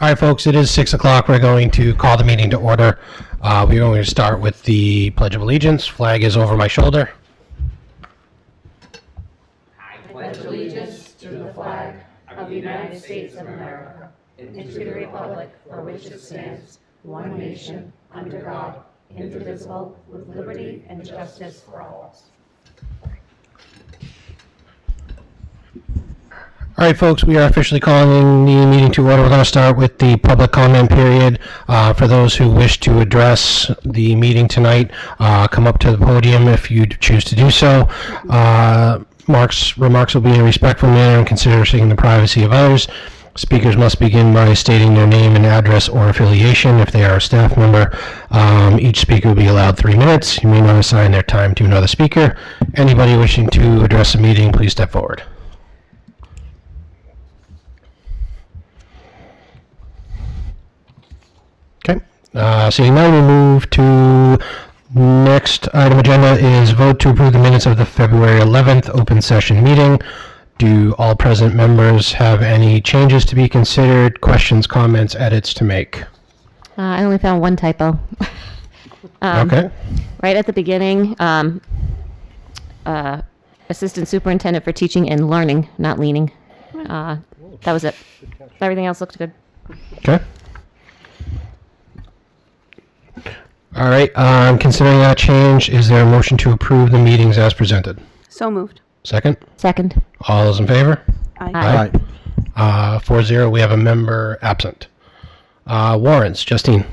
All right, folks, it is 6 o'clock. We're going to call the meeting to order. We're going to start with the Pledge of Allegiance. Flag is over my shoulder. I pledge allegiance to the flag of the United States of America and to the republic for which it stands, one nation, under God, indivisible, with liberty and justice for all. All right, folks, we are officially calling the meeting to order. We're going to start with the public comment period. For those who wish to address the meeting tonight, come up to the podium if you choose to do so. Remarks will be in a respectful manner and considering the privacy of others. Speakers must begin by stating their name and address or affiliation. If they are a staff member, each speaker will be allowed 3 minutes. You may not assign their time to another speaker. Anybody wishing to address the meeting, please step forward. Okay. Seeing none, we move to next item agenda is vote to approve the minutes of the February 11th open session meeting. Do all present members have any changes to be considered, questions, comments, edits to make? I only found one typo. Okay. Right at the beginning, Assistant Superintendent for Teaching and Learning, not Leaning. That was it. Everything else looked good. Okay. All right. Considering that change, is there a motion to approve the meetings as presented? So moved. Second? Second. All those in favor? Aye. 4-0. We have a member absent. Warrants. Justine.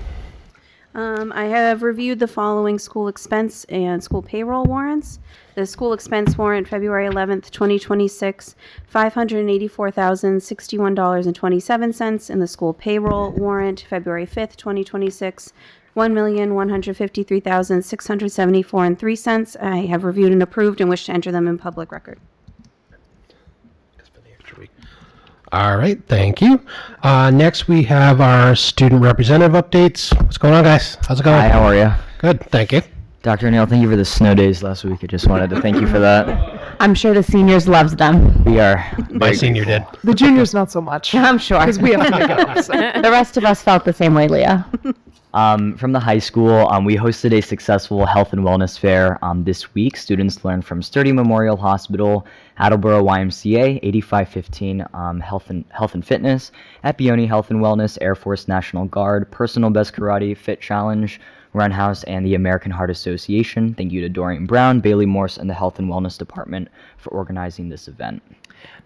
I have reviewed the following school expense and school payroll warrants. The school expense warrant, February 11th, 2026, $584,061.27, and the school payroll warrant, February 5th, 2026, $1,153,674.03. I have reviewed and approved and wish to enter them in public record. All right, thank you. Next, we have our student representative updates. What's going on, guys? How's it going? Hi, how are you? Good, thank you. Dr. O'Neill, thank you for the snow days last week. I just wanted to thank you for that. I'm sure the seniors loves them. We are. My senior did. The juniors not so much. I'm sure. Because we have to make it up. So. The rest of us felt the same way, Leah. From the high school, we hosted a successful health and wellness fair this week. Students learned from Sturdy Memorial Hospital, Attleboro YMCA, 8515 Health and Fitness, at Epione Health and Wellness, Air Force National Guard, Personal Best Karate, Fit Challenge, Run House, and the American Heart Association. Thank you to Dorian Brown, Bailey Morse, and the Health and Wellness Department for organizing this event.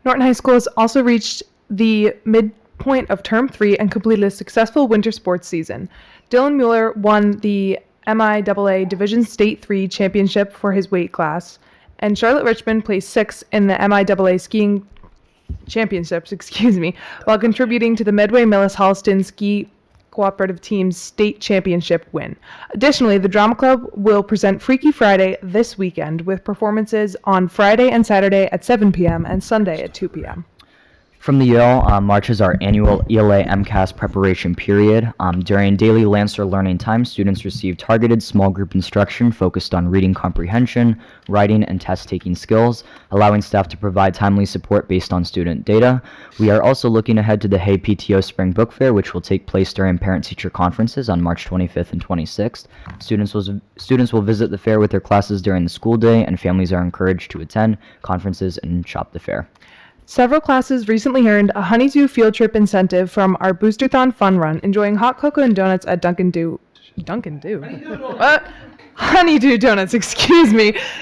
Norton High School has also reached the midpoint of Term 3 and completed a successful winter sports season. Dylan Mueller won the MIAA Division State 3 Championship for his weight class, and Charlotte Richmond placed 6th in the MIAA Skiing Championships, while contributing to the Medway Millis Holliston Ski Cooperative Team's state championship win. Additionally, the Drama Club will present Freaky Friday this weekend with performances on Friday and Saturday at 7 p.m. and Sunday at 2 p.m. From the Yale, March is our annual ELA MCAS preparation period. During daily Lancer learning time, students receive targeted small group instruction focused on reading comprehension, writing, and test-taking skills, allowing staff to provide timely support based on student data. We are also looking ahead to the Hay PTO Spring Book Fair, which will take place during parent-teacher conferences on March 25th and 26th. Students will visit the fair with their classes during the school day, and families are encouraged to attend conferences and shop the fair. Several classes recently earned a Honeydew field trip incentive from our Boosterthon Fun Run, enjoying hot cocoa and donuts at Honeydew Donuts,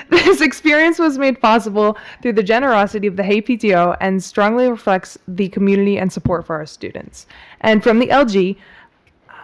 This experience was made possible through the generosity of the Hay PTO and strongly reflects the community and support for our students. And from the LG,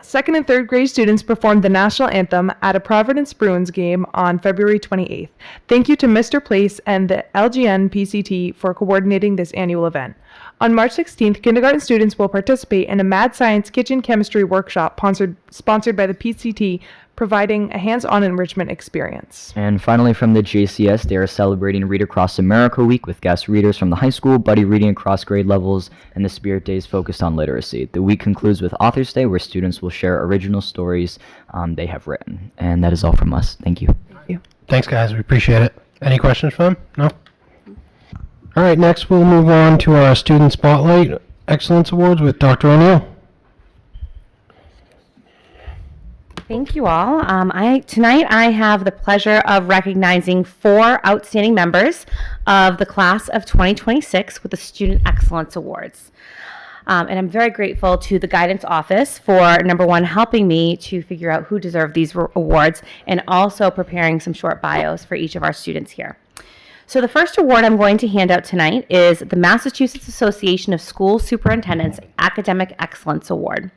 second and third grade students performed the national anthem at a Providence Bruins game on February 28th. Thank you to Mr. Place and the LGN PCT for coordinating this annual event. On March 16th, kindergarten students will participate in a Mad Science Kitchen Chemistry workshop sponsored by the PCT, providing a hands-on enrichment experience. And finally, from the JCS, they are celebrating Read Across America Week with guest readers from the high school, buddy reading across grade levels, and the Spirit Days focused on literacy. The week concludes with Authors Day, where students will share original stories they have written. And that is all from us. Thank you. Thanks, guys. We appreciate it. Any questions from? No? All right, next we'll move on to our Student Spotlight Excellence Awards with Dr. O'Neill. Thank you all. Tonight I have the pleasure of recognizing 4 outstanding members of the class of 2026 with the Student Excellence Awards. And I'm very grateful to the guidance office for, number one, helping me to figure out who deserved these awards and also preparing some short bios for each of our students here. So the first award I'm going to hand out tonight is the Massachusetts Association of School Superintendents Academic Excellence Award.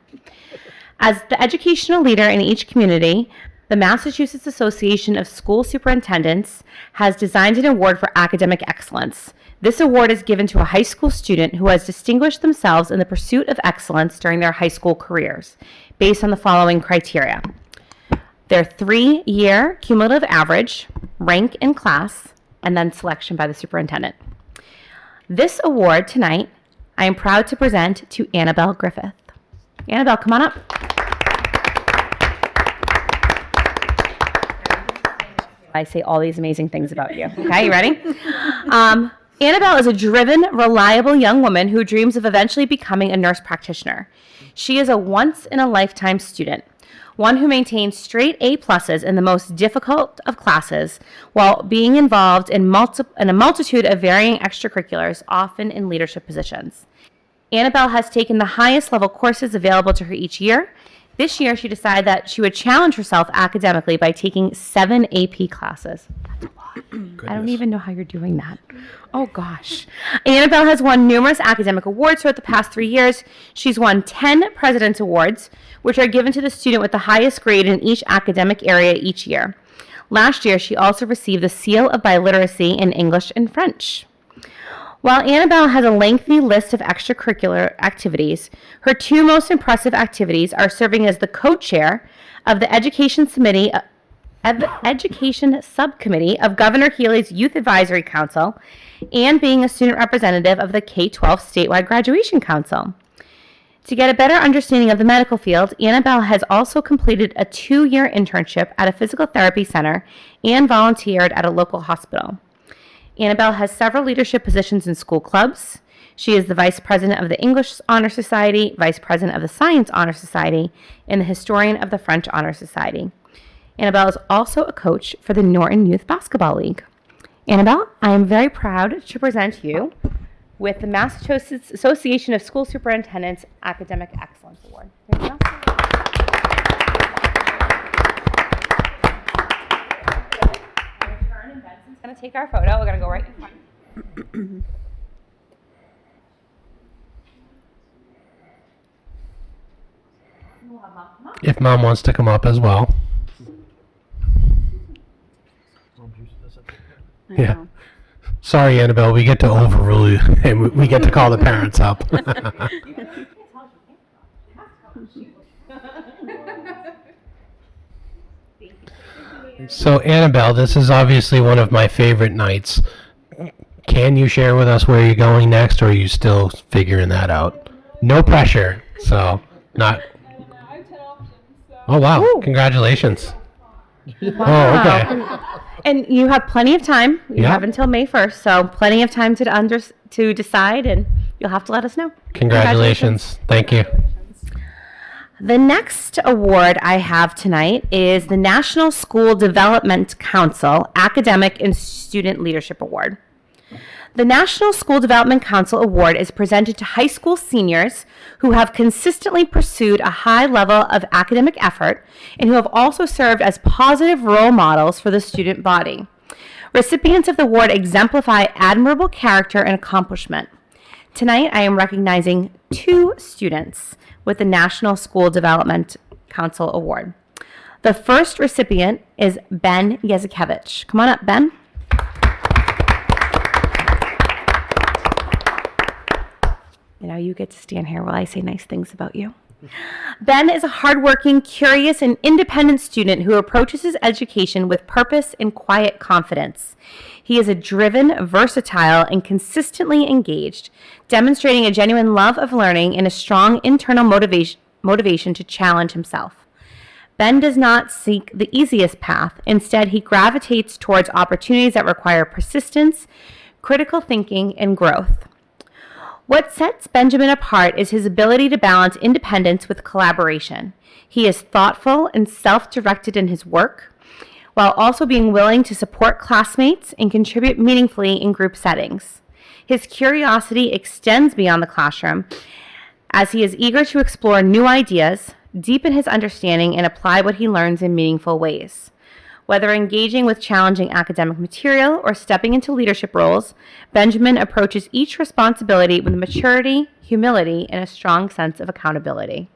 As the educational leader in each community, the Massachusetts Association of School Superintendents has designed an award for academic excellence. This award is given to a high school student who has distinguished themselves in the pursuit of excellence during their high school careers, based on the following criteria: their 3-year cumulative average, rank in class, and then selection by the superintendent. This award tonight, I am proud to present to Annabelle Griffith. Annabelle, come on up. I say all these amazing things about you. Okay, you ready? Annabelle is a driven, reliable young woman who dreams of eventually becoming a nurse practitioner. She is a once-in-a-lifetime student, one who maintains straight A+ in the most difficult of classes while being involved in a multitude of varying extracurriculars, often in leadership positions. Annabelle has taken the highest level courses available to her each year. This year, she decided that she would challenge herself academically by taking 7 AP classes. That's a lot. I don't even know how you're doing that. Oh, gosh. Annabelle has won numerous academic awards throughout the past 3 years. She's won 10 President's Awards, which are given to the student with the highest grade in each academic area each year. Last year, she also received the Seal of Biliteracy in English and French. While Annabelle has a lengthy list of extracurricular activities, her 2 most impressive activities are serving as the co-chair of the Education Subcommittee of Governor Healy's Youth Advisory Council and being a student representative of the K-12 Statewide Graduation Council. To get a better understanding of the medical field, Annabelle has also completed a 2-year internship at a physical therapy center and volunteered at a local hospital. Annabelle has several leadership positions in school clubs. She is the Vice President of the English Honor Society, Vice President of the Science Honor Society, and the Historian of the French Honor Society. Annabelle is also a coach for the Norton Youth Basketball League. Annabelle, I am very proud to present you with the Massachusetts Association of School Superintendents Academic Excellence Award. Going to take our photo. We're going to go right in front. We'll have Mom come up. If Mom wants to come up as well. Yeah. Sorry, Annabelle, we get to overrule you, and we get to call the parents up. So, Annabelle, this is obviously one of my favorite nights. Can you share with us where you're going next, or are you still figuring that out? No pressure, so not... Oh, wow. Ooh. Congratulations. Wow. Oh, okay. And you have plenty of time. You Yeah. have until May 1st, so plenty of time to decide, and you'll have to let us know. Congratulations. Thank you. The next award I have tonight is the National School Development Council Academic and Student Leadership Award. The National School Development Council Award is presented to high school seniors who have consistently pursued a high level of academic effort and who have also served as positive role models for the student body. Recipients of the award exemplify admirable character and accomplishment. Tonight, I am recognizing 2 students with the National School Development Council Award. The first recipient is Ben Yazikevich. Come on up, Ben. Now you get to stand here while I say nice things about you. Ben is a hardworking, curious, and independent student who approaches his education with purpose and quiet confidence. He is a driven, versatile, and consistently engaged, demonstrating a genuine love of learning and a strong internal motivation to challenge himself. Ben does not seek the easiest path. Instead, he gravitates towards opportunities that require persistence, critical thinking, and growth. What sets Benjamin apart is his ability to balance independence with collaboration. He is thoughtful and self-directed in his work, while also being willing to support classmates and contribute meaningfully in group settings. His curiosity extends beyond the classroom, as he is eager to explore new ideas, deepen his understanding, and apply what he learns in meaningful ways. Whether engaging with challenging academic material or stepping into leadership roles, Benjamin approaches each responsibility with maturity, humility, and a strong sense of accountability.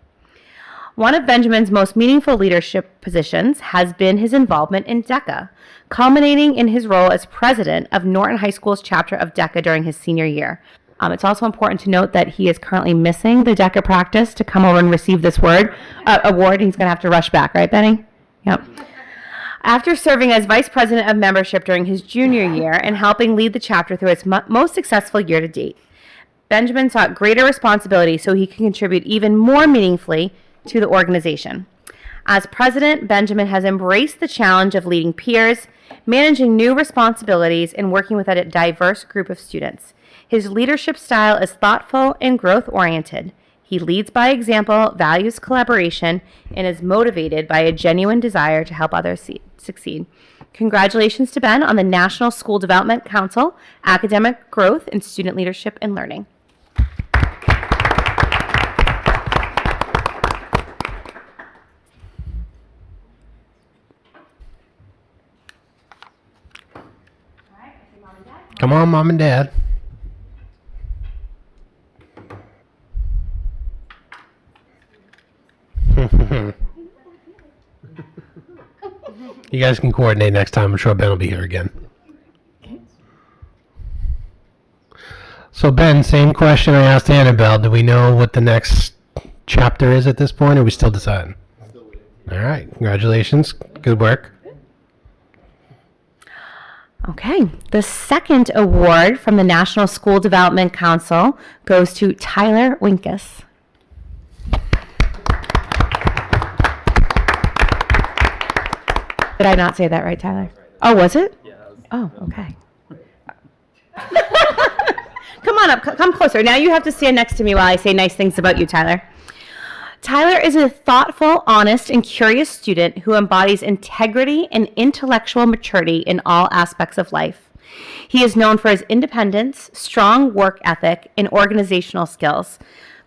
One of Benjamin's most meaningful leadership positions has been his involvement in DECA, culminating in his role as president of Norton High School's chapter of DECA during his senior year. It's also important to note that he is currently missing the DECA practice to come over and receive this award. He's going to have to rush back, right, Benny? Yep. After serving as vice president of membership during his junior year and helping lead the chapter through its most successful year to date, Benjamin sought greater responsibility so he can contribute even more meaningfully to the organization. As president, Benjamin has embraced the challenge of leading peers, managing new responsibilities, and working with a diverse group of students. His leadership style is thoughtful and growth-oriented. He leads by example, values collaboration, and is motivated by a genuine desire to help others succeed. Congratulations to Ben on the National School Development Council, Academic Growth, and Student Leadership and Learning. Come on, Mom and Dad. You guys can coordinate next time. I'm sure Ben will be here again. So Ben, same question I asked Annabelle. Do we know what the next chapter is at this point, or are we still deciding? All right. Congratulations. Good work. Okay, the second award from the National School Development Council goes to Tyler Winkus. Did I not say that right, Tyler? Oh, was it? Yeah. Oh, okay. Come on up, come closer. Now you have to stand next to me while I say nice things about you, Tyler. Tyler is a thoughtful, honest, and curious student who embodies integrity and intellectual maturity in all aspects of life. He is known for his independence, strong work ethic, and organizational skills,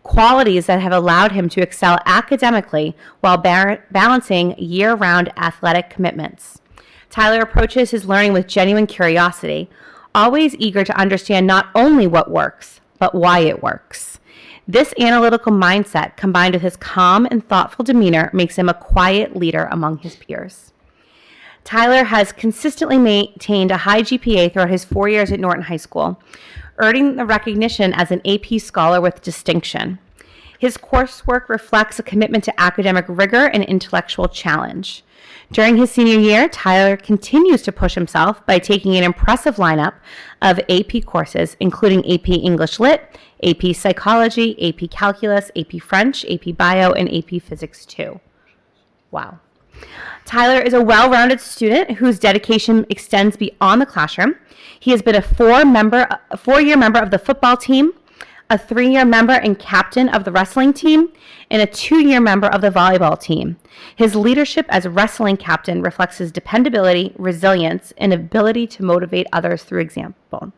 qualities that have allowed him to excel academically while balancing year-round athletic commitments. Tyler approaches his learning with genuine curiosity, always eager to understand not only what works, but why it works. This analytical mindset, combined with his calm and thoughtful demeanor, makes him a quiet leader among his peers. Tyler has consistently maintained a high GPA throughout his 4 years at Norton High School, earning the recognition as an AP Scholar with distinction. His coursework reflects a commitment to academic rigor and intellectual challenge. During his senior year, Tyler continues to push himself by taking an impressive lineup of AP courses, including AP English Lit, AP Psychology, AP Calculus, AP French, AP Bio, and AP Physics 2. Wow. Tyler is a well-rounded student whose dedication extends beyond the classroom. He has been a four-year member of the football team, a 3-year member and captain of the wrestling team, and a 2-year member of the volleyball team. His leadership as wrestling captain reflects his dependability, resilience, and ability to motivate others through example.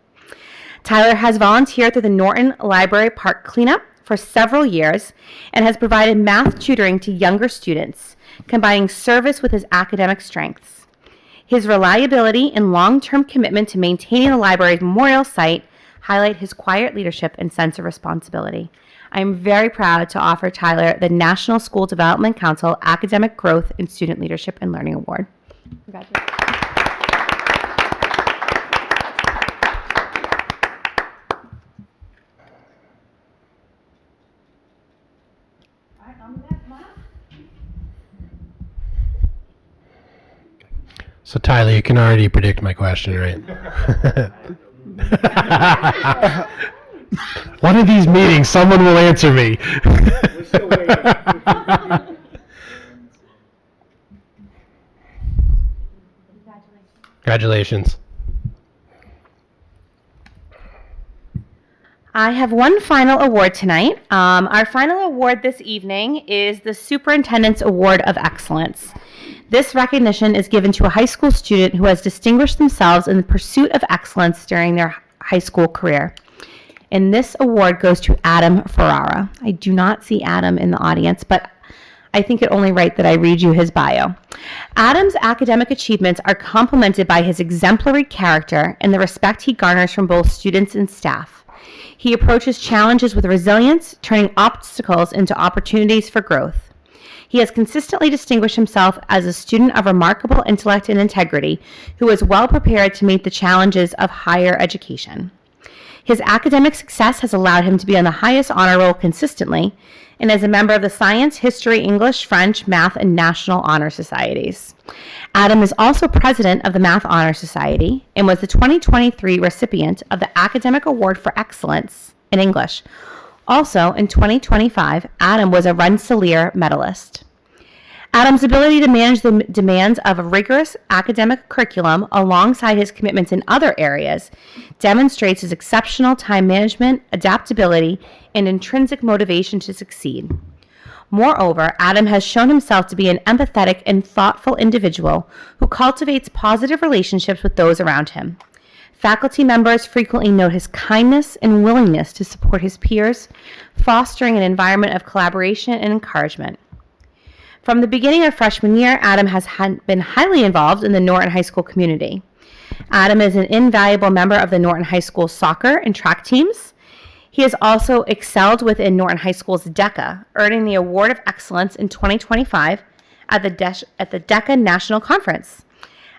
Tyler has volunteered through the Norton Library Park Cleanup for several years and has provided math tutoring to younger students, combining service with his academic strengths. His reliability and long-term commitment to maintaining the library's memorial site highlight his quiet leadership and sense of responsibility. I am very proud to offer Tyler the National School Development Council Academic Growth and Student Leadership and Learning Award. Congratulations. So Tyler, you can already predict my question, right? One of these meetings, someone will answer me. Congratulations. I have one final award tonight. Our final award this evening is the Superintendent's Award of Excellence. This recognition is given to a high school student who has distinguished themselves in the pursuit of excellence during their high school career. And this award goes to Adam Ferrara. I do not see Adam in the audience, but I think it only right that I read you his bio. Adam's academic achievements are complemented by his exemplary character and the respect he garners from both students and staff. He approaches challenges with resilience, turning obstacles into opportunities for growth. He has consistently distinguished himself as a student of remarkable intellect and integrity who is well prepared to meet the challenges of higher education. His academic success has allowed him to be on the highest honor roll consistently, and is a member of the Science, History, English, French, Math, and National Honor Societies. Adam is also president of the Math Honor Society and was the 2023 recipient of the Academic Award for Excellence in English. Also, in 2025, Adam was a Rensselaer medalist. Adam's ability to manage the demands of a rigorous academic curriculum alongside his commitments in other areas demonstrates his exceptional time management, adaptability, and intrinsic motivation to succeed. Moreover, Adam has shown himself to be an empathetic and thoughtful individual who cultivates positive relationships with those around him. Faculty members frequently note his kindness and willingness to support his peers, fostering an environment of collaboration and encouragement. From the beginning of freshman year, Adam has been highly involved in the Norton High School community. Adam is an invaluable member of the Norton High School soccer and track teams. He has also excelled within Norton High School's DECA, earning the Award of Excellence in 2025 at the DECA National Conference.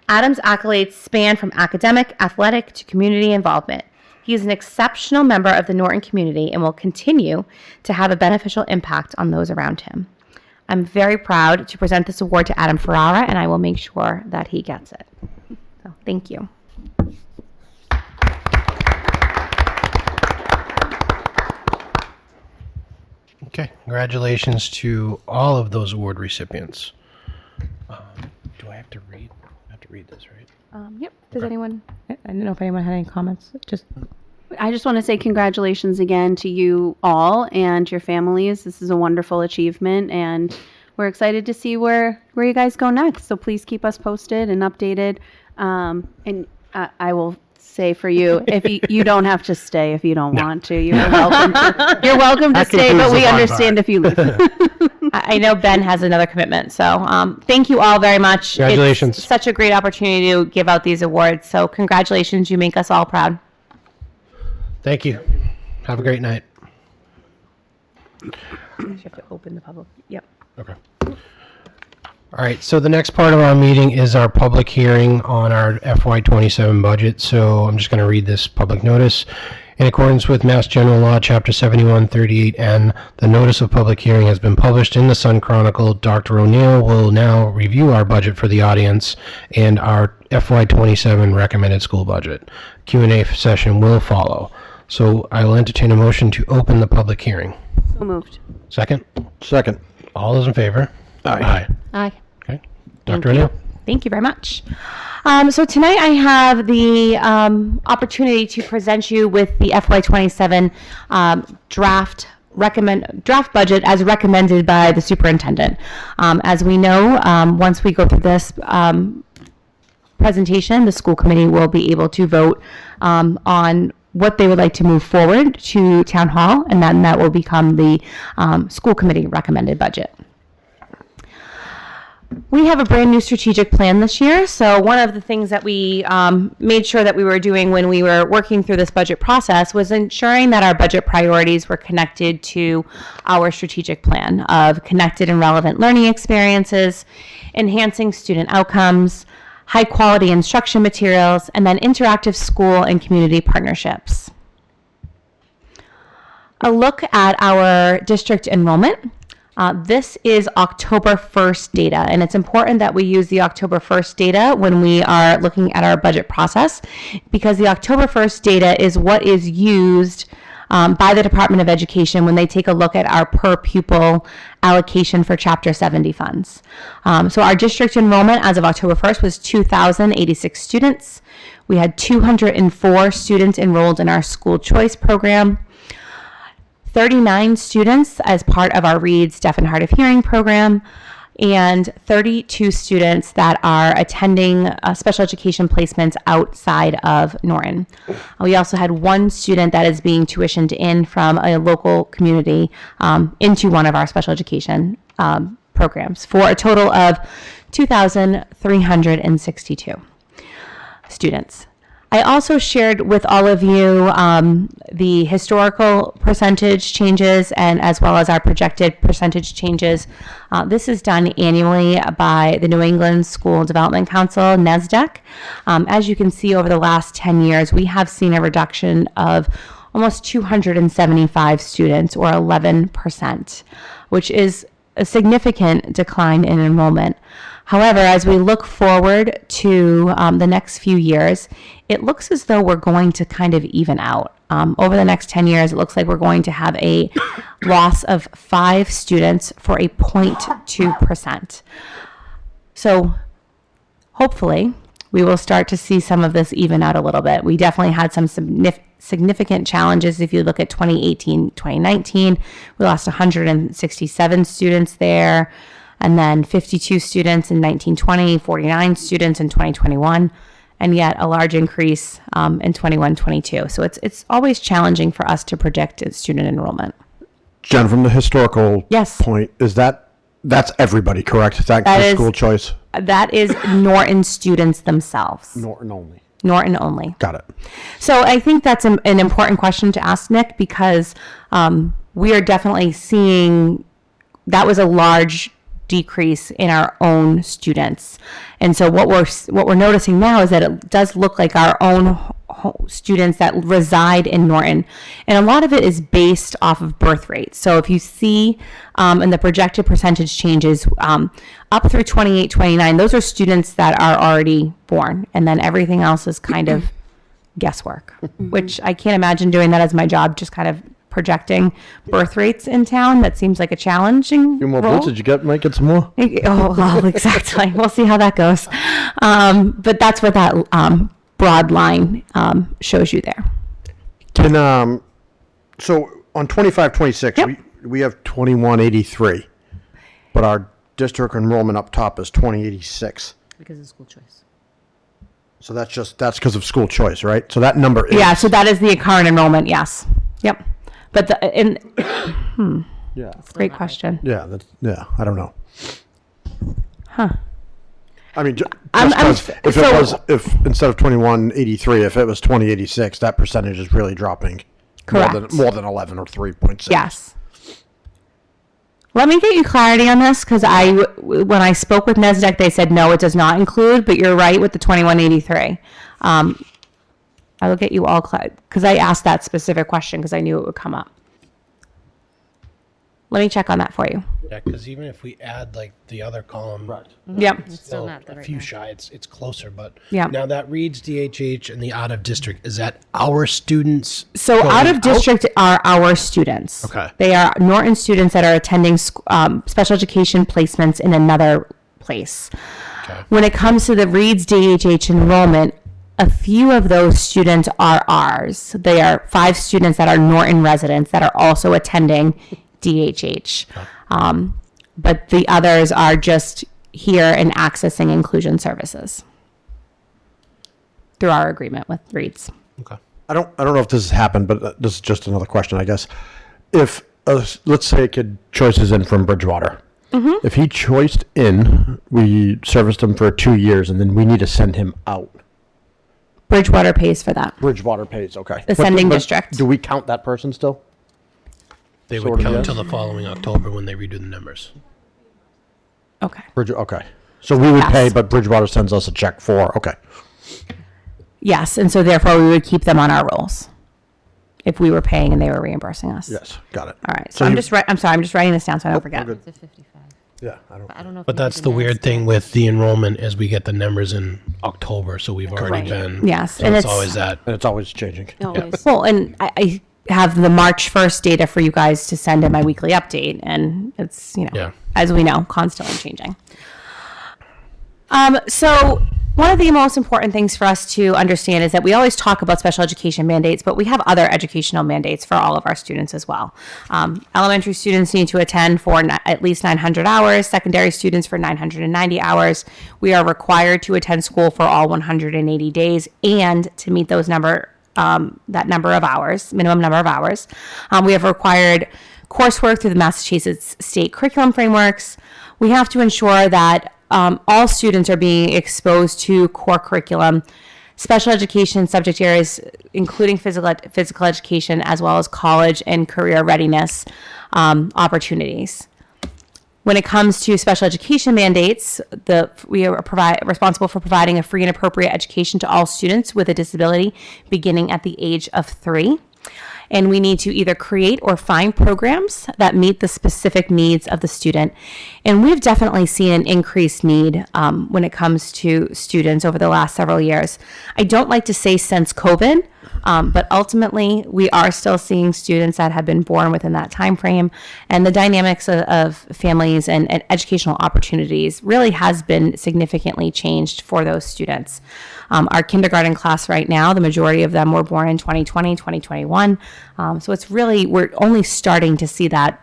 Adam's accolades span from academic, athletic, to community involvement. He is an exceptional member of the Norton community and will continue to have a beneficial impact on those around him. I'm very proud to present this award to Adam Ferrara, and I will make sure that he gets it. So, thank you. Okay, congratulations to all of those award recipients. Do I have to read? I have to read this, right? Yep. Does anyone? I don't know if anyone had any comments. I just want to say congratulations again to you all and your families. This is a wonderful achievement, and we're excited to see where you guys go next. So please keep us posted and updated. And I will say for you, if you don't have to stay if you don't want to. You're welcome to. You're welcome to stay, but we understand if you leave. I know Ben has another commitment, so thank you all very much. Congratulations. It's such a great opportunity to give out these awards. So congratulations, you make us all proud. Thank you. Have a great night. You have to open the public. Yep. Okay. All right, so the next part of our meeting is our public hearing on our FY27 budget. So I'm just going to read this public notice. In accordance with Mass General Law, Chapter 7138N, the notice of public hearing has been published in the Sun Chronicle. Dr. O'Neill will now review our budget for the audience and our FY27 recommended school budget. Q&A session will follow. So I will entertain a motion to open the public hearing. So moved. Second? Second. All those in favor? Aye. Aye. Okay. Dr. O'Neill? Thank you very much. So tonight I have the opportunity to present you with the FY27 draft budget as recommended by the superintendent. As we know, once we go through this presentation, the school committee will be able to vote on what they would like to move forward to town hall, and then that will become the school committee recommended budget. We have a brand new strategic plan this year. So one of the things that we made sure that we were doing when we were working through this budget process was ensuring that our budget priorities were connected to our strategic plan of connected and relevant learning experiences, enhancing student outcomes, high quality instruction materials, and then interactive school and community partnerships. A look at our district enrollment. This is October 1st data, and it's important that we use the October 1st data when we are looking at our budget process, because the October 1st data is what is used by the Department of Education when they take a look at our per pupil allocation for Chapter 70 funds. So our district enrollment as of October 1st was 2,086 students. We had 204 students enrolled in our school choice program. 39 students as part of our READS Deaf and Hard of Hearing program, and 32 students that are attending special education placements outside of Norton. We also had one student that is being tuitioned in from a local community into one of our special education programs, for a total of 2,362 students. I also shared with all of you the historical percentage changes and as well as our projected percentage changes. This is done annually by the New England School Development Council, NESDEC. As you can see, over the last 10 years, we have seen a reduction of almost 275 students, or 11%, which is a significant decline in enrollment. However, as we look forward to the next few years, it looks as though we're going to kind of even out. Over the next 10 years, it looks like we're going to have a loss of 5 students for a 0.2%. So hopefully we will start to see some of this even out a little bit. We definitely had some significant challenges. If you look at 2018, 2019, we lost 167 students there. And then 52 students in 1920, 49 students in 2021, and yet a large increase in 21-22. So it's always challenging for us to predict student enrollment. Jen, from the historical Yes. point, that's everybody, correct? That That includes is- school choice? That is Norton students themselves. Norton only. Norton only. Got it. So I think that's an important question to ask, Nick, because we are definitely seeing that was a large decrease in our own students. And so what we're noticing now is that it does look like our own students that reside in Norton, and a lot of it is based off of birth rate. So if you see in the projected percentage changes up through 28, 29, those are students that are already born, and then everything else is kind of guesswork, which I can't imagine doing that as my job, just kind of projecting birth rates in town. That seems like a challenging few more role. boots, did you get? Might get some more? Oh, well, exactly. We'll see how that goes. But that's what that broad line shows you there. Can, so on 25-26, Yep. we have 2183, but our district enrollment up top is 2086. Because of school choice. So that's because of school choice, right? So that number is. Yeah, so that is the current enrollment, yes. Yep. But Yeah. great question. Yeah, I don't know. Huh. I mean, just I'm- 'cause so- if instead of 2183, if it was 2086, that percentage is really dropping. Correct. More than 11 or 3.6. Yes. Let me get you clarity on this, because when I spoke with NESDEC, they said, no, it does not include, but you're right with the 2183. I will get you all because I asked that specific question because I knew it would come up. Let me check on that for you. Yeah, because even if we add like the other column, Yep. still not the a right few number. shy, it's closer, but Yeah. now that reads DHH and the out of district, is that our students? So going out of district are our students. Okay. They are Norton students that are attending special education placements in another place. Okay. When it comes to the Reed's DHH enrollment, a few of those students are ours. They are 5 students that are Norton residents that are also attending DHH. But the others are just here and accessing inclusion services through our agreement with Reed's. Okay. I don't know if this has happened, but this is just another question, I guess. If let's say a kid choices in from Bridgewater, if he choiced in, we serviced him for 2 years, and then we need to send him out. Bridgewater pays for that. Bridgewater pays, okay. The sending district. Do we count that person still? They Sort would of, count yes. till the following October when they redo the numbers. Okay. Okay. So we would Yes. pay, but Bridgewater sends us a check for, okay. Yes, and so therefore we would keep them on our rolls if we were paying and they were reimbursing us. Yes, got it. All right. So, So I'm you- just I'm sorry. I'm just writing this down so I don't forget. good. It's a 55. Yeah, I don't. I don't know. If But you that's did the math weird still. thing with the enrollment is we get the numbers in October, so we've already been. Yes, So and it's it's- always that. And it's always changing. Well, and I have the March 1st data for you guys to send in my weekly update, and it's Yeah. as we know, constantly changing. So One of the most important things for us to understand is that we always talk about special education mandates, but we have other educational mandates for all of our students as well. Elementary students need to attend for at least 900 hours, secondary students for 990 hours. We are required to attend school for all 180 days and to meet those that number of hours, minimum number of hours. We have required coursework through the Massachusetts state curriculum frameworks. We have to ensure that all students are being exposed to core curriculum, special education subject areas, including physical education, as well as college and career readiness opportunities. When it comes to special education mandates, we are responsible for providing a free and appropriate education to all students with a disability beginning at the age of 3. And we need to either create or find programs that meet the specific needs of the student. And we've definitely seen an increased need when it comes to students over the last several years. I don't like to say since COVID, but ultimately we are still seeing students that have been born within that time frame. And the dynamics of families and educational opportunities really has been significantly changed for those students. Our kindergarten class right now, the majority of them were born in 2020, 2021. So it's really, we're only starting to see that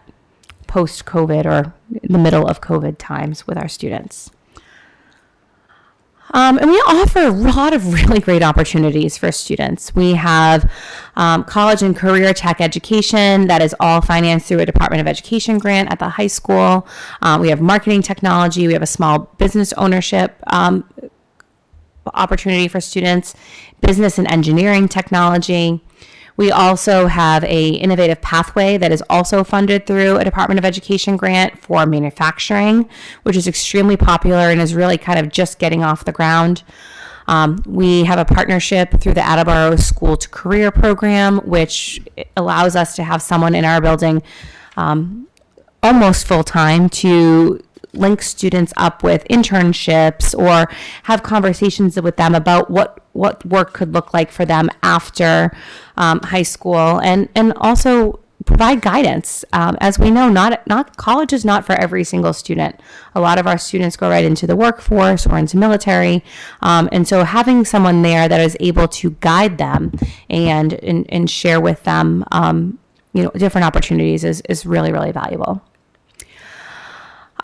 post-COVID or in the middle of COVID times with our students. And we offer a lot of really great opportunities for students. We have college and career tech education that is all financed through a Department of Education grant at the high school. We have marketing technology. We have a small business ownership opportunity for students, business and engineering technology. We also have a innovative pathway that is also funded through a Department of Education grant for manufacturing, which is extremely popular and is really kind of just getting off the ground. We have a partnership through the Attleboro School to Career program, which allows us to have someone in our building almost full-time to link students up with internships or have conversations with them about what work could look like for them after high school, and also provide guidance. As we know, not college is not for every single student. A lot of our students go right into the workforce or into military, and so having someone there that is able to guide them and share with them different opportunities is really, really valuable.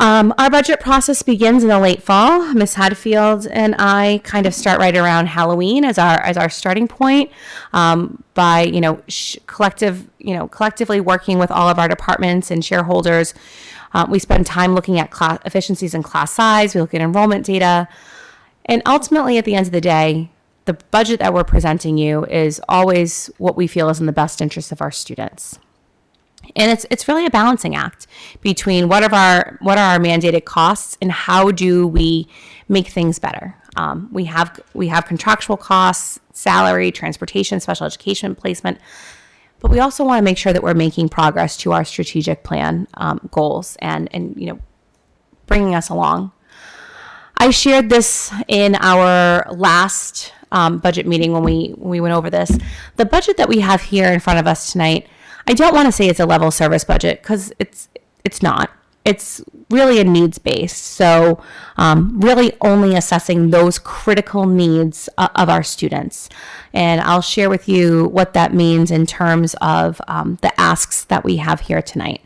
Our budget process begins in the late fall. Ms. Hadfield and I kind of start right around Halloween as our starting point, by collectively working with all of our departments and shareholders. We spend time looking at class efficiencies and class size. We look at enrollment data, and ultimately, at the end of the day, the budget that we're presenting you is always what we feel is in the best interest of our students. And it's really a balancing act between what are our mandated costs and how do we make things better. We have contractual costs, salary, transportation, special education placement, but we also want to make sure that we're making progress to our strategic plan goals and bringing us along. I shared this in our last budget meeting when we went over this. The budget that we have here in front of us tonight, I don't want to say it's a level service budget because it's not. It's really a needs-based. So really only assessing those critical needs of our students. And I'll share with you what that means in terms of the asks that we have here tonight.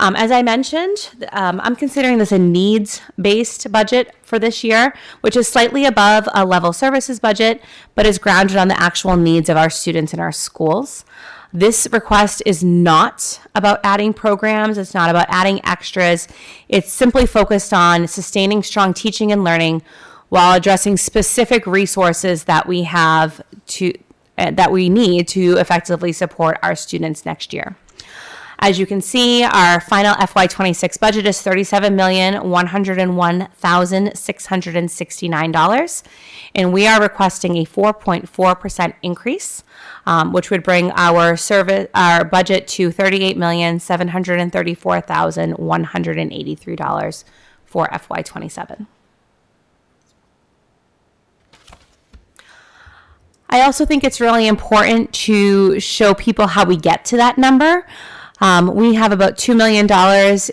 As I mentioned, I'm considering this a needs-based budget for this year, which is slightly above a level services budget, but is grounded on the actual needs of our students in our schools. This request is not about adding programs. It's not about adding extras. It's simply focused on sustaining strong teaching and learning while addressing specific resources that we have that we need to effectively support our students next year. As you can see, our final FY26 budget is $37,101,669, and we are requesting a 4.4% increase, which would bring our budget to $38,734,183 for FY27. I also think it's really important to show people how we get to that number. We have about $2 million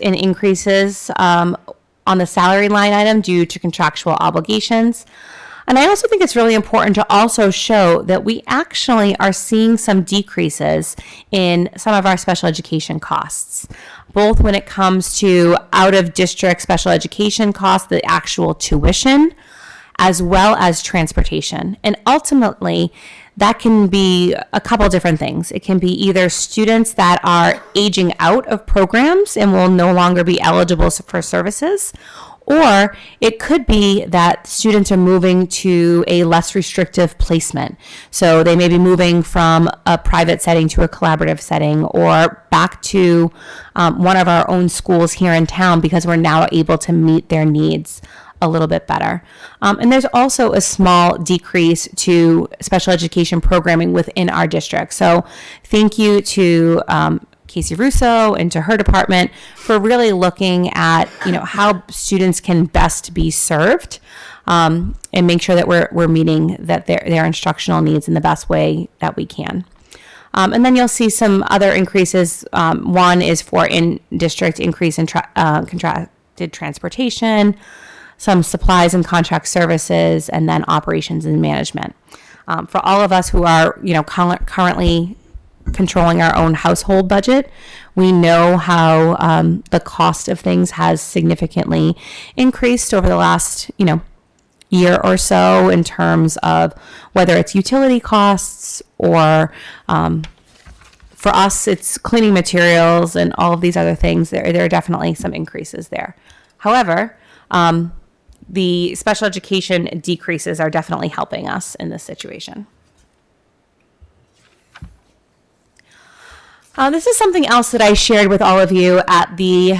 in increases on the salary line item due to contractual obligations. And I also think it's really important to also show that we actually are seeing some decreases in some of our special education costs, both when it comes to out of district special education costs, the actual tuition, as well as transportation. And ultimately, that can be a couple different things. It can be either students that are aging out of programs and will no longer be eligible for services, or it could be that students are moving to a less restrictive placement. So they may be moving from a private setting to a collaborative setting, or back to one of our own schools here in town because we're now able to meet their needs a little bit better. And there's also a small decrease to special education programming within our district. So thank you to Casey Russo and to her department for really looking at, how students can best be served, and make sure that we're meeting their instructional needs in the best way that we can. And then you'll see some other increases. One is for in-district increase in contracted transportation, some supplies and contract services, and then operations and management. For all of us who are, currently controlling our own household budget, we know how the cost of things has significantly increased over the last, year or so in terms of whether it's utility costs or for us, it's cleaning materials and all of these other things. There are definitely some increases there. However, the special education decreases are definitely helping us in this situation. This is something else that I shared with all of you at the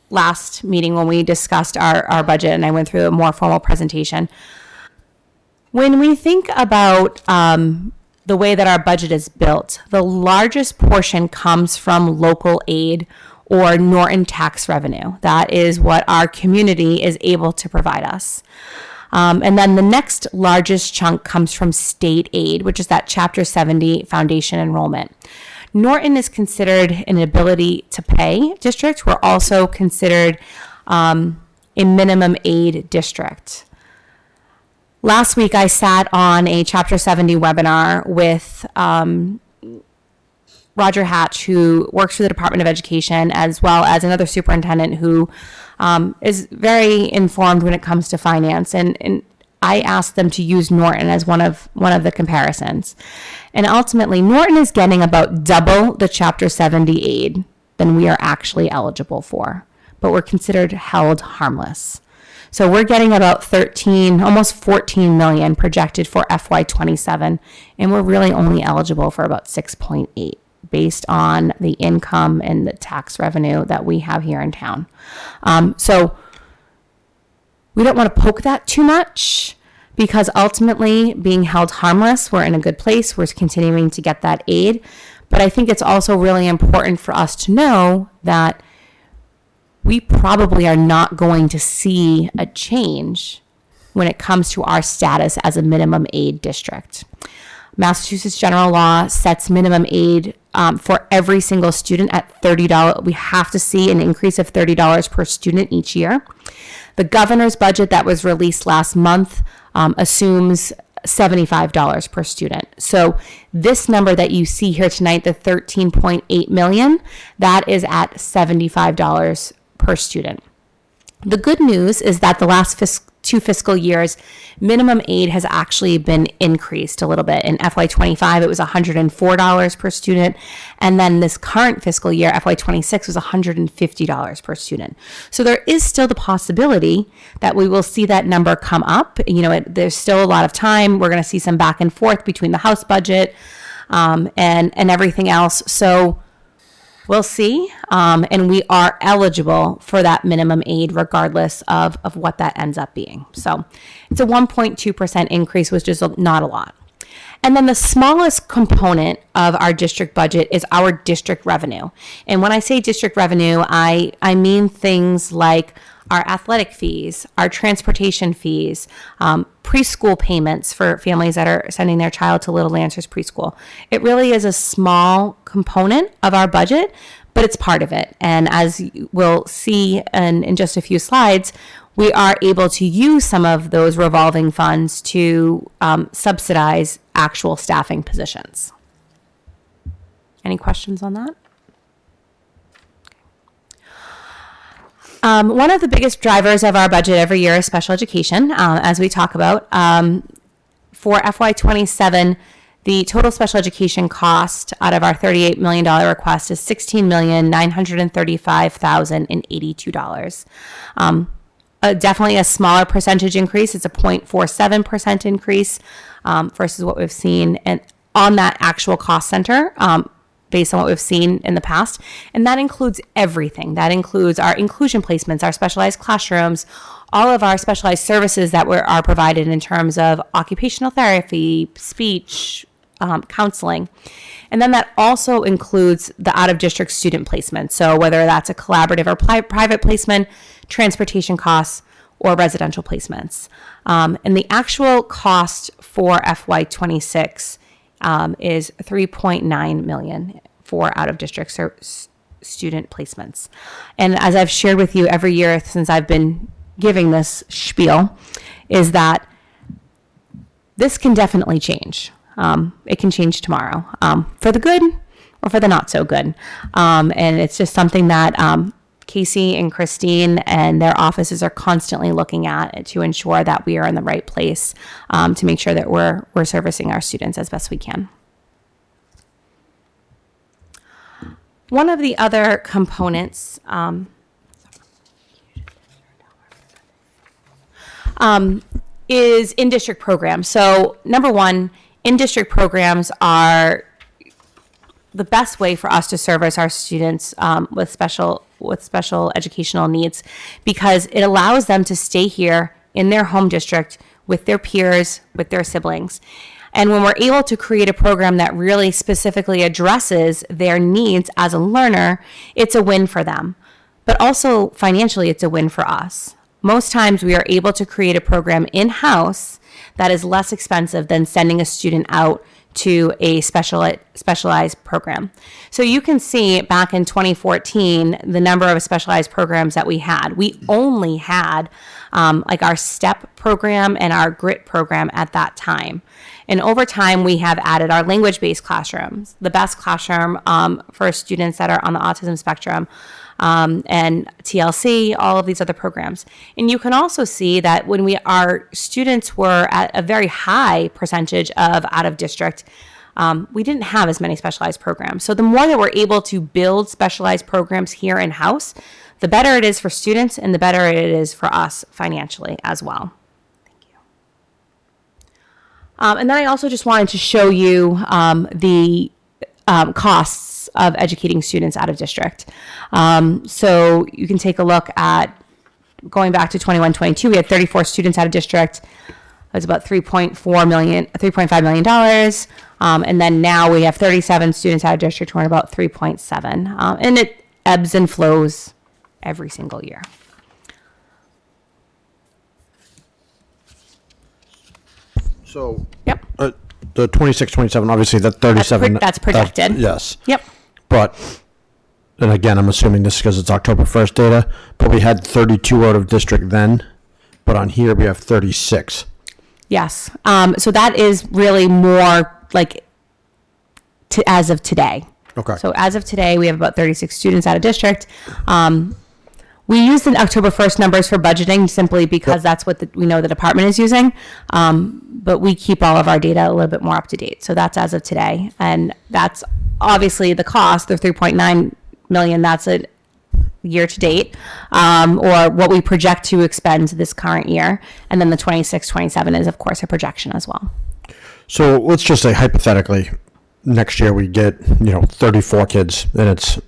last meeting when we discussed our budget, and I went through a more formal presentation. When we think about the way that our budget is built, the largest portion comes from local aid or Norton tax revenue. That is what our community is able to provide us. And then the next largest chunk comes from state aid, which is that Chapter 70 foundation enrollment. Norton is considered an ability to pay district. We're also considered a minimum aid district. Last week, I sat on a Chapter 70 webinar with Roger Hatch, who works for the Department of Education, as well as another superintendent who is very informed when it comes to finance. And I asked them to use Norton as one of the comparisons. And ultimately, Norton is getting about double the Chapter 70 aid than we are actually eligible for, but we're considered held harmless. So we're getting about 13, almost 14 million projected for FY27, and we're really only eligible for about 6.8 based on the income and the tax revenue that we have here in town. So we don't want to poke that too much, because ultimately, being held harmless, we're in a good place. We're continuing to get that aid. But I think it's also really important for us to know that we probably are not going to see a change when it comes to our status as a minimum aid district. Massachusetts general law sets minimum aid for every single student at $30. We have to see an increase of $30 per student each year. The governor's budget that was released last month assumes $75 per student. So this number that you see here tonight, the 13.8 million, that is at $75 per student. The good news is that the last two fiscal years, minimum aid has actually been increased a little bit. In FY25, it was $104 per student. And then this current fiscal year, FY26, was $150 per student. So there is still the possibility that we will see that number come up. There's still a lot of time. We're going to see some back and forth between the House budget and everything else. So we'll see, and we are eligible for that minimum aid regardless of what that ends up being. So it's a 1.2% increase, which is not a lot. And then the smallest component of our district budget is our district revenue. And when I say district revenue, I mean things like our athletic fees, our transportation fees, preschool payments for families that are sending their child to Little Lancers preschool. It really is a small component of our budget, but it's part of it. And as we'll see in just a few slides, we are able to use some of those revolving funds to subsidize actual staffing positions. Any questions on that? One of the biggest drivers of our budget every year is special education, as we talk about. For FY27, the total special education cost out of our $38 million request is $16,935,082. Definitely a smaller percentage increase. It's a 0.47% increase versus what we've seen and on that actual cost center. Based on what we've seen in the past. And that includes everything. That includes our inclusion placements, our specialized classrooms, all of our specialized services that are provided in terms of occupational therapy, speech, counseling. And then that also includes the out-of-district student placement. So whether that's a collaborative or private placement, transportation costs, or residential placements. And the actual cost for FY26 is $3.9 million for out-of-district student placements. And as I've shared with you every year since I've been giving this spiel, is that this can definitely change. It can change tomorrow for the good or for the not so good. And it's just something that Casey and Christine and their offices are constantly looking at to ensure that we are in the right place to make sure that we're servicing our students as best we can. One of the other components is in-district programs. So number one, in-district programs are the best way for us to service our students with special educational needs, because it allows them to stay here in their home district with their peers, with their siblings. And when we're able to create a program that really specifically addresses their needs as a learner, it's a win for them. But also financially, it's a win for us. Most times we are able to create a program in-house that is less expensive than sending a student out to a specialized program. So you can see back in 2014, the number of specialized programs that we had. We only had like our STEP program and our GRIT program at that time. And over time, we have added our language-based classrooms, the BEST classroom for students that are on the autism spectrum, and TLC, all of these other programs. And you can also see that when our students were at a very high percentage of out of district, we didn't have as many specialized programs. So the more that we're able to build specialized programs here in-house, the better it is for students and the better it is for us financially as well. Thank you. And then I also just wanted to show you the costs of educating students out of district. So you can take a look at going back to 21-22, we had 34 students out of district. It was about $3.5 million. And then now we have 37 students out of district. We're at about 3.7. And it ebbs and flows every single year. So Yep. the 26, 27, obviously that 37. That's projected. Yes. Yep. But, and again, I'm assuming this is because it's October 1st data, but we had 32 out of district then, but on here we have 36. Yes. So that is really more like as of today. Okay. So as of today, we have about 36 students out of district. We use the October 1st numbers for budgeting simply because that's what we know the department is using. But we keep all of our data a little bit more up to date. So that's as of today. And that's obviously the cost, the $3.9 million, that's a year to date, or what we project to expend this current year. And then the 26, 27 is of course a projection as well. So let's just say hypothetically, next year we get, 34 kids and it's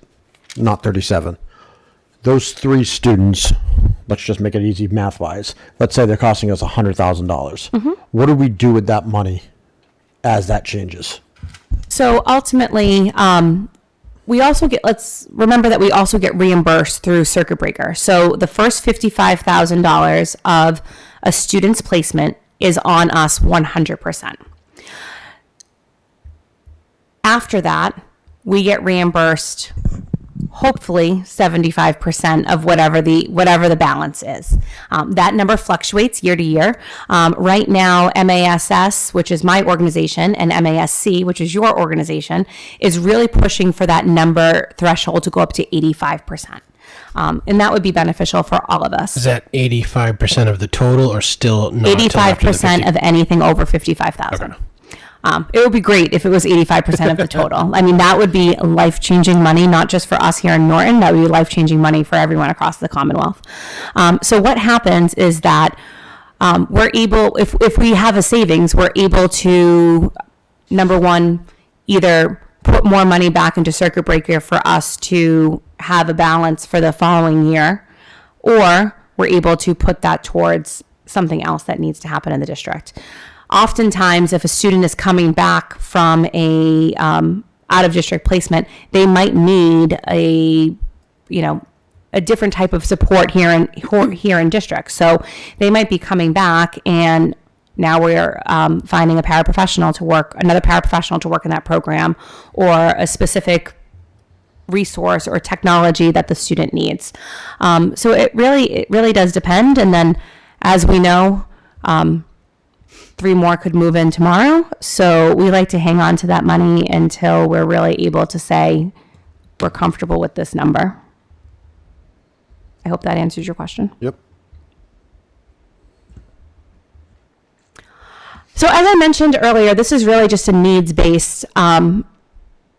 not 37. Those 3 students, let's just make it easy math-wise. Let's say they're costing us $100,000. Mm-hmm. What do we do with that money as that changes? So ultimately, we also let's remember that we also get reimbursed through circuit breaker. So the first $55,000 of a student's placement is on us 100%. After that, we get reimbursed hopefully 75% of whatever the balance is. That number fluctuates year to year. Right now, MASS, which is my organization, and MASC, which is your organization, is really pushing for that number threshold to go up to 85%. And that would be beneficial for all of us. Is that 85% of the total or still not? 85% of anything over 55,000. Okay. It would be great if it was 85% of the total. I mean, that would be life-changing money, not just for us here in Norton. That would be life-changing money for everyone across the Commonwealth. So what happens is that we're able, if we have a savings, we're able to, number one, either put more money back into circuit breaker for us to have a balance for the following year, or we're able to put that towards something else that needs to happen in the district. Oftentimes, if a student is coming back from a out of district placement, they might need a different type of support here in district. So they might be coming back, and now we're finding another paraprofessional to work in that program, or a specific resource or technology that the student needs. So it really does depend. And then, as we know, 3 more could move in tomorrow. So we like to hang on to that money until we're really able to say we're comfortable with this number. I hope that answers your question. Yep. So as I mentioned earlier, this is really just a needs-based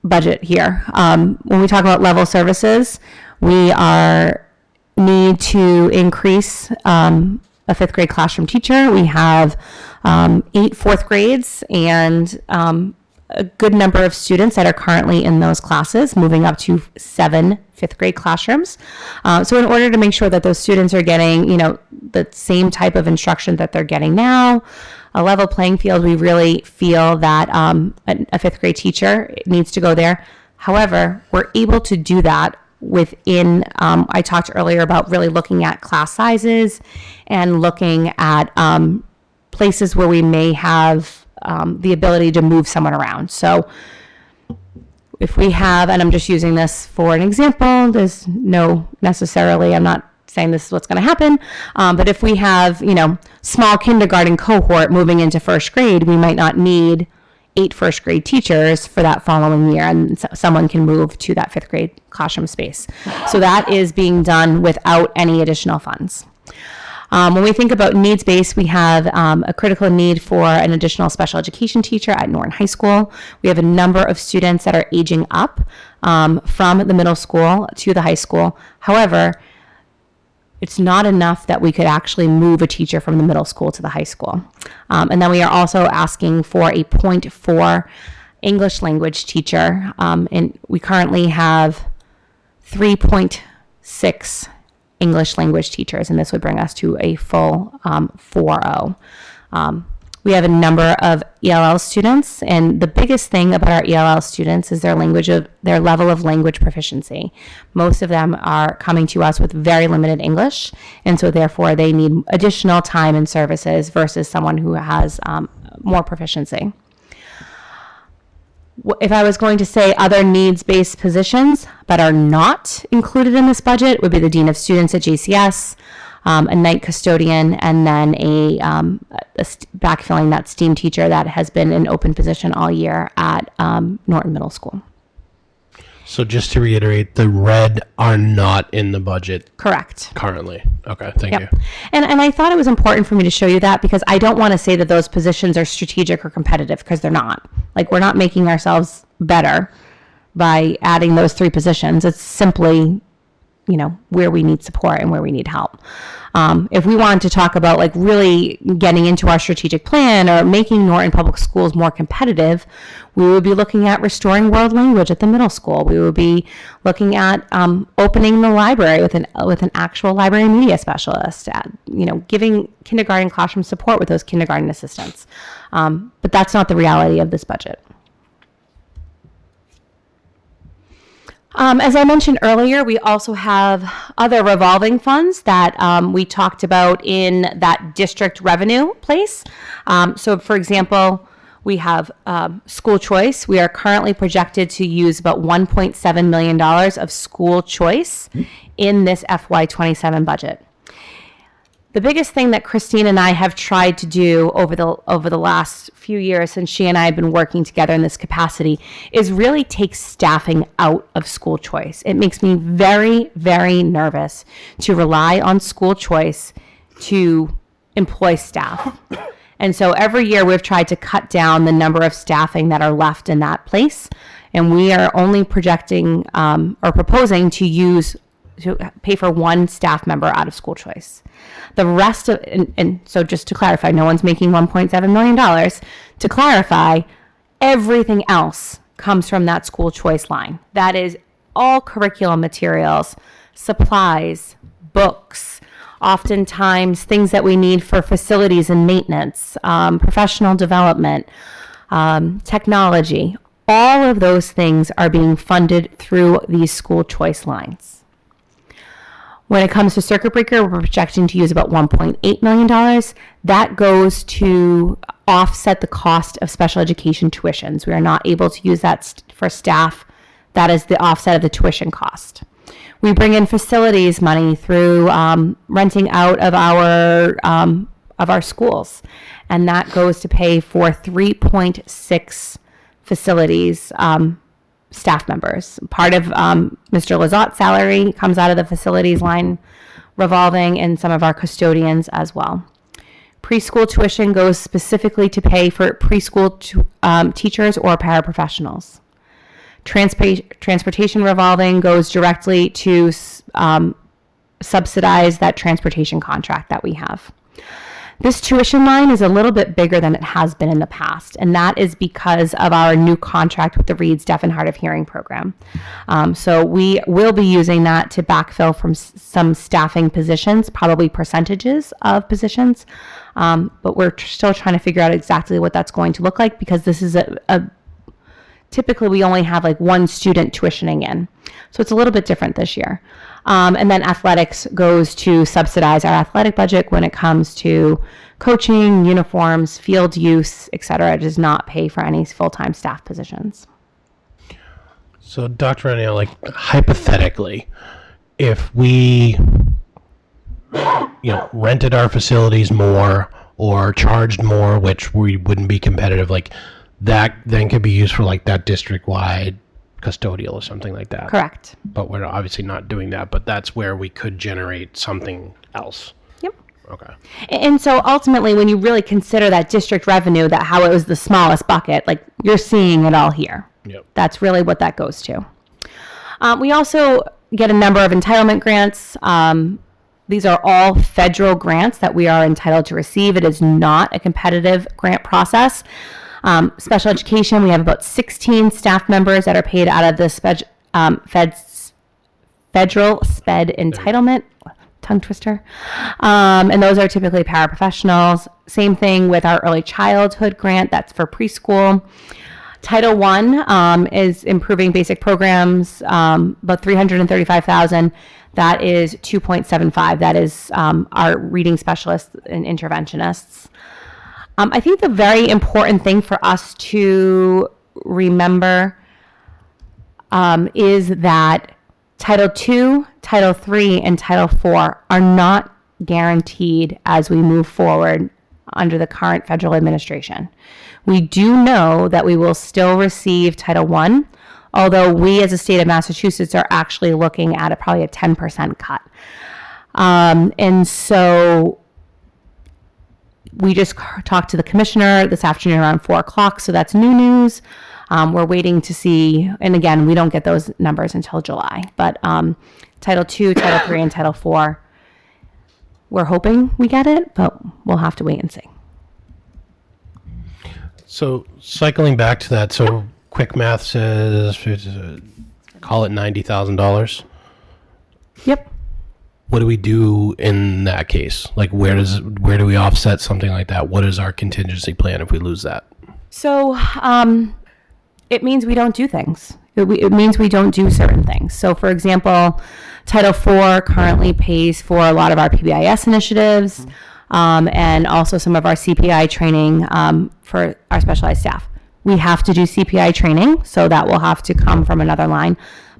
budget here. When we talk about level services, we need to increase a 5th grade classroom teacher. We have 8 fourth grades and a good number of students that are currently in those classes, moving up to 7 5th grade classrooms. So in order to make sure that those students are getting, the same type of instruction that they're getting now, a level playing field, we really feel that a 5th grade teacher needs to go there. However, we're able to do that within, I talked earlier about really looking at class sizes and looking at places where we may have the ability to move someone around. So if we have, and I'm just using this for an example, there's no necessarily, I'm not saying this is what's going to happen, but if we have, small kindergarten cohort moving into 1st grade, we might not need 8 1st grade teachers for that following year, and someone can move to that 5th grade classroom space. So that is being done without any additional funds. When we think about needs-based, we have a critical need for an additional special education teacher at Norton High School. We have a number of students that are aging up from the middle school to the high school. However, it's not enough that we could actually move a teacher from the middle school to the high school. And then we are also asking for a 0.4 English language teacher. And we currently have 3.6 English language teachers, and this would bring us to a full 4.0. We have a number of ELL students, and the biggest thing about our ELL students is their level of language proficiency. Most of them are coming to us with very limited English, and so therefore they need additional time and services versus someone who has more proficiency. If I was going to say other needs-based positions that are not included in this budget, would be the Dean of Students at JCS, a night custodian, and then backfilling that STEAM teacher that has been an open position all year at Norton Middle School. So just to reiterate, the red are not in the budget Correct. currently. Okay, thank you. Yep. And I thought it was important for me to show you that because I don't want to say that those positions are strategic or competitive, because they're not. Like, we're not making ourselves better by adding those 3 positions. It's simply, where we need support and where we need help. If we wanted to talk about like really getting into our strategic plan or making Norton Public Schools more competitive, we would be looking at restoring world language at the middle school. We would be looking at opening the library with an actual library media specialist, giving kindergarten classroom support with those kindergarten assistants. But that's not the reality of this budget. As I mentioned earlier, we also have other revolving funds that we talked about in that district revenue place. So, for example, We have school choice. We are currently projected to use about $1.7 million of school choice in this FY27 budget. The biggest thing that Christine and I have tried to do over the last few years since she and I have been working together in this capacity is really take staffing out of school choice. It makes me very, very nervous to rely on school choice to employ staff. And so every year we've tried to cut down the number of staffing that are left in that place. And we are only projecting or proposing to pay for one staff member out of school choice. The rest of, and so just to clarify, no one's making $1.7 million. To clarify, everything else comes from that school choice line. That is all curriculum materials, supplies, books, oftentimes things that we need for facilities and maintenance, professional development, technology. All of those things are being funded through these school choice lines. When it comes to circuit breaker, we're projecting to use about $1.8 million. That goes to offset the cost of special education tuitions. We are not able to use that for staff. That is the offset of the tuition cost. We bring in facilities money through renting out of our schools, and that goes to pay for 3.6 facilities staff members. Part of Mr. Lazat's salary comes out of the facilities line revolving, and some of our custodians as well. Preschool tuition goes specifically to pay for preschool teachers or paraprofessionals. Transportation revolving goes directly to subsidize that transportation contract that we have. This tuition line is a little bit bigger than it has been in the past, and that is because of our new contract with the Reed's Deaf and Hard of Hearing program. So we will be using that to backfill from some staffing positions, probably percentages of positions, but we're still trying to figure out exactly what that's going to look like, because this is typically we only have like one student tuitioning in. So it's a little bit different this year. And then athletics goes to subsidize our athletic budget when it comes to coaching, uniforms, field use, et cetera. It does not pay for any full-time staff positions. So, Dr. O'Neill, like hypothetically, if we, rented our facilities more or charged more, which we wouldn't be competitive, like that then could be used for like that district-wide custodial or something like that. Correct. But we're obviously not doing that, but that's where we could generate something else. Yep. Okay. And so ultimately, when you really consider that district revenue, that how it was the smallest bucket, like you're seeing it all here. Yep. That's really what that goes to. We also get a number of entitlement grants. These are all federal grants that we are entitled to receive. It is not a competitive grant process. Special education, we have about 16 staff members that are paid out of the federal SPED entitlement, tongue twister. And those are typically paraprofessionals. Same thing with our early childhood grant, that's for preschool. Title I is improving basic programs, about $335,000. That is 2.75. That is our reading specialists and interventionists. I think the very important thing for us to remember is that Title II, Title III, and Title IV are not guaranteed as we move forward under the current federal administration. We do know that we will still receive Title I, although we as a state of Massachusetts are actually looking at probably a 10% cut. And so we just talked to the commissioner this afternoon around 4 o'clock, so that's new news. We're waiting to see, and again, we don't get those numbers until July, but Title II, Title III, and Title IV, we're hoping we get it, but we'll have to wait and see. So cycling back to that, so quick math says, call it $90,000. Yep. What do we do in that case? Like, where do we offset something like that? What is our contingency plan if we lose that? So it means we don't do things. It means we don't do certain things. So, for example, Title IV currently pays for a lot of our PBIS initiatives. and also some of our CPI training for our specialized staff. We have to do CPI training, so that will have to come from another line.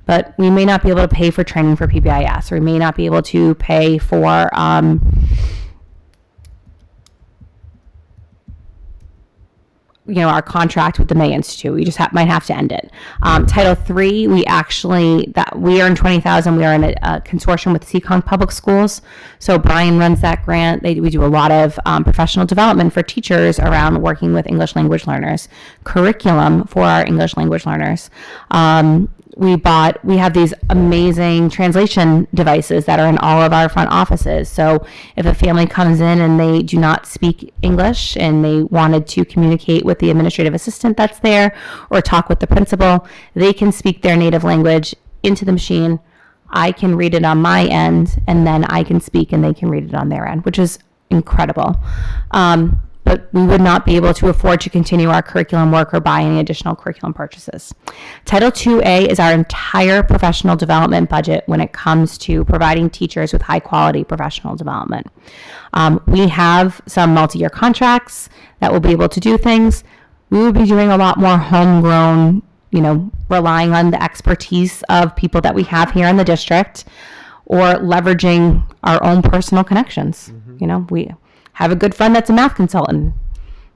But we may not be able to pay for training for PBIS, or we may not be able to pay for our contract with the May Institute. We just might have to end it. Title III, we are in 20,000. We are in a consortium with Seekonk Public Schools. So Brian runs that grant. We do a lot of professional development for teachers around working with English language learners, curriculum for our English language learners. We have these amazing translation devices that are in all of our front offices. So if a family comes in and they do not speak English and they wanted to communicate with the administrative assistant that's there or talk with the principal, they can speak their native language into the machine. I can read it on my end, and then I can speak and they can read it on their end, which is incredible. But we would not be able to afford to continue our curriculum work or buy any additional curriculum purchases. Title IIA is our entire professional development budget when it comes to providing teachers with high quality professional development. We have some multi-year contracts that will be able to do things. We will be doing a lot more homegrown, relying on the expertise of people that we have here in the district, or leveraging our own personal connections. We have a good friend that's a math consultant.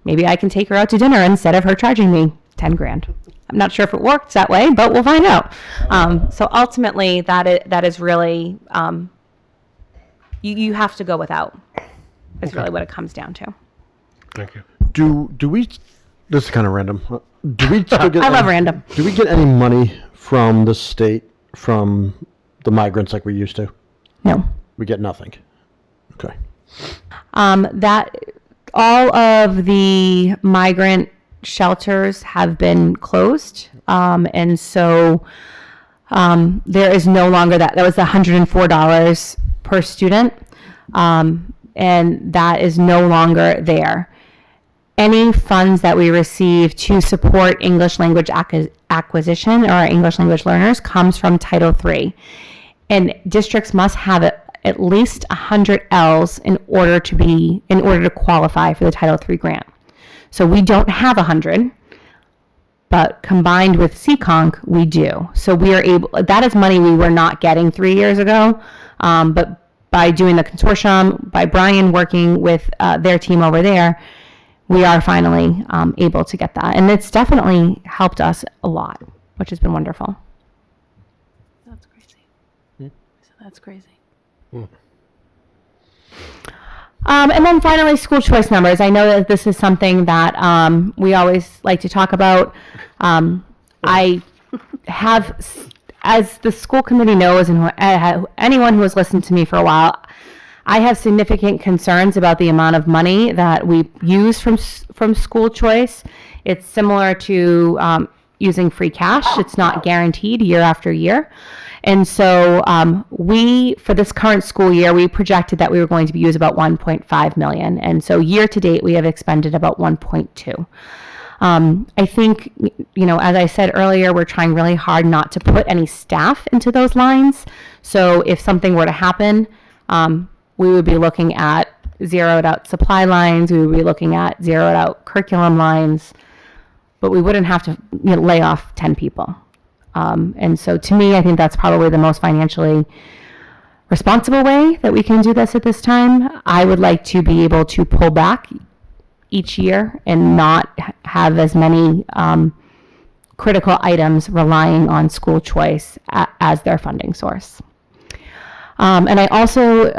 Maybe I can take her out to dinner instead of her charging me 10 grand. I'm not sure if it works that way, but we'll find out. So ultimately, that is really, you have to go without. Is really what it comes down to. Thank you. Do we, this is kind of random. Do we still get I love random. Do we get any money from the state, from the migrants like we used to? No. We get nothing. Okay. That all of the migrant shelters have been closed, and so there is no longer that. That was the $104 per student, and that is no longer there. Any funds that we receive to support English language acquisition or our English language learners comes from Title III, and districts must have at least 100 L's in order to qualify for the Title III grant. So we don't have 100, but combined with Seekonk, we do. So we are able, that is money we were not getting 3 years ago, but by doing the consortium, by Brian working with their team over there, we are finally able to get that. And it's definitely helped us a lot, which has been wonderful. That's crazy. So that's crazy. And then finally, school choice numbers. I know that this is something that we always like to talk about. I have, as the school committee knows, and anyone who has listened to me for a while, I have significant concerns about the amount of money that we use from school choice. It's similar to using free cash. It's not guaranteed year after year. And so for this current school year, we projected that we were going to use about 1.5 million. And so year to date, we have expended about 1.2. I think, as I said earlier, we're trying really hard not to put any staff into those lines. So if something were to happen, we would be looking at zeroed out supply lines. We would be looking at zeroed out curriculum lines, but we wouldn't have to lay off 10 people. And so to me, I think that's probably the most financially responsible way that we can do this at this time. I would like to be able to pull back each year and not have as many critical items relying on school choice as their funding source. And I also,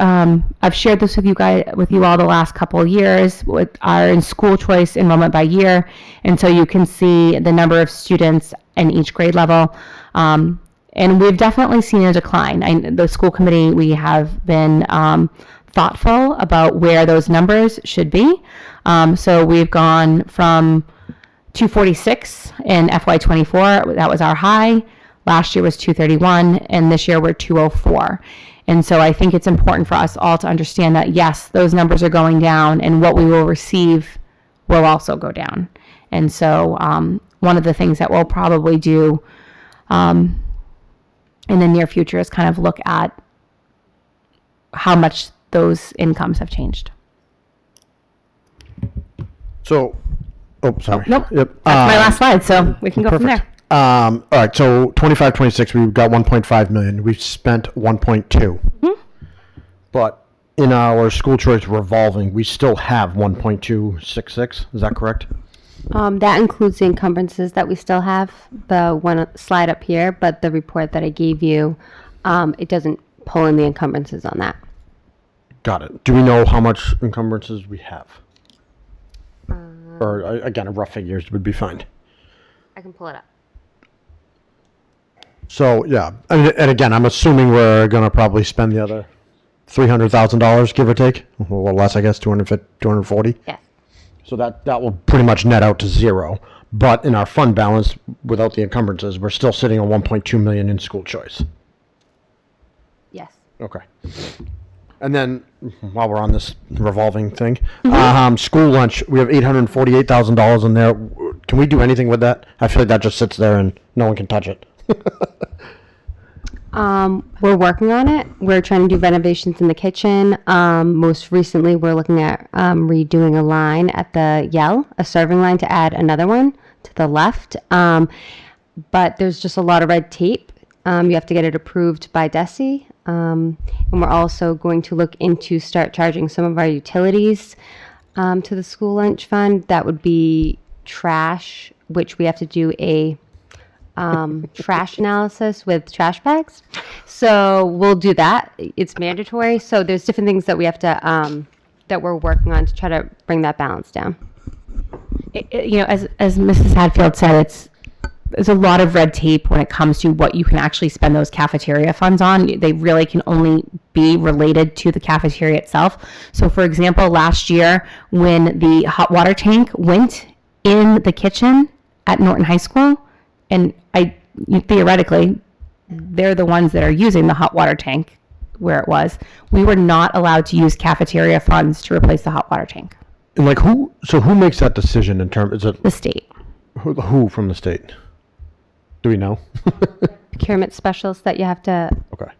I've shared this with you all the last couple of years with our school choice enrollment by year. And so you can see the number of students in each grade level. And we've definitely seen a decline. The school committee, we have been thoughtful about where those numbers should be. So we've gone from 246 in FY24, that was our high. Last year was 231, and this year we're 204. And so I think it's important for us all to understand that, yes, those numbers are going down, and what we will receive will also go down. And so one of the things that we'll probably do in the near future is kind of look at how much those incomes have changed. So, oh, sorry. Nope. Yep. That's my last slide, so we can go from Perfect. there. All right. So 25, 26, we've got 1.5 million. We've spent 1.2. Mm-hmm. But in our school choice revolving, we still have 1.266. Is that correct? That includes the encumbrances that we still have, the one slide up here, but the report that I gave you, it doesn't pull in the encumbrances on that. Got it. Do we know how much encumbrances we have? Or again, a rough figures would be fine. I can pull it up. So yeah, and again, I'm assuming we're gonna probably spend the other $300,000, give or take, a little less, I guess, 240. Yes. So that will pretty much net out to zero. But in our fund balance, without the encumbrances, we're still sitting on 1.2 million in school choice. Yes. Okay. And then while we're on this revolving thing, Mm-hmm. school lunch, we have $848,000 in there. Can we do anything with that? I feel like that just sits there and no one can touch it. We're working on it. We're trying to do renovations in the kitchen. Most recently, we're looking at redoing a line at the Yell, a serving line, to add another one to the left. But there's just a lot of red tape. You have to get it approved by DESE. And we're also going to look into start charging some of our utilities to the school lunch fund. That would be trash, which we have to do a trash analysis with trash bags. So we'll do that. It's mandatory. So there's different things that we have to, that we're working on to try to bring that balance down. As Mrs. Hadfield said, there's a lot of red tape when it comes to what you can actually spend those cafeteria funds on. They really can only be related to the cafeteria itself. So for example, last year when the hot water tank went in the kitchen at Norton High School, and theoretically, they're the ones that are using the hot water tank where it was, we were not allowed to use cafeteria funds to replace the hot water tank. And like who makes that decision in terms, is it The state. who from the state? Do we know? Procurement specialists that you have to Okay.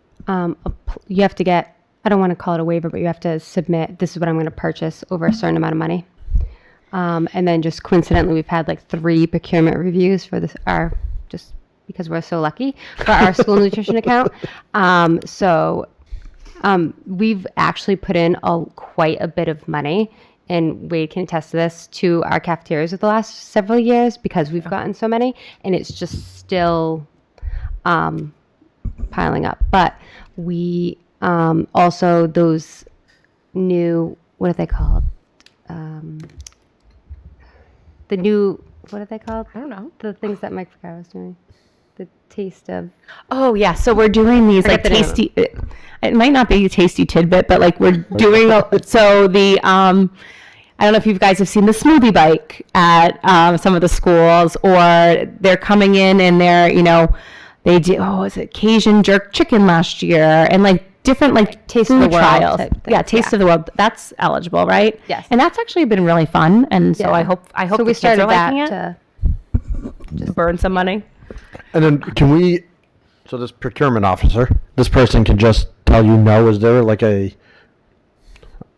you have to get, I don't want to call it a waiver, but you have to submit, this is what I'm going to purchase over a certain amount of money. And then just coincidentally, we've had like 3 procurement reviews for just because we're so lucky, for our school nutrition account. We've actually put in quite a bit of money, and Wade can attest to this, to our cafeterias over the last several years because we've gotten so many, and it's just still piling up. But we also, those new, what are they called? The new, what are they called? I don't know. The things that Mike Fricaro was doing. The taste of. Oh yeah, so we're doing these like the name of tasty. It might not be a tasty tidbit, but like we're doing. I don't know if you guys have seen the smoothie bike at some of the schools, or they're coming in and they do. Oh, is it Cajun jerk chicken last year, and like different like Taste of food the World trials. type things, Yeah, taste of the world. That's eligible, right? Yes. And that's actually been really fun, and so Yeah. I hope So the we kids are started that liking it. to. Just burn some money. And then so this procurement officer, this person can just tell you no. Is there like I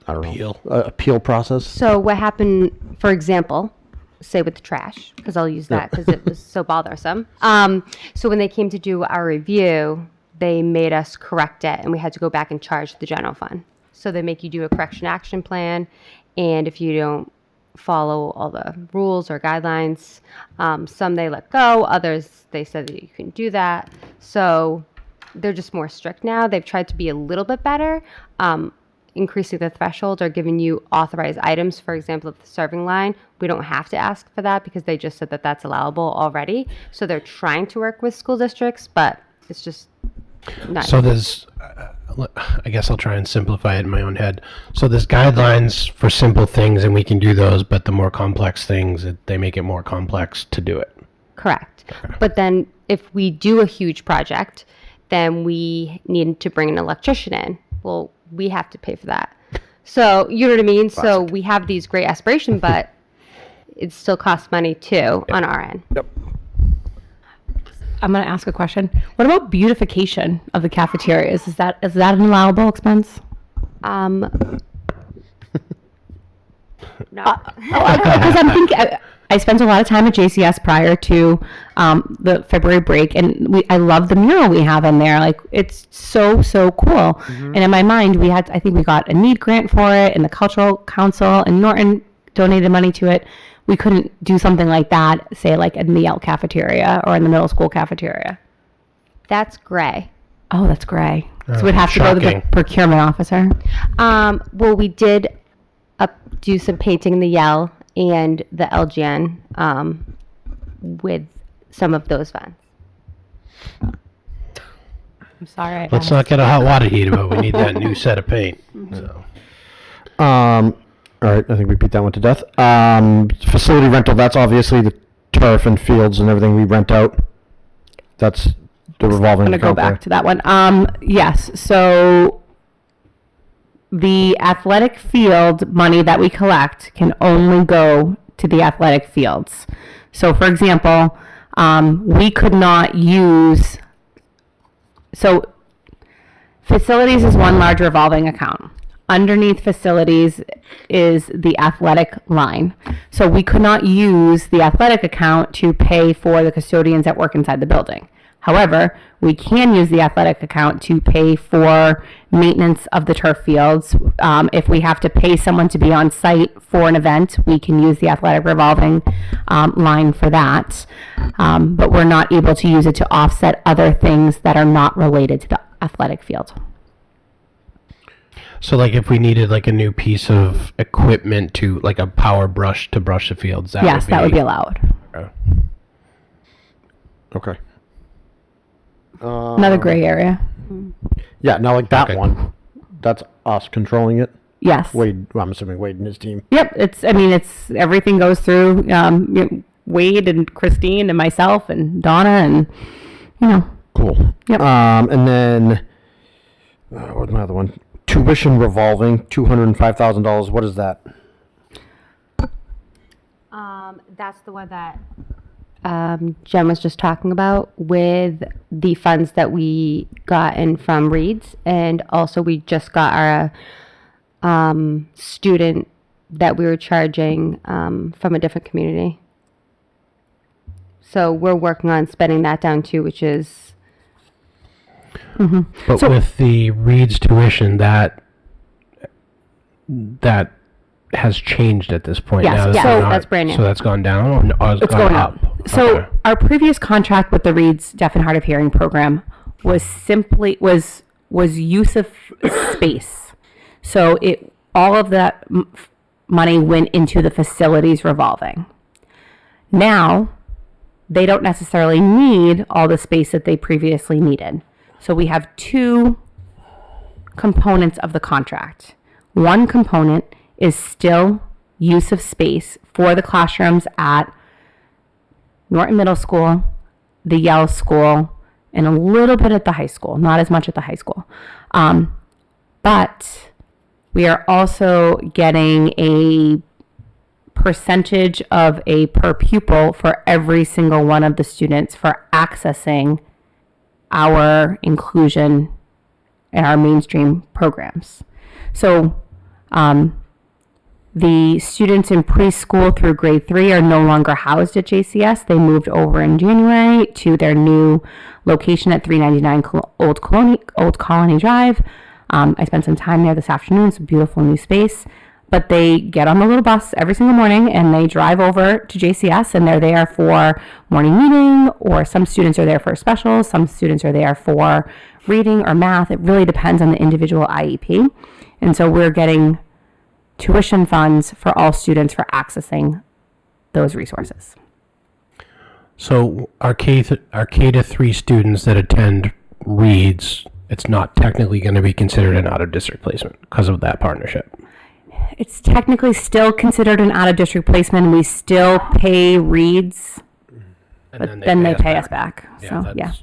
don't know, appeal process? So what happened, for example, say with the trash, because I'll use that because it was so bothersome. So when they came to do our review, they made us correct it, and we had to go back and charge the general fund. So they make you do a correction action plan, and if you don't follow all the rules or guidelines, some they let go, others they said that you couldn't do that. So they're just more strict now. They've tried to be a little bit better, increasing the threshold or giving you authorized items. For example, at the serving line, we don't have to ask for that because they just said that that's allowable already. So they're trying to work with school districts, but it's just not. So there's, I guess I'll try and simplify it in my own head. So there's guidelines for simple things, and we can do those, but the more complex things, they make it more complex to do it. Correct. But then if we do a huge project, then we need to bring an electrician in. Well, we have to pay for that. So, you know what I mean? So we have these great aspirations, but it still costs money too on our end. Yep. I'm going to ask a question. What about beautification of the cafeterias? Is that an allowable expense? Because I'm thinking, I spent a lot of time at JCS prior to the February break, and I love the mural we have in there. Like, it's so cool. And in my mind, I think we got a NEED grant for it, and the Cultural Council and Norton donated money to it. We couldn't do something like that, say, like in the Yale cafeteria or in the middle school cafeteria. That's gray. Oh, that's gray. So we'd have to go to the shocking. procurement officer. Well, we did do some painting in the Yale and the LGN with some of those funds. I'm sorry. Let's not get a hot water heater, but we need that new set of paint. So. All right, I think we beat that one to death. Facility rental, that's obviously the turf and fields and everything we rent out. That's the revolving I'm going to go account there. back to that one. Yes. So the athletic field money that we collect can only go to the athletic fields. So, for example, we could not use. So, facilities is one large revolving account. Underneath facilities is the athletic line. So we could not use the athletic account to pay for the custodians that work inside the building. However, we can use the athletic account to pay for maintenance of the turf fields. If we have to pay someone to be on site for an event, we can use the athletic revolving line for that. But we're not able to use it to offset other things that are not related to the athletic field. So, like, if we needed like a new piece of equipment to, like, a power brush to brush the fields, Yes, that would be allowed. Okay. Another gray area. Yeah, now like that Okay. one, that's us controlling it. Yes. Wade, well, I'm assuming Wade and his team. Yep. It's everything goes through Wade and Christine and myself and Donna and, Cool. Yep. And then, what's my other one? Tuition revolving, $205,000. What is that? That's the one that Jen was just talking about with the funds that we gotten from Reed's, and also we just got our student that we were charging from a different community. So we're working on spending that down too, which is But with the Reed's tuition, that has changed at this point. Yes, now that yes. they're So not- that's brand new. So that's gone down, or it's going up. So Okay. our previous contract with the Reed's Deaf and Hard of Hearing program was simply was use of space. So all of that money went into the facilities revolving. Now they don't necessarily need all the space that they previously needed. So we have two components of the contract. One component is still use of space for the classrooms at Norton Middle School, the Yale School, and a little bit at the high school, not as much at the high school. But we are also getting a percentage of a per pupil for every single one of the students for accessing our inclusion and our mainstream programs. So the students in preschool through grade 3 are no longer housed at JCS. They moved over in January to their new location at 399 Old Colony Drive. I spent some time there this afternoon. It's a beautiful new space. But they get on the little bus every single morning and they drive over to JCS, and they're there for morning meeting, or some students are there for specials, some students are there for reading or math. It really depends on the individual IEP. And so we're getting tuition funds for all students for accessing those resources. So our K to 3 students that attend Reed's, it's not technically going to be considered an out-of-district placement because of that partnership. It's technically still considered an out-of-district placement. We still pay Reed's, but then they pay us back. So, yeah.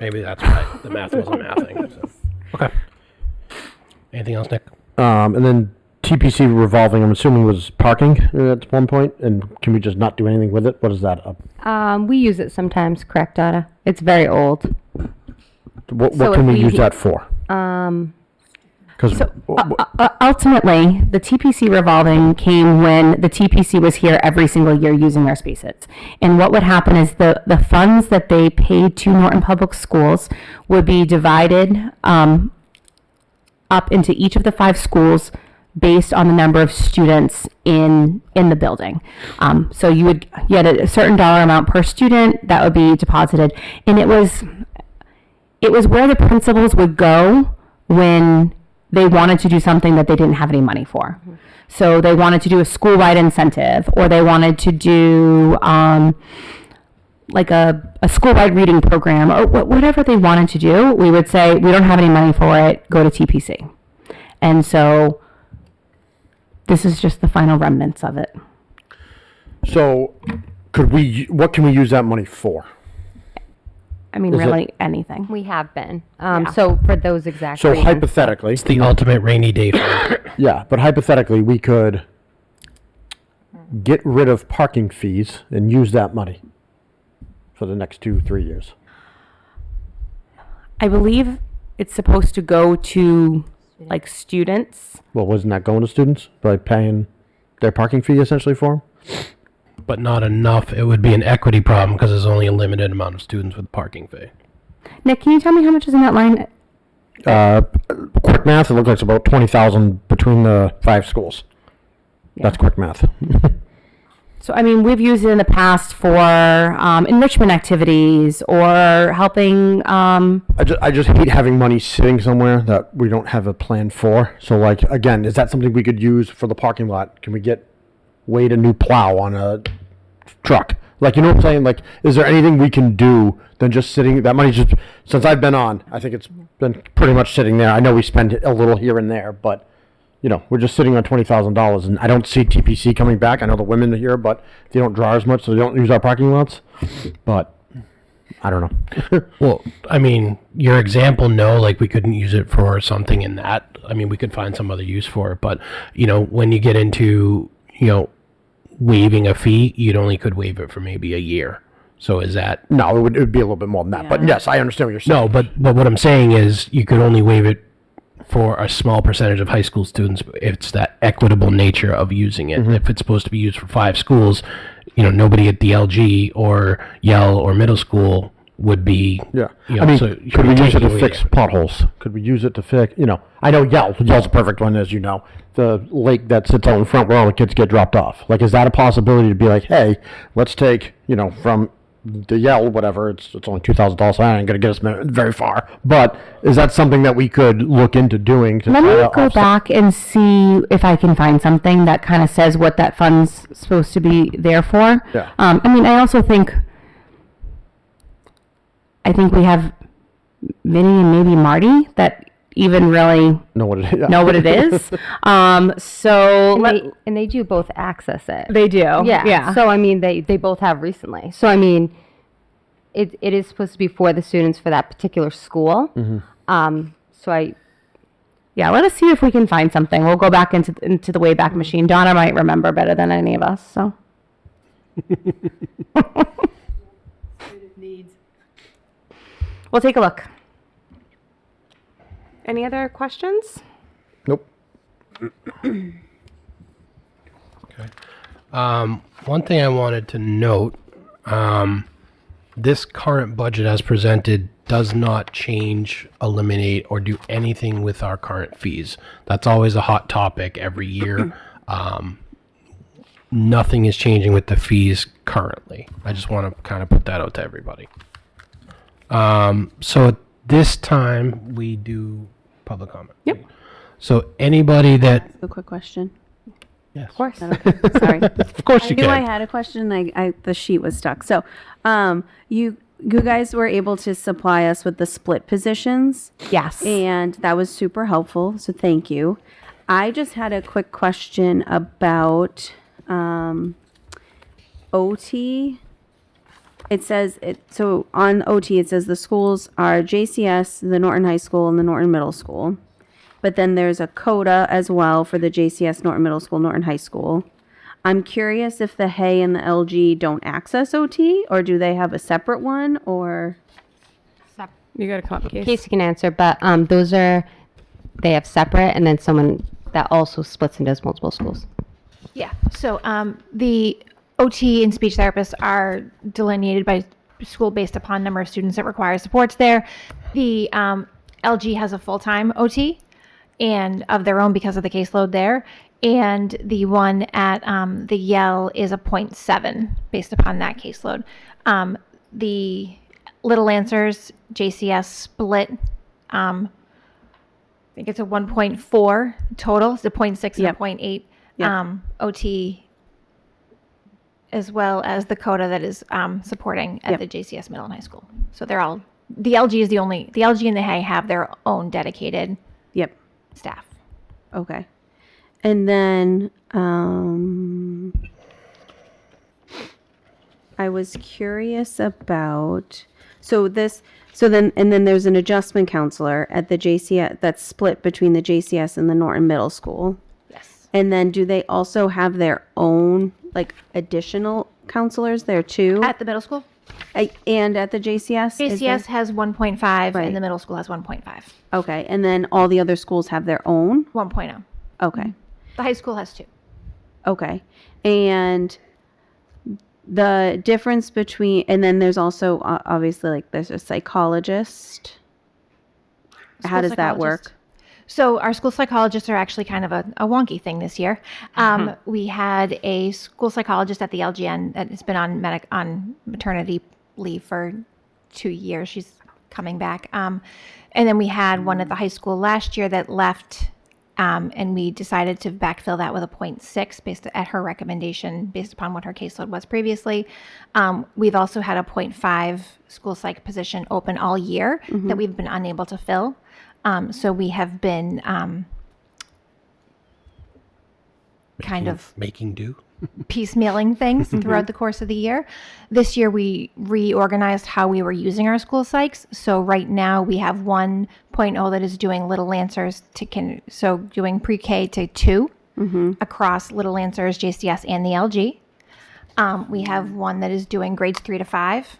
Maybe that's why the math wasn't mathing. So. Okay. Anything else, Nick? And then TPC revolving, I'm assuming, was parking at one point. And can we just not do anything with it? What is that? we use it sometimes, correct, Donna? It's very old. What So can if we we- use that for? Because Ultimately, the TPC revolving came when the TPC was here every single year using their spaces. And what would happen is the funds that they paid to Norton Public Schools would be divided up into each of the 5 schools based on the number of students in the building. So you had a certain dollar amount per student that would be deposited, and it was where the principals would go when they wanted to do something that they didn't have any money for. So they wanted to do a school-wide incentive, or they wanted to do like a school-wide reading program, or whatever they wanted to do. We would say, we don't have any money for it, go to TPC. And so this is just the final remnants of it. so what can we use that money for? I mean, Is it- really anything. We have been. So for those exact So reasons. hypothetically, It's the ultimate rainy day fund. yeah, but hypothetically, we could get rid of parking fees and use that money for the next 2-3 years. I believe it's supposed to go to like students. Well, wasn't that going to students by paying their parking fee essentially for them? But not enough. It would be an equity problem because there's only a limited amount of students with parking fee. Nick, can you tell me how much is in that line? Quick math, it looks like it's about 20,000 between the 5 schools. That's quick math. So, I mean, we've used it in the past for enrichment activities or helping. I just hate having money sitting somewhere that we don't have a plan for. So, like, again, is that something we could use for the parking lot? Can we get Wade a new plow on a truck? Like, you know what I'm saying? Like, is there anything we can do than just sitting? That money just, since I've been on, I think it's been pretty much sitting there. I know we spend a little here and there, but, you know, we're just sitting on $20,000, and I don't see TPC coming back. I know the women are here, but they don't draw as much, so they don't use our parking lots. But I don't know. Well, I mean, your example, no, like we couldn't use it for something in that. I mean, we could find some other use for it, but, you know, when you get into, you know, waiving a fee, you'd only could waive it for maybe a year. So is that No, it would be a little bit more than that. But yes, I understand what you're saying. no? But what I'm saying is you could only waive it for a small percentage of high school students. It's that equitable nature of using it. If it's supposed to be used for 5 schools, you know, nobody at the LG or Yale or middle school would be. Yeah. You know, I mean, so could we you're use it taking to away fix potholes? Could we use it to fix, you know, I know Yale's a perfect one, as you know, the lake that sits out in front where all the kids get dropped off. Like, is that a possibility to be like, hey, let's take, you know, from the Yale, whatever, it's only $2,000, so I ain't gonna get us very far. But is that something that we could look into doing to Let try me to go offset- back and see if I can find something that kind of says what that fund's supposed to be there for. Yeah. I mean, I also think we have Vinny and maybe Marty that even really know what it is? know what it is. So And they do both access it. they do. Yeah. So I mean, they both have recently. So I mean, it is supposed to be for the students for that particular school. So Yeah, let us see if we can find something. We'll go back into the Wayback Machine. Donna might remember better than any of us, so. We'll take a look. Any other questions? Nope. One thing I wanted to note, this current budget as presented does not change, eliminate, or do anything with our current fees. That's always a hot topic every year. Nothing is changing with the fees currently. I just want to kind of put that out to everybody. So at this time, we do public comment. Yep. So anybody that, A quick question. yes, of course. Sorry. of course I you knew I can. had a question. The sheet was stuck. So, you guys were able to supply us with the split positions, Yes. and that was super helpful. So thank you. I just had a quick question about OT. It says so on OT. It says the schools are JCS, the Norton High School, and the Norton Middle School. But then there's a CODA as well for the JCS, Norton Middle School, Norton High School. I'm curious if the Hay and the LG don't access OT, or do they have a separate one, or? You got to come up, Case. Casey can answer, but those are they have separate, and then someone that also splits and does multiple schools? Yeah, so the OT and speech therapists are delineated by school based upon number of students that require supports there. The LG has a full-time OT and of their own because of the caseload there. And the one at the Yale is a 0.7 based upon that caseload. The Little Lancers JCS split, I think it's a 1.4 total. It's a 0.6 and Yep. a 0.8 Yep. OT, as well as the CODA that is supporting at Yep. the JCS middle and high school. So they're all, the LG and the HAY have their own dedicated Yep. staff. Okay. And then I was curious about then there's an adjustment counselor at the JCS that's split between the JCS and the Norton Middle School. Yes. And then do they also have their own like additional counselors there too? At the middle school? And at the JCS? Is there- JCS has 1.5 Right. and the middle school has 1.5. Okay. And then all the other schools have their own? 1.0. Okay. The high school has 2. Okay. And the difference between, and then there's also obviously like there's a psychologist. How School does that work? psychologist. So our school psychologists are actually kind of a wonky thing this year. We had a school psychologist at the LGN that has been on maternity leave for 2 years. She's coming back. And then we had one at the high school last year that left, and we decided to backfill that with a 0.6 based at her recommendation, based upon what her caseload was previously. We've also had a 0.5 school psych position open all year that we've been unable to fill. So we have been kind of Making do. piecemealing things throughout the course of the year. This year we reorganized how we were using our school psychs. So right now we have 1.0 that is doing Little Lancers so doing pre-K to 2 across Little Lancers, JCS, and the LG. We have one that is doing grades 3 to 5.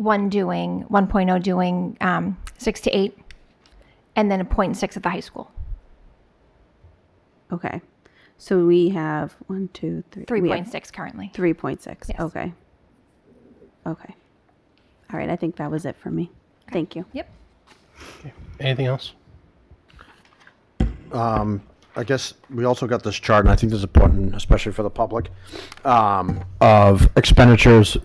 1.0 doing 6 to 8, and then a 0.6 at the high school. Okay. So we have 1, 2, 3. we have 3.6 currently. 3.6. Yes. Okay. Okay. All right. I think that was it for me. Thank you. Yep. Anything else? I guess we also got this chart, and I think this is important, especially for the public, of expenditures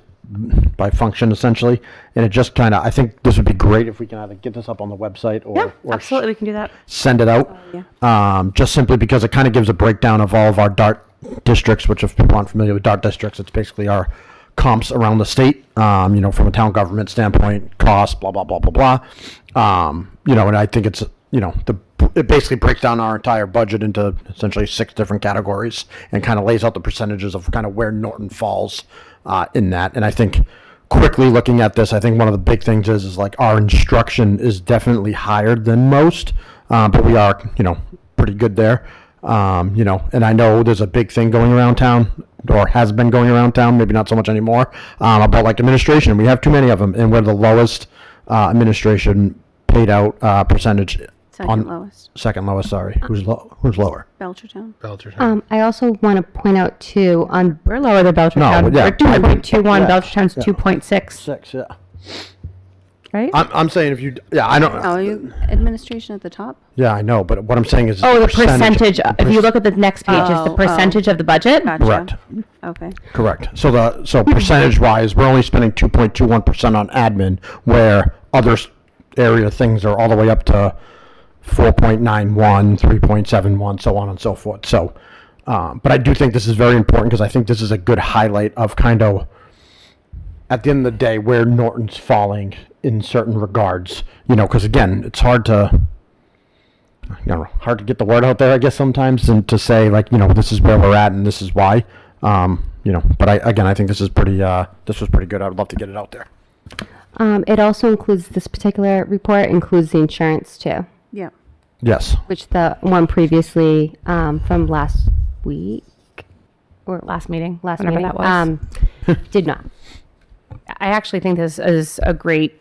by function, essentially. And it just kind of, I think this would be great if we can either get this up on the website or Absolutely, we can do that. send it out. Just simply because it kind of gives a breakdown of all of our DART districts, which if people aren't familiar with DART districts, it's basically our comps around the state, from a town government standpoint, cost, blah, blah, blah, blah, blah. And I think it's, it basically breaks down our entire budget into essentially 6 different categories and kind of lays out the percentages of kind of where Norton falls in that. And I think quickly looking at this, I think one of the big things is like our instruction is definitely higher than most, but we are, pretty good there. And I know there's a big thing going around town, or has been going around town, maybe not so much anymore, about like administration. We have too many of them, and we're the lowest administration paid out percentage. Second lowest. Second lowest, sorry. Who's lower? Belchertown. I also want to point out too, we're lower than Belchertown. No, yeah, We're 2.21. yeah, Belchertown's yeah. 2.6, 6, yeah. right? I'm saying if you, yeah, I know. Oh, you administration at the top? Yeah, I know, but what I'm saying is. Oh, the percentage. If you look at the next page, is the Oh, percentage of the budget. Gotcha. Correct. Okay. Correct. So percentage wise, we're only spending 2.21% on admin, where other area things are all the way up to 4.91, 3.71, so on and so forth. So, but I do think this is very important because I think this is a good highlight of kind of, at the end of the day, where Norton's falling in certain regards. Because again, it's hard to get the word out there, I guess, sometimes, and to say like, this is where we're at and this is why. But I think this is pretty. This was pretty good. I would love to get it out there. It also includes, this particular report includes the insurance too, Yeah. Yes. which the one previously from last week or last meeting, Whenever that was. did not. I actually think this is a great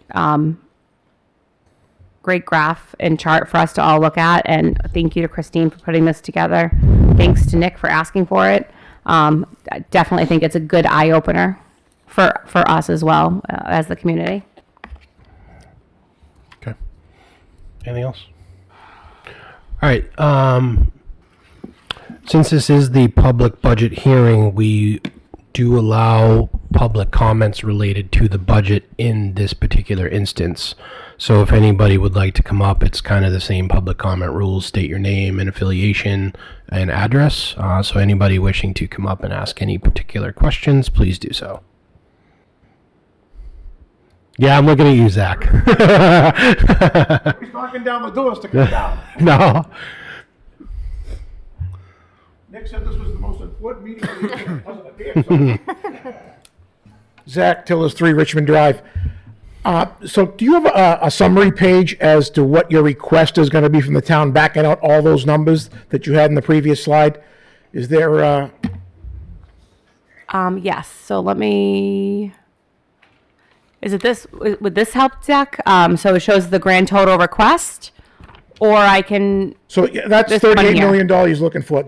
great graph and chart for us to all look at. And thank you to Christine for putting this together. Thanks to Nick for asking for it. I definitely think it's a good eye opener for us as well as the community. Okay. Anything else? All right. Since this is the public budget hearing, we do allow public comments related to the budget in this particular instance. So if anybody would like to come up, it's kind of the same public comment rules. State your name and affiliation and address. So anybody wishing to come up and ask any particular questions, please do so. Yeah, I'm looking at you, Zach. He's knocking down the doors to come down. No. Nick said this was the most important meeting of the year. It doesn't appear so. Zach Tillers, 3 Richmond Drive. So do you have a summary page as to what your request is going to be from the town, backing out all those numbers that you had in the previous slide? Is there, Yes. So let me. Is it this? Would this help, Zach? So it shows the grand total request, or I can. so yeah, that's This one $38 here. million he's looking for.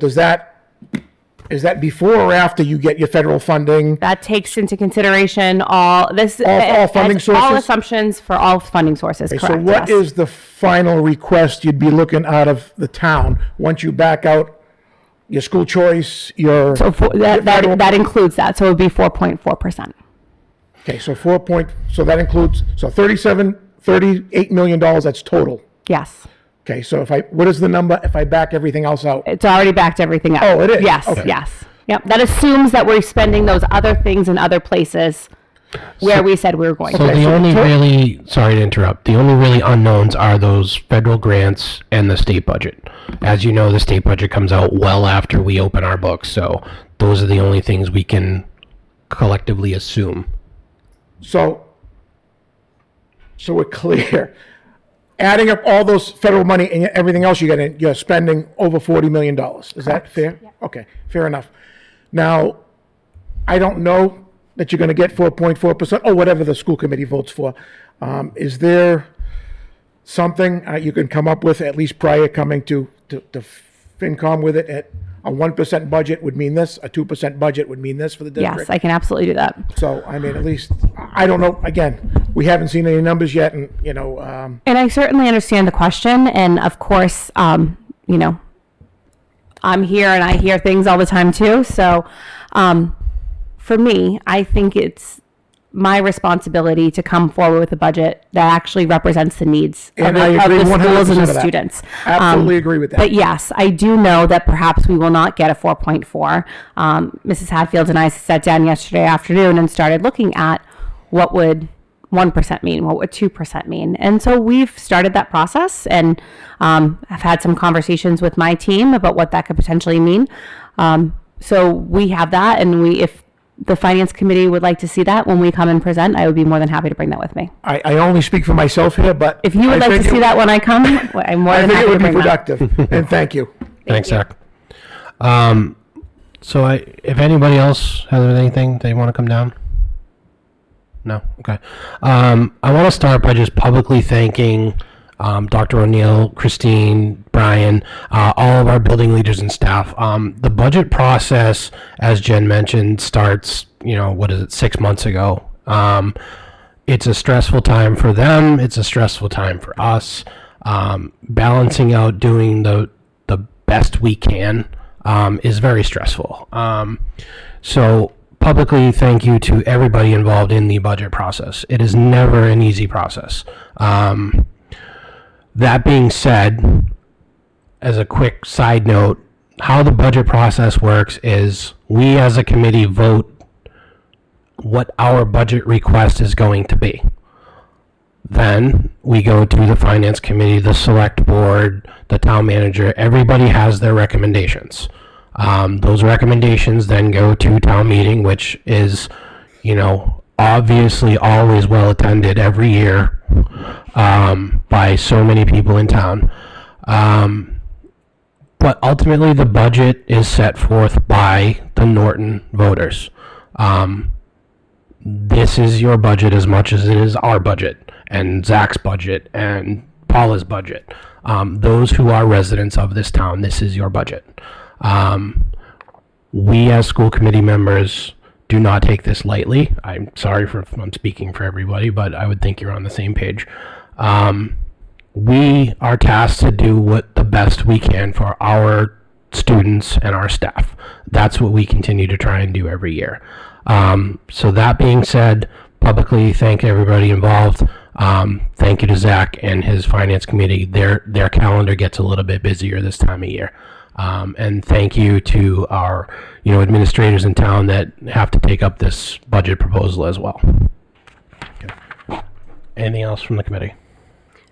Is that before or after you get your federal funding? That takes into consideration all this. All funding All sources? assumptions for all funding sources. Okay, Correct. so what yes. is the final request you'd be looking out of the town once you back out your school choice, your? So federal- that includes that. So it would be 4.4%. Okay, so so that includes, so $38 million, that's total. Yes. Okay, so what is the number if I back everything else out? It's already backed everything up. Oh, it is? Yes. Okay. Yes. Yep. That assumes that we're spending those other things in other places where we said we were going. So to. the only really, sorry to interrupt, the only really unknowns are those federal grants and the state budget. As you know, the state budget comes out well after we open our books, so those are the only things we can collectively assume. So we're clear. Adding up all those federal money and everything else you're spending over $40 million. Is that fair? Okay, fair enough. Now, I don't know that you're going to get 4.4% or whatever the school committee votes for. Is there something you can come up with, at least prior coming to FinCom with it, at a 1% budget would mean this, a 2% budget would mean this for the district? Yes, I can absolutely do that. So, I mean, at least, I don't know, again, we haven't seen any numbers yet, and, And I certainly understand the question. And of course, I'm here and I hear things all the time too. So for me, I think it's my responsibility to come forward with a budget that actually represents the needs And of I the agree schools 100% and of the that. students. Absolutely agree with that. But yes, I do know that perhaps we will not get a 4.4. Mrs. Hadfield and I sat down yesterday afternoon and started looking at what would 1% mean, what would 2% mean. And so we've started that process, and I've had some conversations with my team about what that could potentially mean. So we have that, and if the finance committee would like to see that when we come and present, I would be more than happy to bring that with me. I only speak for myself here, but. If you would like to see that when I come, I'm more I than think it happy to would be bring that. productive, and thank you. Thanks, Zach. So if anybody else has anything they want to come down? No? Okay. I want to start by just publicly thanking Dr. O'Neill, Christine, Brian, all of our building leaders and staff. The budget process, as Jen mentioned, starts, 6 months ago. It's a stressful time for them. It's a stressful time for us. Balancing out doing the best we can is very stressful. So publicly, thank you to everybody involved in the budget process. It is never an easy process. That being said, as a quick side note, how the budget process works is we as a committee vote what our budget request is going to be. Then we go to the finance committee, the select board, the town manager. Everybody has their recommendations. Those recommendations then go to town meeting, which is, obviously always well attended every year by so many people in town. But ultimately the budget is set forth by the Norton voters. This is your budget as much as it is our budget and Zach's budget and Paula's budget. Those who are residents of this town, this is your budget. We as school committee members do not take this lightly. I'm sorry if I'm speaking for everybody, but I would think you're on the same page. We are tasked to do what the best we can for our students and our staff. That's what we continue to try and do every year. So that being said, publicly thank everybody involved. Thank you to Zach and his finance committee. Their calendar gets a little bit busier this time of year. And thank you to our, administrators in town that have to take up this budget proposal as well. Okay. Anything else from the committee?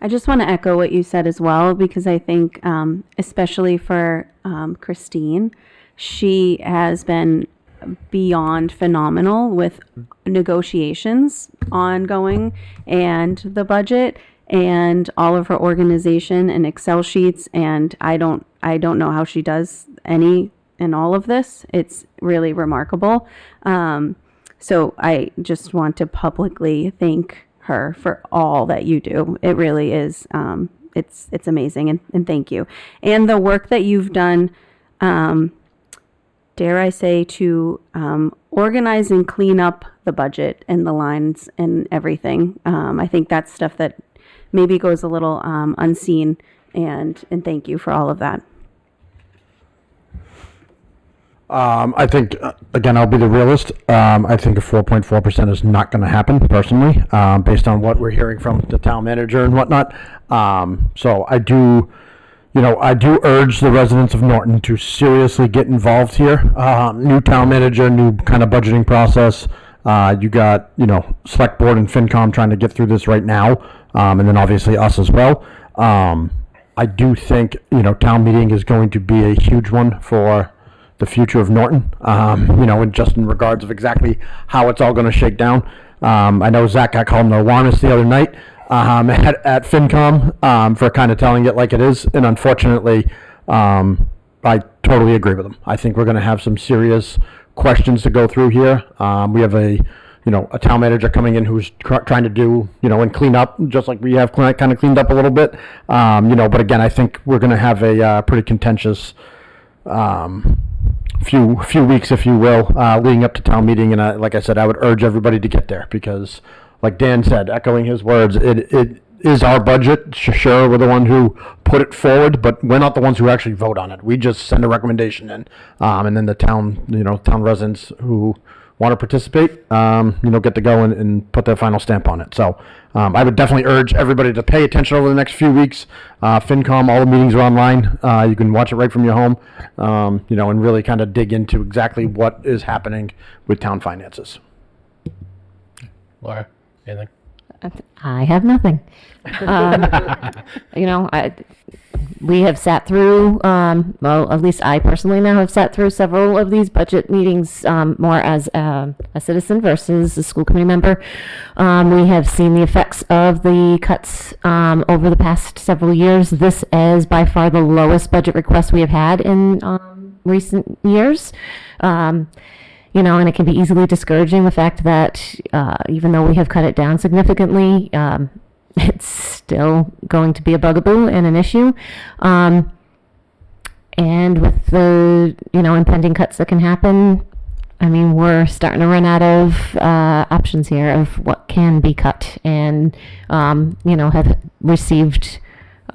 I just want to echo what you said as well, because I think, especially for Christine, she has been beyond phenomenal with negotiations ongoing and the budget and all of her organization and Excel sheets. And I don't know how she does any and all of this. It's really remarkable. So I just want to publicly thank her for all that you do. It really is. It's amazing. And thank you. And the work that you've done, dare I say, to organize and clean up the budget and the lines and everything. I think that's stuff that maybe goes a little unseen. And thank you for all of that. I think, again, I'll be the realist. I think a 4.4% is not going to happen, personally, based on what we're hearing from the town manager and whatnot. So I do urge the residents of Norton to seriously get involved here. New town manager, new kind of budgeting process. You got, select board and FinCom trying to get through this right now, and then obviously us as well. I do think, town meeting is going to be a huge one for the future of Norton, and just in regards of exactly how it's all going to shake down. I know Zach got called an alarmist the other night at FinCom for kind of telling it like it is, and unfortunately, I totally agree with him. I think we're going to have some serious questions to go through here. We have a town manager coming in who's trying to do, and clean up, just like we have kind of cleaned up a little bit. But again, I think we're going to have a pretty contentious few weeks, if you will, leading up to town meeting. And like I said, I would urge everybody to get there because, like Dan said, echoing his words, it is our budget. Sure, we're the one who put it forward, but we're not the ones who actually vote on it. We just send a recommendation in, and then the town residents who want to participate, get to go and put their final stamp on it. So I would definitely urge everybody to pay attention over the next few weeks. FinCom, all the meetings are online. You can watch it right from your home, and really kind of dig into exactly what is happening with town finances. Laura, anything? I have nothing. We have sat through, at least I personally now have sat through several of these budget meetings more as a citizen versus a school committee member. We have seen the effects of the cuts over the past several years. This is by far the lowest budget request we have had in recent years. And it can be easily discouraging, the fact that even though we have cut it down significantly, it's still going to be a bugaboo and an issue. And with the, impending cuts that can happen, we're starting to run out of options here of what can be cut, and, have received,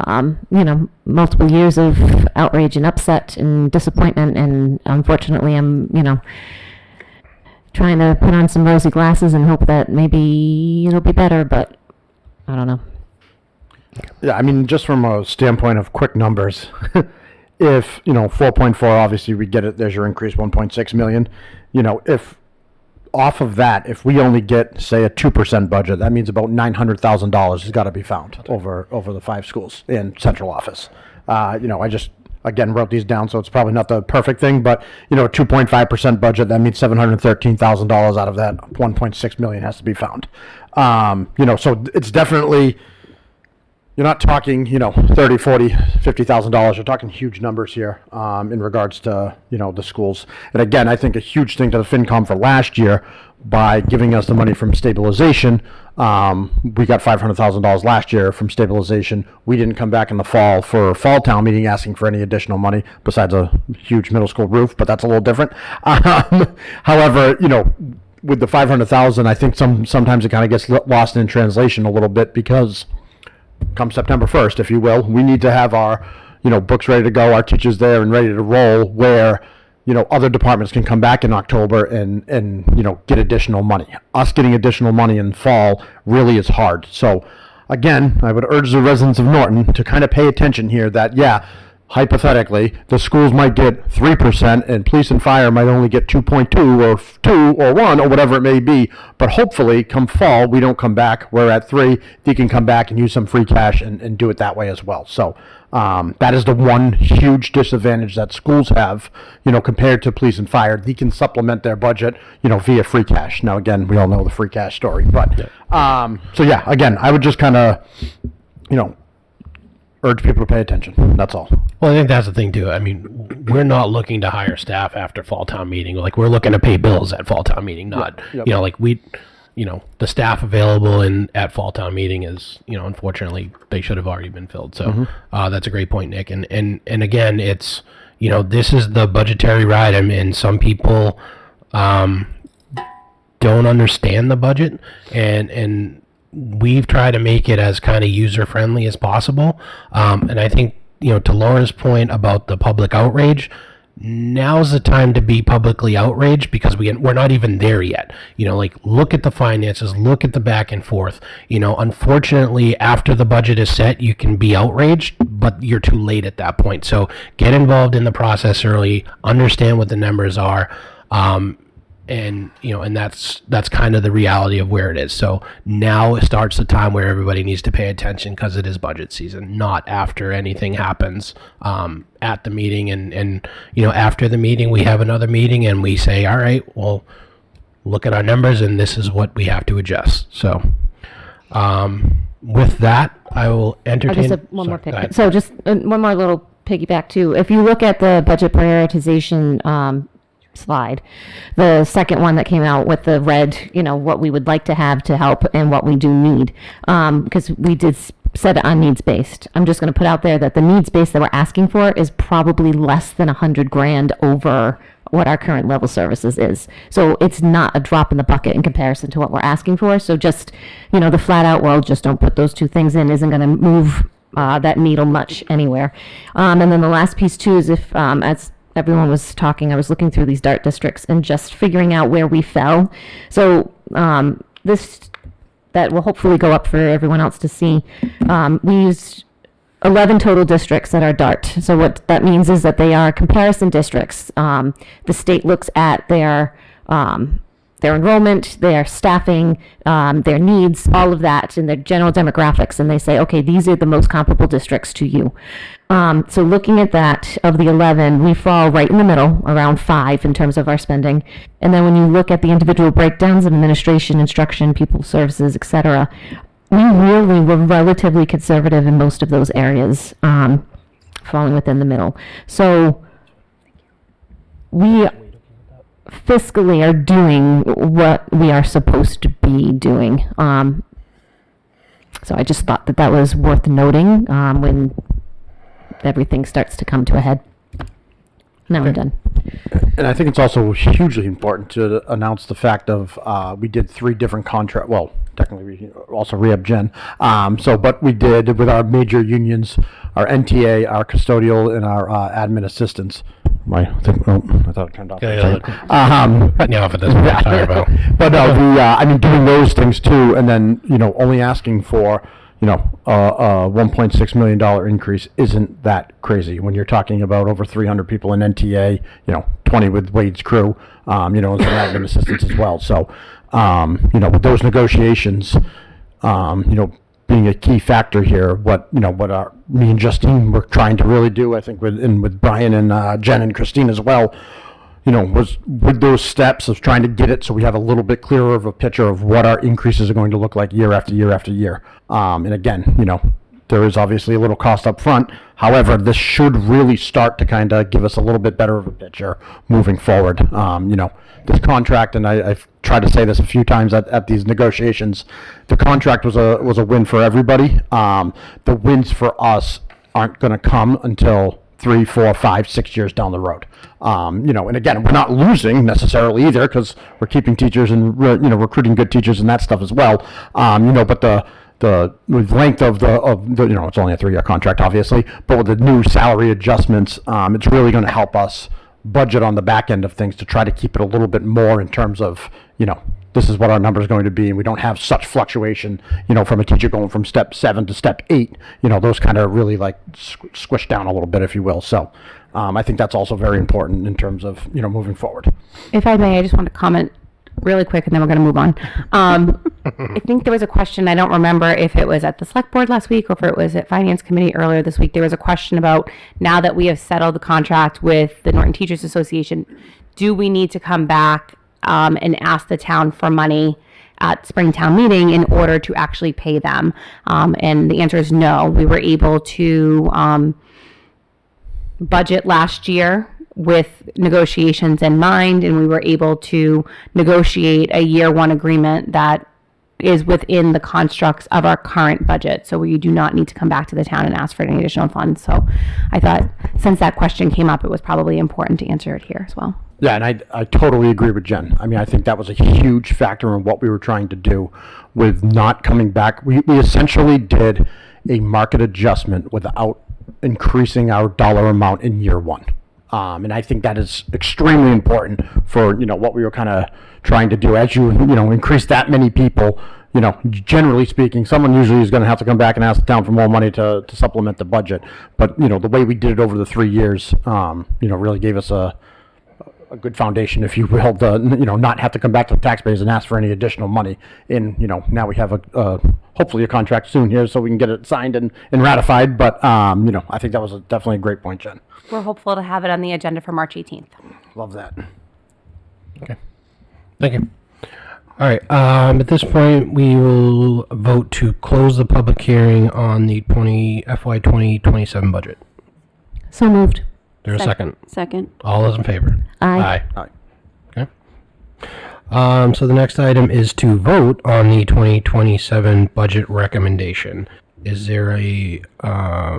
multiple years of outrage and upset and disappointment. And unfortunately, I'm, trying to put on some rosy glasses and hope that maybe it'll be better, but I don't know. Yeah, just from a standpoint of quick numbers, if, 4.4, obviously we get it, there's your increase, 1.6 million. If off of that, if we only get, say, a 2% budget, that means about $900,000 has got to be found over the 5 schools in central office. I just, again, wrote these down, so it's probably not the perfect thing, but, a 2.5% budget, that means $713,000 out of that 1.6 million has to be found. So it's definitely, you're not talking, $30, $40, $50,000. You're talking huge numbers here in regards to, the schools. And again, I think a huge thing to the FinCom for last year by giving us the money from stabilization We got $500,000 last year from stabilization. We didn't come back in the fall for fall town meeting asking for any additional money besides a huge middle school roof, but that's a little different. However, with the 500,000, I think sometimes it kind of gets lost in translation a little bit, because come September 1st, if you will, we need to have our, books ready to go, our teachers there and ready to roll, where, other departments can come back in October and get additional money. Us getting additional money in fall really is hard. So again, I would urge the residents of Norton to kind of pay attention here that, hypothetically, the schools might get 3% and police and fire might only get 2.2 or 2 or 1 or whatever it may be. But hopefully, come fall, we don't come back. We're at 3. They can come back and use some free cash and do it that way as well. So that is the one huge disadvantage that schools have, compared to police and fire. They can supplement their budget, via free cash. Now, again, we all know the free cash story. But again, I would just kind of, urge people to pay attention. That's all. Well, I think that's the thing too. I mean, we're not looking to hire staff after fall town meeting. Like, we're looking to pay bills at fall town meeting, not, the staff available at fall town meeting is, unfortunately, they should have already been filled. So that's a great point, Nick. And again, it's, this is the budgetary ride. I mean, some people don't understand the budget, and we've tried to make it as kind of user-friendly as possible. And I think, to Laura's point about the public outrage, now's the time to be publicly outraged, because we're not even there yet. Look at the finances, look at the back and forth. Unfortunately, after the budget is set, you can be outraged, but you're too late at that point. So get involved in the process early, understand what the numbers are. And that's kind of the reality of where it is. So now it starts the time where everybody needs to pay attention, because it is budget season, not after anything happens at the meeting. And after the meeting, we have another meeting and we say, all right, well, look at our numbers and this is what we have to adjust. So with that, I will entertain. I just have one more pick. So just one more little piggyback too. If you look at the budget prioritization slide, the second one that came out with the red, what we would like to have to help and what we do need, because we did set it on needs based. I'm just going to put out there that the needs based that we're asking for is probably less than $100,000 over what our current level services is. So it's not a drop in the bucket in comparison to what we're asking for. So just, the flat out, well, just don't put those two things in, isn't going to move that needle much anywhere. And then the last piece too is if, as everyone was talking, I was looking through these DART districts and just figuring out where we fell. So that will hopefully go up for everyone else to see. We used 11 total districts that are DART. So what that means is that they are comparison districts. The state looks at their enrollment, their staffing, their needs, all of that, and their general demographics, and they say, okay, these are the most comparable districts to you. So looking at that, of the 11, we fall right in the middle, around 5 in terms of our spending. And then when you look at the individual breakdowns of administration, instruction, people services, etc., we really were relatively conservative in most of those areas, falling within the middle. So we fiscally are doing what we are supposed to be doing. So I just thought that was worth noting when everything starts to come to a head. Now I'm done. And I think it's also hugely important to announce the fact of we did 3 different contract. Well, technically we also re-up Gen. But we did with our major unions, our NTA, our custodial, and our admin assistants. I thought it turned off. Cutting you off at this point. Sorry about. But no, doing those things too, and then only asking for a $1.6 million increase isn't that crazy when you're talking about over 300 people in NTA, 20 with Wade's crew, and some admin assistants as well. So, with those negotiations, being a key factor here, what me and Justine were trying to really do, I think, with Brian and Jen and Christine as well, was with those steps of trying to get it so we have a little bit clearer of a picture of what our increases are going to look like year after year after year. And again, there is obviously a little cost up front. However, this should really start to kind of give us a little bit better of a picture moving forward. This contract, and I've tried to say this a few times at these negotiations. The contract was a win for everybody. The wins for us aren't going to come until 3, 4, 5, 6 years down the road. And again, we're not losing necessarily either because we're keeping teachers and recruiting good teachers and that stuff as well. But the length of the it's only a 3-year contract, obviously, but with the new salary adjustments, it's really going to help us budget on the back end of things to try to keep it a little bit more in terms of, this is what our number is going to be, and we don't have such fluctuation, from a teacher going from step 7 to step 8, those kind of really like squish down a little bit, if you will. So I think that's also very important in terms of, moving forward. If I may, I just want to comment really quick and then we're going to move on. I think there was a question, I don't remember if it was at the select board last week or if it was at finance committee earlier this week. There was a question about, now that we have settled the contract with the Norton Teachers Association, do we need to come back and ask the town for money at Springtown meeting in order to actually pay them? And the answer is no. We were able to budget last year with negotiations in mind, and we were able to negotiate a year one agreement that is within the constructs of our current budget. So we do not need to come back to the town and ask for any additional funds. So I thought, since that question came up, it was probably important to answer it here as well. Yeah, and I totally agree with Jen. I mean, I think that was a huge factor in what we were trying to do with not coming back. We essentially did a market adjustment without increasing our dollar amount in year one. And I think that is extremely important for, what we were kind of trying to do. As you, increase that many people, generally speaking, someone usually is going to have to come back and ask the town for more money to supplement the budget. But, the way we did it over the 3 years, really gave us a good foundation, if you will, to, not have to come back to the taxpayers and ask for any additional money. And, now we have hopefully a contract soon here so we can get it signed and ratified. But, I think that was definitely a great point, Jen. We're hopeful to have it on the agenda for March 18th. Love that. Okay. Thank you. All right. At this point, we will vote to close the public hearing on the FY 2027 budget. So moved. There's a second. Second. All those in favor? Aye. Aye. Okay. So the next item is to vote on the 2027 budget recommendation. Is there a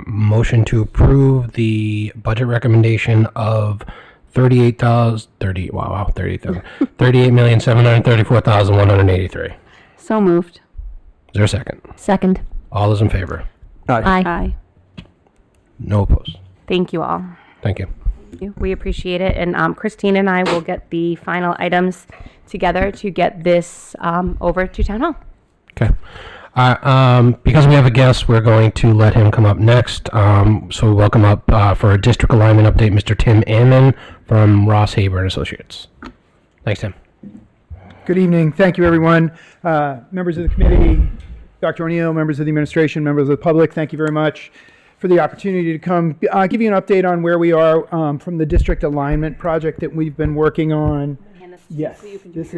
motion to approve the budget recommendation of $38,734,183? So moved. Is there a second? Second. All those in favor? Aye. Aye. No opposed. Thank you all. Thank you. We appreciate it. And Christine and I will get the final items together to get this over to Town Hall. Okay. Because we have a guest, we're going to let him come up next. So we welcome up for a district alignment update, Mr. Tim Ammon from Ross Haber and Associates. Thanks, Tim. Good evening. Thank you, everyone. Members of the committee, Dr. O'Neill, members of the administration, members of the public, thank you very much for the opportunity to come give you an update on where we are from the district alignment project that we've been working on. Yes, this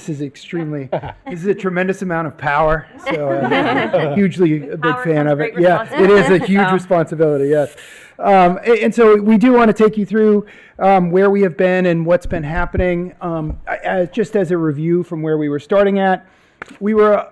is extremely, this is a tremendous amount of power, so hugely a big fan of it. Yeah, it is a huge responsibility, yes. And so we do want to take you through where we have been and what's been happening. Just as a review from where we were starting at, we were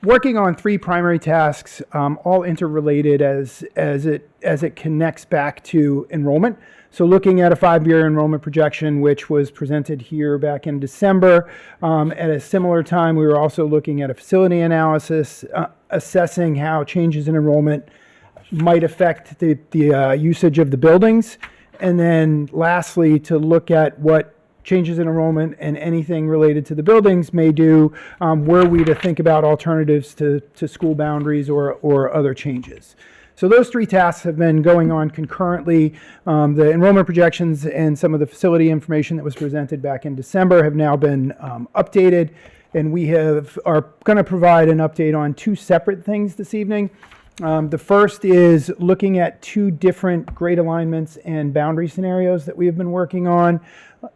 working on 3 primary tasks, all interrelated as it connects back to enrollment. So looking at a 5-year enrollment projection, which was presented here back in December. At a similar time, we were also looking at a facility analysis, assessing how changes in enrollment might affect the usage of the buildings. And then lastly, to look at what changes in enrollment and anything related to the buildings may do were we to think about alternatives to school boundaries or other changes. So those 3 tasks have been going on concurrently. The enrollment projections and some of the facility information that was presented back in December have now been updated, and we are going to provide an update on 2 separate things this evening. The first is looking at 2 different grade alignments and boundary scenarios that we have been working on.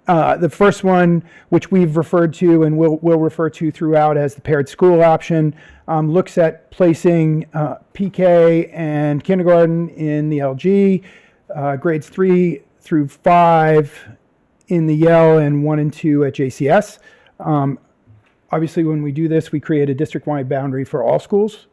The first one, which we've referred to and will refer to throughout as the paired school option, looks at placing PK and kindergarten in the LG, grades 3 through 5 in the Yale, and 1 and 2 at JCS. Obviously, when we do this, we create a district-wide boundary for all schools,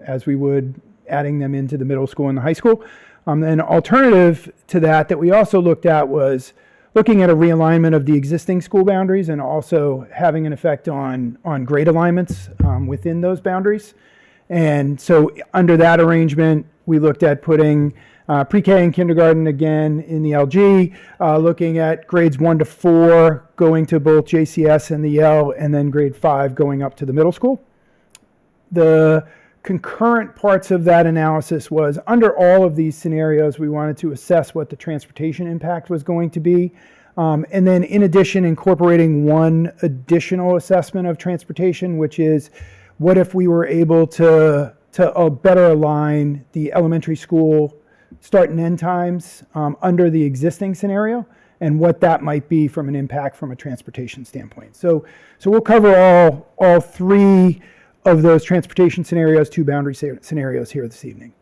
as we would adding them into the middle school and the high school. An alternative to that we also looked at was looking at a realignment of the existing school boundaries and also having an effect on grade alignments within those boundaries. And so under that arrangement, we looked at putting pre-K and kindergarten again in the LG, looking at grades 1 to 4 going to both JCS and the L, and then grade 5 going up to the middle school. The concurrent parts of that analysis was under all of these scenarios, we wanted to assess what the transportation impact was going to be. And then in addition, incorporating one additional assessment of transportation, which is what if we were able to better align the elementary school start and end times under the existing scenario, and what that might be from an impact from a transportation standpoint. So we'll cover all three of those transportation scenarios, 2 boundary scenarios here this evening.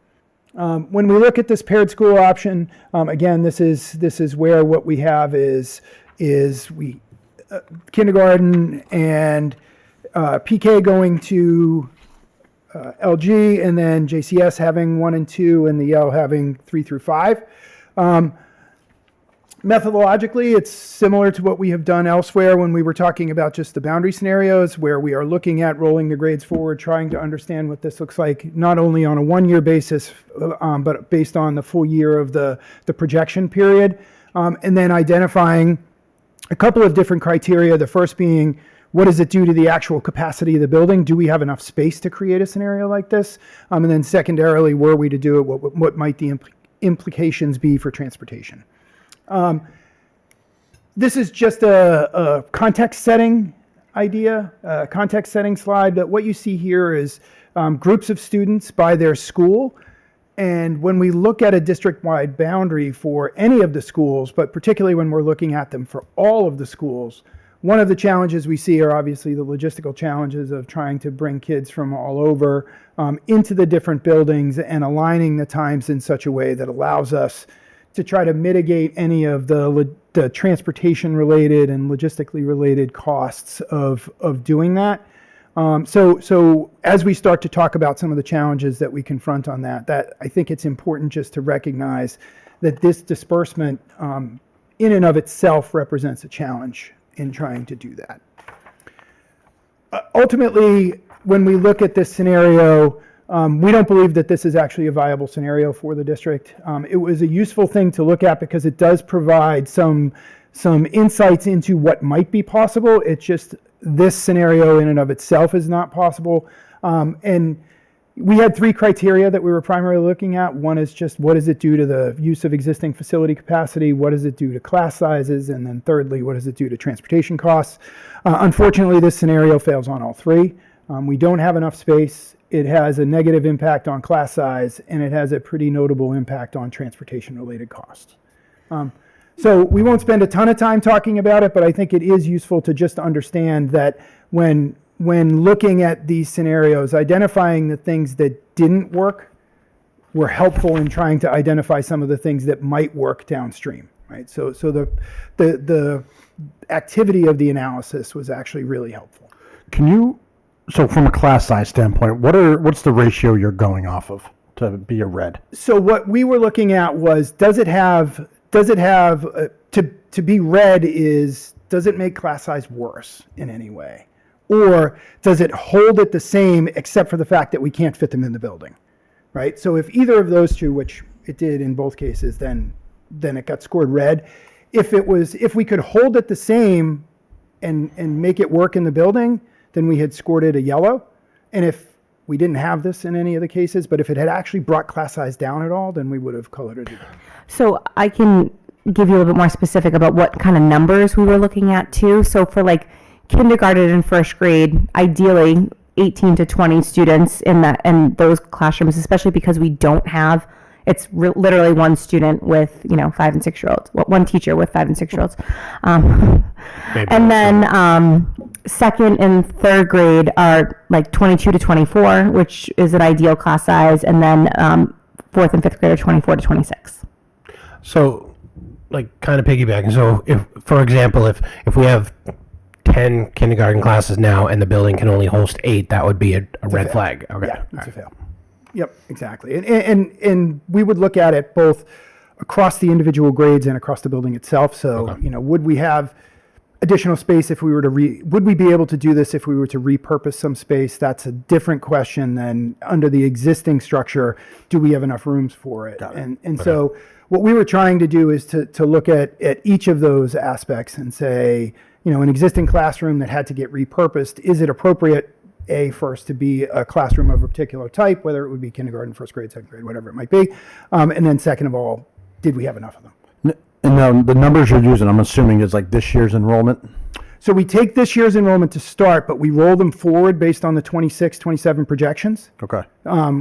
When we look at this paired school option, again, this is where what we have is we kindergarten and PK going to LG, and then JCS having 1 and 2, and the L having 3 through 5. Methodologically, it's similar to what we have done elsewhere when we were talking about just the boundary scenarios, where we are looking at rolling the grades forward, trying to understand what this looks like, not only on a 1-year basis, but based on the full year of the projection period, and then identifying a couple of different criteria. The first being, what does it do to the actual capacity of the building? Do we have enough space to create a scenario like this? And then secondarily, were we to do it, what might the implications be for transportation? This is just a context setting idea, a context setting slide. But what you see here is groups of students by their school. And when we look at a district-wide boundary for any of the schools, but particularly when we're looking at them for all of the schools, one of the challenges we see are obviously the logistical challenges of trying to bring kids from all over into the different buildings and aligning the times in such a way that allows us to try to mitigate any of the transportation related and logistically related costs of doing that. So as we start to talk about some of the challenges that we confront on that I think it's important just to recognize that this disbursement in and of itself represents a challenge in trying to do that. Ultimately, when we look at this scenario, we don't believe that this is actually a viable scenario for the district. It was a useful thing to look at because it does provide some insights into what might be possible. It's just this scenario in and of itself is not possible. And we had 3 criteria that we were primarily looking at. One is just what does it do to the use of existing facility capacity? What does it do to class sizes? And then thirdly, what does it do to transportation costs? Unfortunately, this scenario fails on all 3. We don't have enough space. It has a negative impact on class size, and it has a pretty notable impact on transportation-related costs. So we won't spend a ton of time talking about it, but I think it is useful to just understand that when looking at these scenarios, identifying the things that didn't work were helpful in trying to identify some of the things that might work downstream, right? So the activity of the analysis was actually really helpful. So from a class size standpoint, what's the ratio you're going off of to be a red? So what we were looking at was, does it have to be red is, does it make class size worse in any way? Or does it hold it the same except for the fact that we can't fit them in the building, right? So if either of those two, which it did in both cases, then it got scored red. If we could hold it the same and make it work in the building, then we had scored it a yellow. And if we didn't have this in any of the cases, but if it had actually brought class size down at all, then we would have colored it. So I can give you a little bit more specific about what kind of numbers we were looking at too. So for like kindergarten and first grade, ideally 18 to 20 students in those classrooms, especially because we don't have, it's literally one student with 5 and 6 year olds, one teacher with 5 and 6 year olds. And then second and third grade are like 22 to 24, which is an ideal class size. And then fourth and fifth grade are 24 to 26. So, like, kind of piggybacking. So, if, for example, if we have 10 kindergarten classes now and the building can only host 8, that would be a red flag. Okay. Yeah, it's a fail. Yep, exactly. And we would look at it both across the individual grades and across the building itself. So, would we have additional space if we were to would we be able to do this if we were to repurpose some space? That's a different question than under the existing structure, do we have enough rooms for it? And so what we were trying to do is to look at each of those aspects and say, an existing classroom that had to get repurposed, is it appropriate, first to be a classroom of a particular type, whether it would be kindergarten, first grade, second grade, whatever it might be. And then second of all, did we have enough of them? And now the numbers you're using, I'm assuming is like this year's enrollment? So we take this year's enrollment to start, but we roll them forward based on the 26, 27 projections, Okay.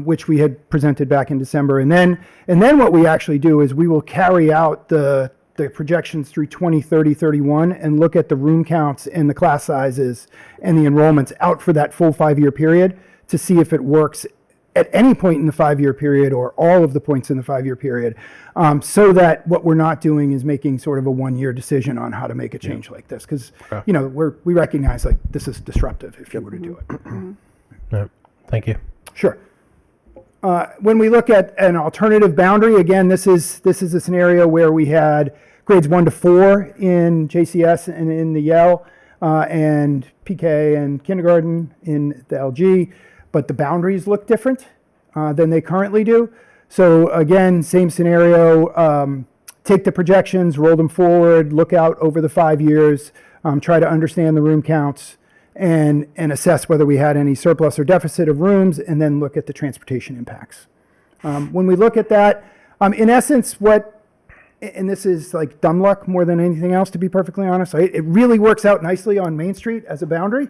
which we had presented back in December. And then what we actually do is we will carry out the projections through 2030, 31 and look at the room counts and the class sizes and the enrollments out for that full 5-year period to see if it works at any point in the 5-year period or all of the points in the 5-year period, so that what we're not doing is making sort of a 1-year decision on how to make a change like this. Because, we recognize like this is disruptive if you were to do it. Yeah. Thank you. Sure. When we look at an alternative boundary, again, this is a scenario where we had grades 1 to 4 in JCS and in the Yale, and PK and kindergarten in the LG, but the boundaries look different than they currently do. So again, same scenario, take the projections, roll them forward, look out over the 5 years, try to understand the room counts, and assess whether we had any surplus or deficit of rooms, and then look at the transportation impacts. When we look at that, in essence, and this is like dumb luck more than anything else, to be perfectly honest, it really works out nicely on Main Street as a boundary.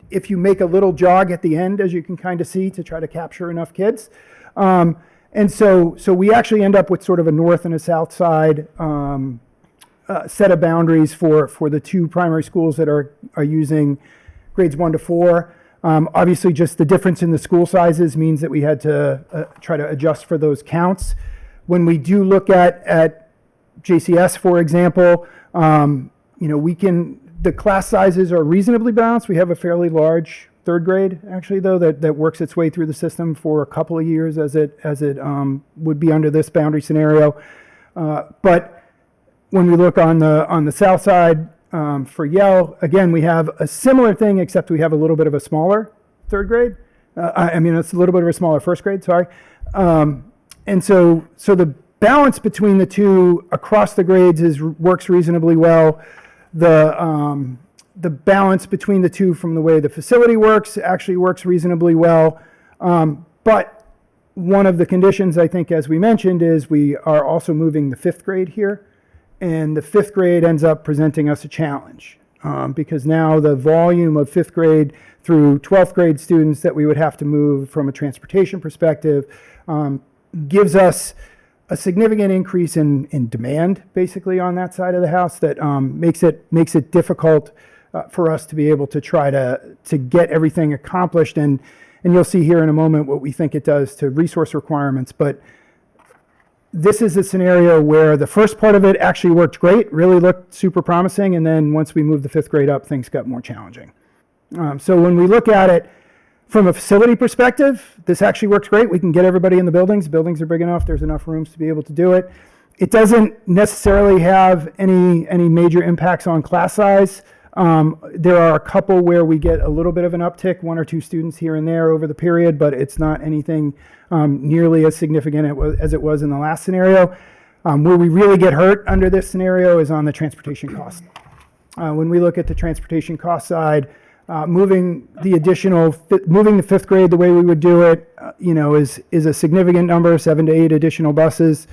If you make a little jog at the end, as you can kind of see, to try to capture enough kids. And so we actually end up with sort of a north and a south side set of boundaries for the 2 primary schools that are using grades 1 to 4. Obviously, just the difference in the school sizes means that we had to try to adjust for those counts. When we do look at JCS, for example, the class sizes are reasonably balanced. We have a fairly large 3rd grade, actually, though, that works its way through the system for a couple of years as it would be under this boundary scenario. But when we look on the south side for Yale, again, we have a similar thing, except we have a little bit of a smaller 3rd grade. It's a little bit of a smaller 1st grade, sorry. And so the balance between the 2 across the grades works reasonably well. The balance between the 2 from the way the facility works actually works reasonably well. But one of the conditions, I think, as we mentioned, is we are also moving the 5th grade here. And the 5th grade ends up presenting us a challenge because now the volume of 5th grade through 12th grade students that we would have to move from a transportation perspective gives us a significant increase in demand, basically, on that side of the house that makes it difficult for us to be able to try to get everything accomplished. And you'll see here in a moment what we think it does to resource requirements. But this is a scenario where the first part of it actually worked great, really looked super promising, and then once we moved the 5th grade up, things got more challenging. So when we look at it from a facility perspective, this actually works great. We can get everybody in the buildings. The buildings are big enough. There's enough rooms to be able to do it. It doesn't necessarily have any major impacts on class size. There are a couple where we get a little bit of an uptick, 1 or 2 students here and there over the period, but it's not anything nearly as significant as it was in the last scenario. Where we really get hurt under this scenario is on the transportation cost. When we look at the transportation cost side, moving the 5th grade the way we would do it, is a significant number, 7 to 8 additional buses.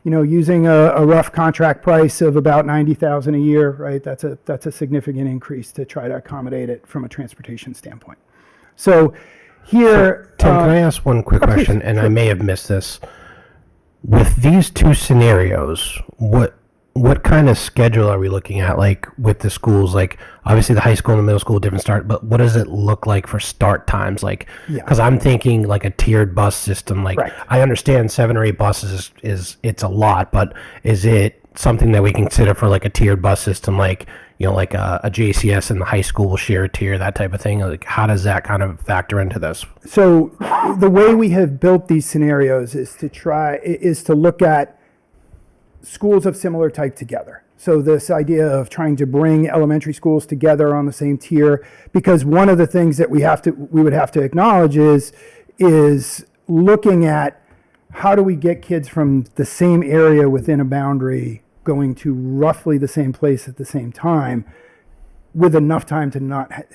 Using a rough contract price of about $90,000 a year, right? That's a significant increase to try to accommodate it from a transportation standpoint. So here, Tim, can I ask one quick question? And I may have missed this. With these 2 scenarios, what kind of schedule are we looking at, like with the schools? Like obviously the high school and the middle school different start, but what does it look like for start times? Like, because I'm thinking like a tiered bus system. Like I understand 7 or 8 buses is it's a lot, but is it something that we consider for like a tiered bus system? Like like a JCS in the high school will share a tier, that type of thing? Like, how does that kind of factor into this? So the way we have built these scenarios is to look at schools of similar type together. So this idea of trying to bring elementary schools together on the same tier, because one of the things that we would have to acknowledge is looking at how do we get kids from the same area within a boundary going to roughly the same place at the same time with enough time to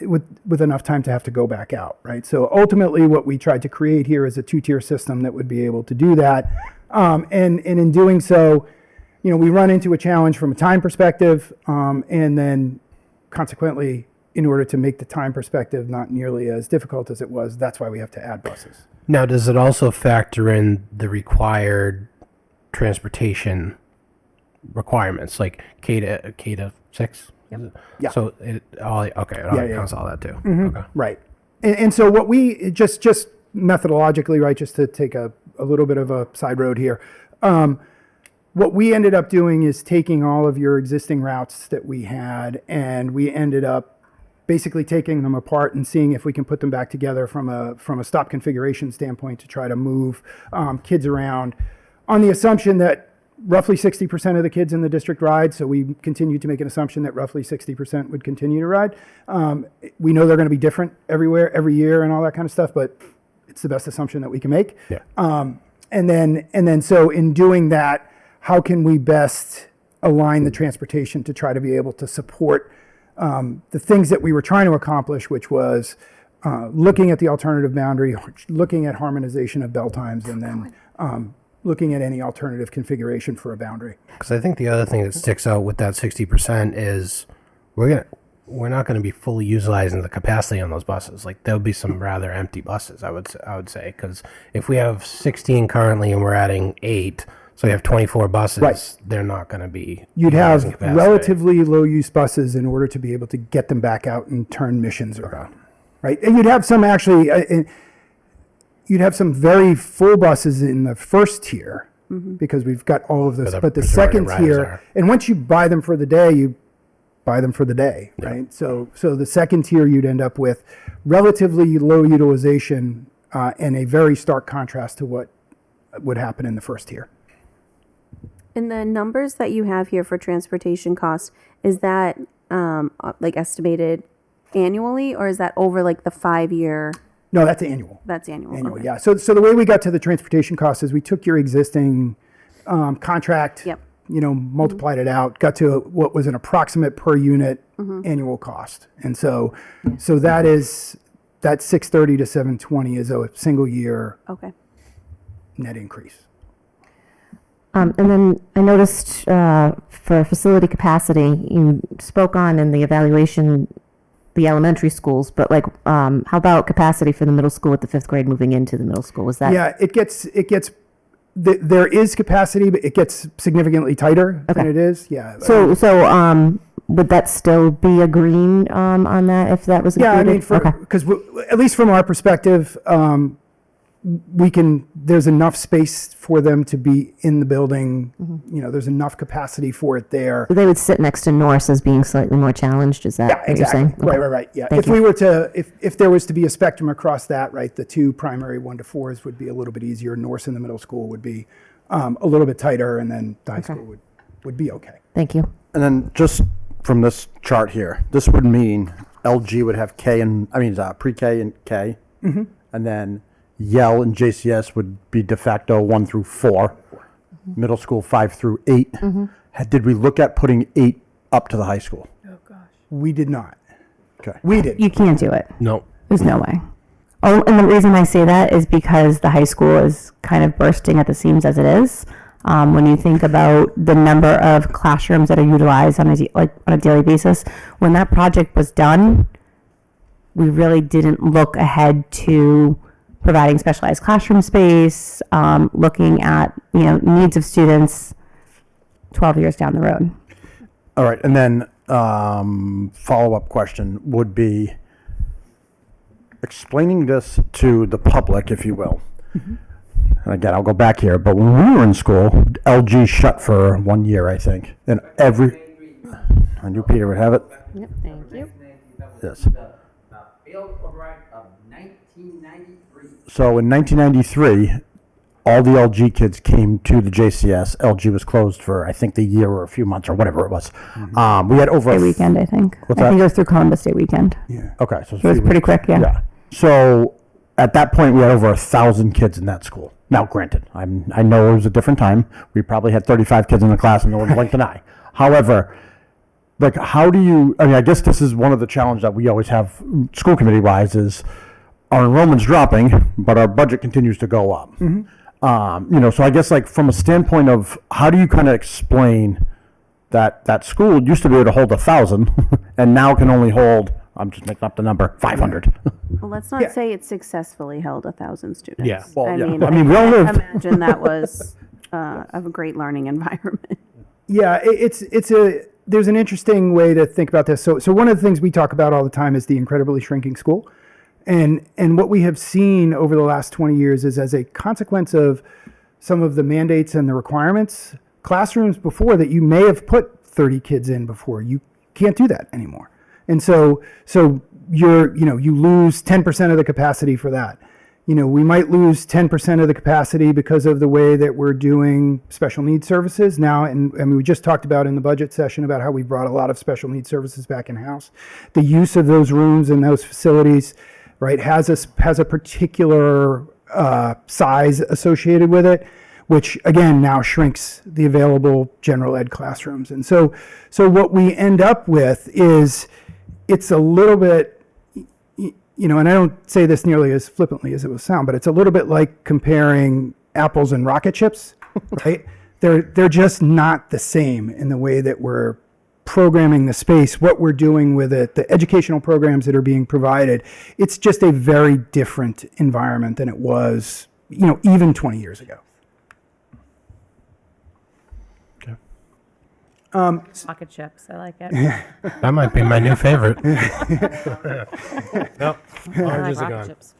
with enough time to have to go back out, right? So ultimately what we tried to create here is a two-tier system that would be able to do that. And in doing so, we run into a challenge from a time perspective, and then consequently, in order to make the time perspective not nearly as difficult as it was, that's why we have to add buses. Now, does it also factor in the required transportation requirements, like K to 6? Yeah. So it counts all that too. Okay. Right. And so what we just methodologically, right, just to take a little bit of a side road here, what we ended up doing is taking all of your existing routes that we had, and we ended up basically taking them apart and seeing if we can put them back together from a stop configuration standpoint to try to move kids around on the assumption that roughly 60% of the kids in the district ride. So we continue to make an assumption that roughly 60% would continue to ride. We know they're going to be different everywhere, every year and all that kind of stuff, but it's the best assumption that we can make. Yeah. And then so in doing that, how can we best align the transportation to try to be able to support the things that we were trying to accomplish, which was looking at the alternative boundary, looking at harmonization of bell times, and then looking at any alternative configuration for a boundary. Because I think the other thing that sticks out with that 60% is we're not going to be fully utilizing the capacity on those buses. Like, there'll be some rather empty buses, I would say, because if we have 16 currently and we're adding 8, so you have 24 buses, Right. They're not going to be. You'd utilizing have capacity. relatively low use buses in order to be able to get them back out and turn missions around, right? And you'd have some actually, you'd have some very full buses in the first tier because we've got all of this. Where the But the majority second of riders tier, are. and once you buy them for the day, you buy them for the day, right? So the second tier, you'd end up with relatively low utilization and a very stark contrast to what would happen in the first tier. And the numbers that you have here for transportation costs, is that like estimated annually, or is that over like the 5-year? No, that's annual. That's annual. Annual, okay. yeah. So the way we got to the transportation costs is we took your existing contract, Yep. multiplied it out, got to what was an approximate per unit annual cost. And so that 630 to 720 is a single year Okay. net increase. And then I noticed for facility capacity, you spoke on in the evaluation the elementary schools, but how about capacity for the middle school with the 5th grade moving into the middle school? Was that? Yeah, there is capacity, but it gets significantly tighter than Okay. it is. Yeah. So would that still be a green on that if that was Yeah, included? I mean, because at least from our perspective, there's enough space for them to be in the building. There's enough capacity for it there. So they would sit next to Norse as being slightly more challenged. Is that Yeah, what you're exactly. saying? Okay. Right. Yeah. Thank If we were to, if there was to be a spectrum across that, right, the two primary 1 to 4s would be a little bit easier. Norse in the middle school would be a little bit tighter, and then the high school would be okay. Thank you. And then just from this chart here, this would mean LG would have pre-K and K, and then Yale and JCS would be de facto 1 through 4, middle school 5 through 8. Did we look at putting 8 up to the high school? We did not. Okay. We did. You can't do it. No. There's no way. Oh, and the reason I say that is because the high school is kind of bursting at the seams as it is. When you think about the number of classrooms that are utilized on a daily basis, when that project was done, we really didn't look ahead to providing specialized classroom space, looking at needs of students 12 years down the road. All right, and then follow-up question would be explaining this to the public, if you will. And again, I'll go back here, but when we were in school, LG shut for 1 year, I think. And I knew Peter would have it. Yep, thank you. Yes. Field O'Brien of 1993. So in 1993, all the LG kids came to the JCS. LG was closed for, I think, the year or a few months or whatever it was. We had over Day weekend, I think. What's I think that? it was through Columbus Day weekend. Okay, so It was pretty quick, yeah. So at that point, we had over 1,000 kids in that school. Now, granted, I know it was a different time. We probably had 35 kids in the class, and no one blinked an eye. However, like, how do you? I mean, I guess this is one of the challenges that we always have, school committee wise, is our enrollment's dropping, but our budget continues to go up. So I guess, like, from a standpoint of how do you kind of explain that school used to be able to hold 1,000 and now can only hold, I'm just making up the number, 500. Well, let's not say it successfully held 1,000 students. Yeah. Well, I yeah. mean, I mean, we all can't lived. imagine that was of a great learning environment. Yeah, there's an interesting way to think about this. So one of the things we talk about all the time is the incredibly shrinking school. And what we have seen over the last 20 years is, as a consequence of some of the mandates and the requirements, classrooms before that you may have put 30 kids in before, you can't do that anymore. And so you lose 10% of the capacity for that. We might lose 10% of the capacity because of the way that we're doing special needs services now. And we just talked about in the budget session about how we brought a lot of special needs services back in-house. The use of those rooms and those facilities, right, has a particular size associated with it, which again now shrinks the available general ed classrooms. And so what we end up with is, it's a little bit, and I don't say this nearly as flippantly as it will sound, but it's a little bit like comparing apples and rocket ships, right? They're just not the same in the way that we're programming the space, what we're doing with it, the educational programs that are being provided. It's just a very different environment than it was, even 20 years ago. Rocket chips. I like it. That might be my new favorite. Yep. I like rocket chips.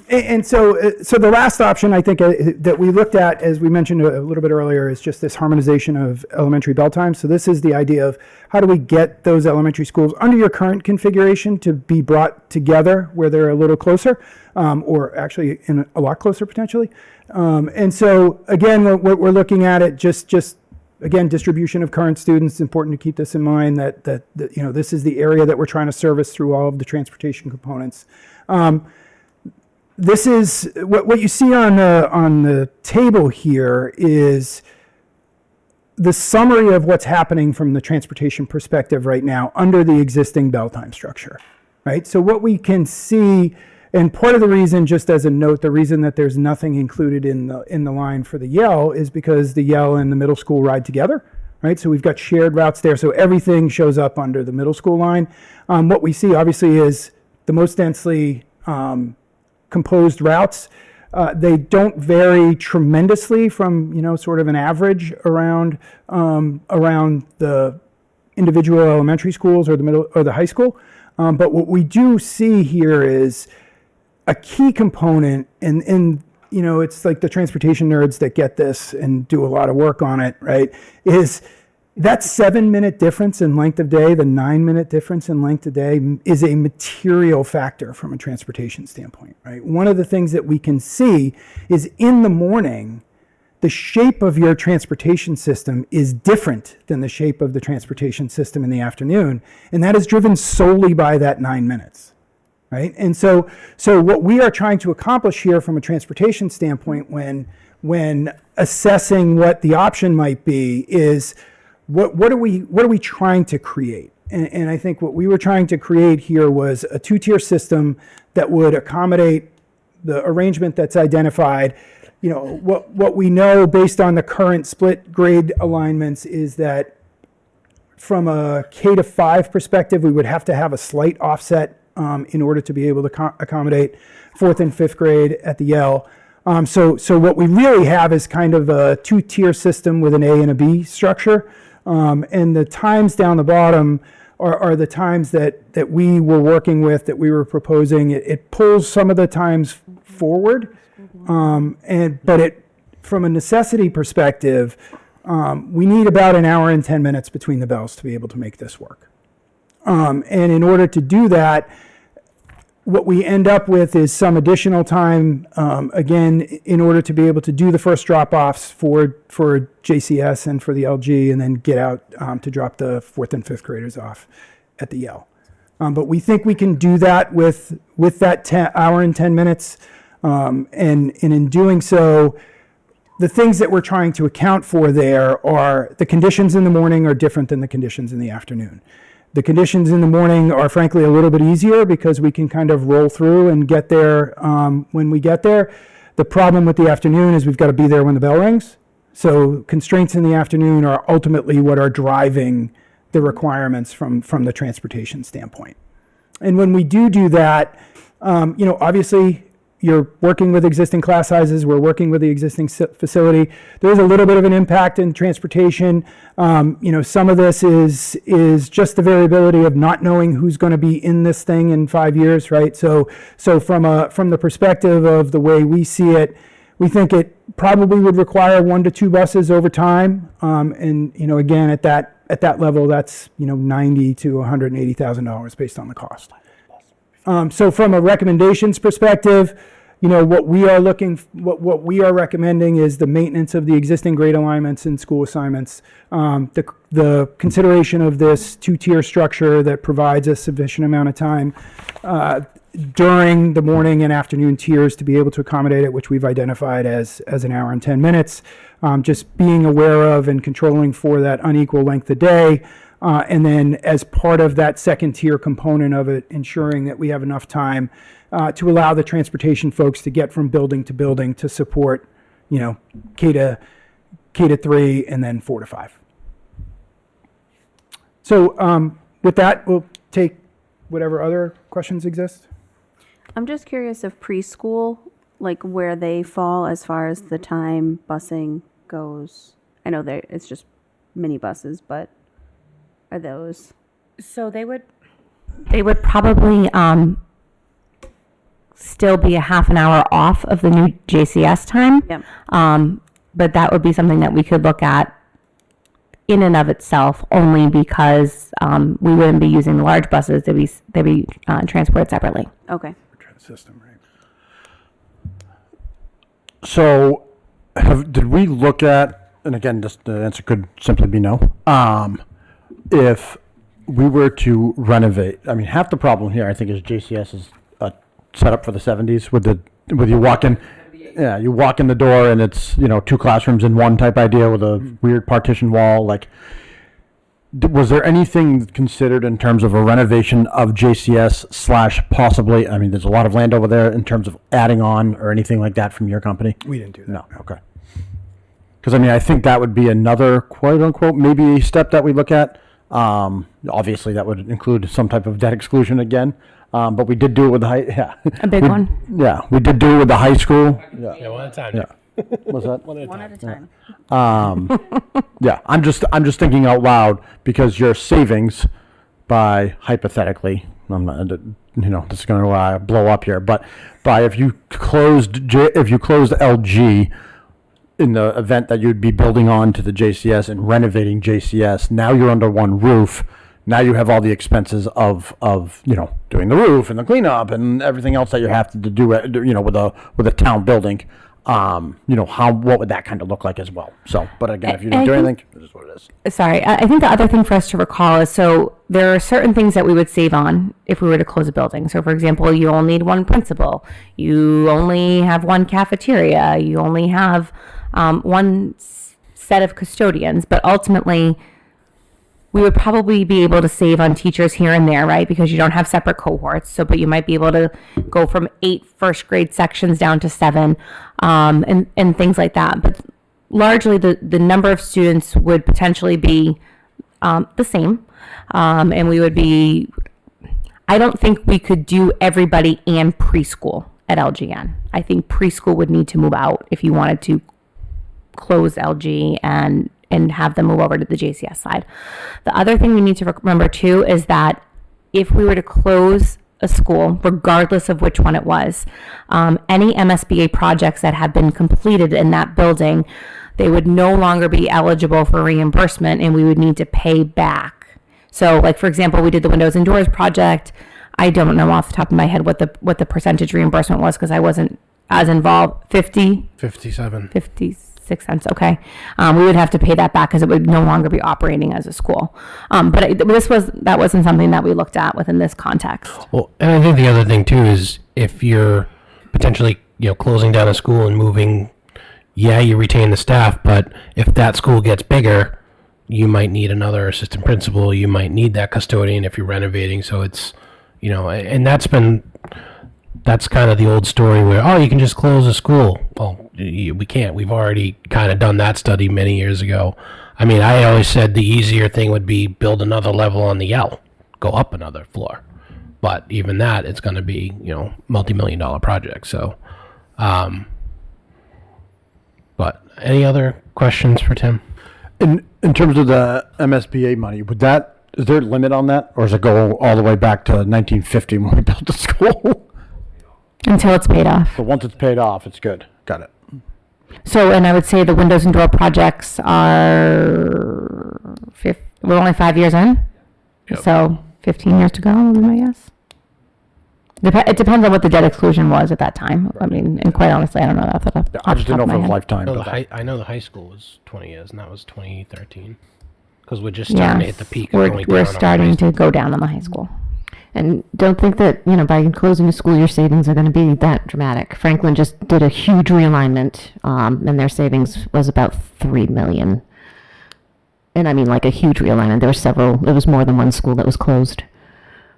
And so the last option, I think, that we looked at, as we mentioned a little bit earlier, is just this harmonization of elementary bell times. So this is the idea of how do we get those elementary schools under your current configuration to be brought together where they're a little closer, or actually in a lot closer potentially. And so again, what we're looking at it just again, distribution of current students. It's important to keep this in mind that this is the area that we're trying to service through all of the transportation components. This is what you see on the table here is the summary of what's happening from the transportation perspective right now under the existing bell time structure, right? So what we can see, and part of the reason, just as a note, the reason that there's nothing included in the line for the Yale is because the Yale and the middle school ride together, right? So we've got shared routes there, so everything shows up under the middle school line. What we see, obviously, is the most densely composed routes. They don't vary tremendously from sort of an average around the individual elementary schools or the middle or the high school. But what we do see here is a key component, and it's like the transportation nerds that get this and do a lot of work on it, right? Is that 7-minute difference in length of day, the 9-minute difference in length of day, is a material factor from a transportation standpoint, right? One of the things that we can see is in the morning, the shape of your transportation system is different than the shape of the transportation system in the afternoon, and that is driven solely by that 9 minutes, right? And so what we are trying to accomplish here from a transportation standpoint when assessing what the option might be is what are we trying to create? And I think what we were trying to create here was a 2-tier system that would accommodate the arrangement that's identified. What we know based on the current split grade alignments is that from a K-5 perspective, we would have to have a slight offset in order to be able to accommodate 4th and 5th grade at the Yale. So what we really have is kind of a 2-tier system with an A and a B structure. And the times down the bottom are the times that we were working with, that we were proposing. It pulls some of the times forward, but from a necessity perspective, We need about an hour and 10 minutes between the bells to be able to make this work. And in order to do that, what we end up with is some additional time, again, in order to be able to do the first drop-offs for JCS and for the LG, and then get out to drop the 4th and 5th graders off at the Yale. But we think we can do that with that hour and 10 minutes. And in doing so, the things that we're trying to account for there are the conditions in the morning are different than the conditions in the afternoon. The conditions in the morning are frankly a little bit easier because we can kind of roll through and get there when we get there. The problem with the afternoon is we've got to be there when the bell rings. So constraints in the afternoon are ultimately what are driving the requirements from the transportation standpoint. And when we do that, obviously you're working with existing class sizes. We're working with the existing facility. There is a little bit of an impact in transportation. Some of this is just the variability of not knowing who's going to be in this thing in 5 years, right? So from the perspective of the way we see it, we think it probably would require 1 to 2 buses over time. Again, at that level, that's $90,000 to $180,000 based on the cost. So from a recommendations perspective, what we are recommending is the maintenance of the existing grade alignments and school assignments, the consideration of this 2-tier structure that provides a sufficient amount of time during the morning and afternoon tiers to be able to accommodate it, which we've identified as an hour and 10 minutes. Just being aware of and controlling for that unequal length of day. And then as part of that second tier component of it, ensuring that we have enough time to allow the transportation folks to get from building to building to support, K to 3 and then 4 to 5. So with that, we'll take whatever other questions exist. I'm just curious if preschool, like where they fall as far as the time busing goes. I know it's just mini buses, but are those? So they would probably still be a half an hour off of the new JCS time. Yep. But that would be something that we could look at in and of itself, only because we wouldn't be using the large buses. They'd be transported separately. Okay. System, right? So, did we look at, and again, just the answer could simply be no. If we were to renovate, I mean, half the problem here, I think, is JCS is set up for the 70s with you walk in, you walk in the door and it's 2 classrooms in one type idea with a weird partition wall. Like, was there anything considered in terms of a renovation of JCS / possibly? I mean, there's a lot of land over there in terms of adding on or anything like that from your company. We didn't do that. No. Okay. Because I think that would be another quote unquote maybe step that we look at. Obviously, that would include some type of debt exclusion again. But we did do it with the high. Yeah. A big one. Yeah, we did do it with the high school. Yeah, one at a time. Yeah. What's that? One at a time. Yeah, I'm just thinking out loud because your savings by hypothetically, I'm not, this is going to blow up here, but by if you closed LG in the event that you'd be building on to the JCS and renovating JCS, now you're under one roof. Now you have all the expenses of doing the roof and the cleanup and everything else that you have to do with a town building. What would that kind of look like as well? So, but again, if you didn't do anything, this is what it is. Sorry, I think the other thing for us to recall is, so there are certain things that we would save on if we were to close a building. So for example, you only need one principal, you only have one cafeteria, you only have one set of custodians, but ultimately we would probably be able to save on teachers here and there, right? Because you don't have separate cohorts. So, but you might be able to go from 8 first grade sections down to 7, and things like that. But largely the number of students would potentially be the same. And we would be, I don't think we could do everybody and preschool at LGN. I think preschool would need to move out if you wanted to close LG and have them move over to the JCS side. The other thing we need to remember too is that if we were to close a school, regardless of which one it was, any MSBA projects that have been completed in that building, they would no longer be eligible for reimbursement and we would need to pay back. So like, for example, we did the windows and doors project. I don't know off the top of my head what the percentage reimbursement was because I wasn't as involved. 57. 56 cents. Okay. We would have to pay that back because it would no longer be operating as a school. But that wasn't something that we looked at within this context. Well, and I think the other thing too is if you're potentially, closing down a school and moving, yeah, you retain the staff, but if that school gets bigger, you might need another assistant principal. You might need that custodian if you're renovating. So it's, and that's kind of the old story where, oh, you can just close a school. Well, we can't. We've already kind of done that study many years ago. I mean, I always said the easier thing would be build another level on the L, go up another floor. But even that, it's going to be, multi-million-dollar project. So, but any other questions for Tim? In terms of the MSBA money, is there a limit on that, or does it go all the way back to 1950 when we built the school? Until it's paid off. So once it's paid off, it's good. Got it. So, and I would say the windows and door projects we're only 5 years in. Yep. So 15 years to go would be my guess. It depends on what the debt exclusion was at that time. I mean, and quite honestly, I don't know that off the I just didn't know if it was head. lifetime. No, but I know the high school was 20 years, and that was 2013. Because we're just starting to hit the peak. of going We're down on starting high to go down on the high school. And don't think that, by closing a school, your savings are going to be that dramatic. Franklin just did a huge realignment, and their savings was about $3 million. And I mean, like a huge realignment. There was more than one school that was closed.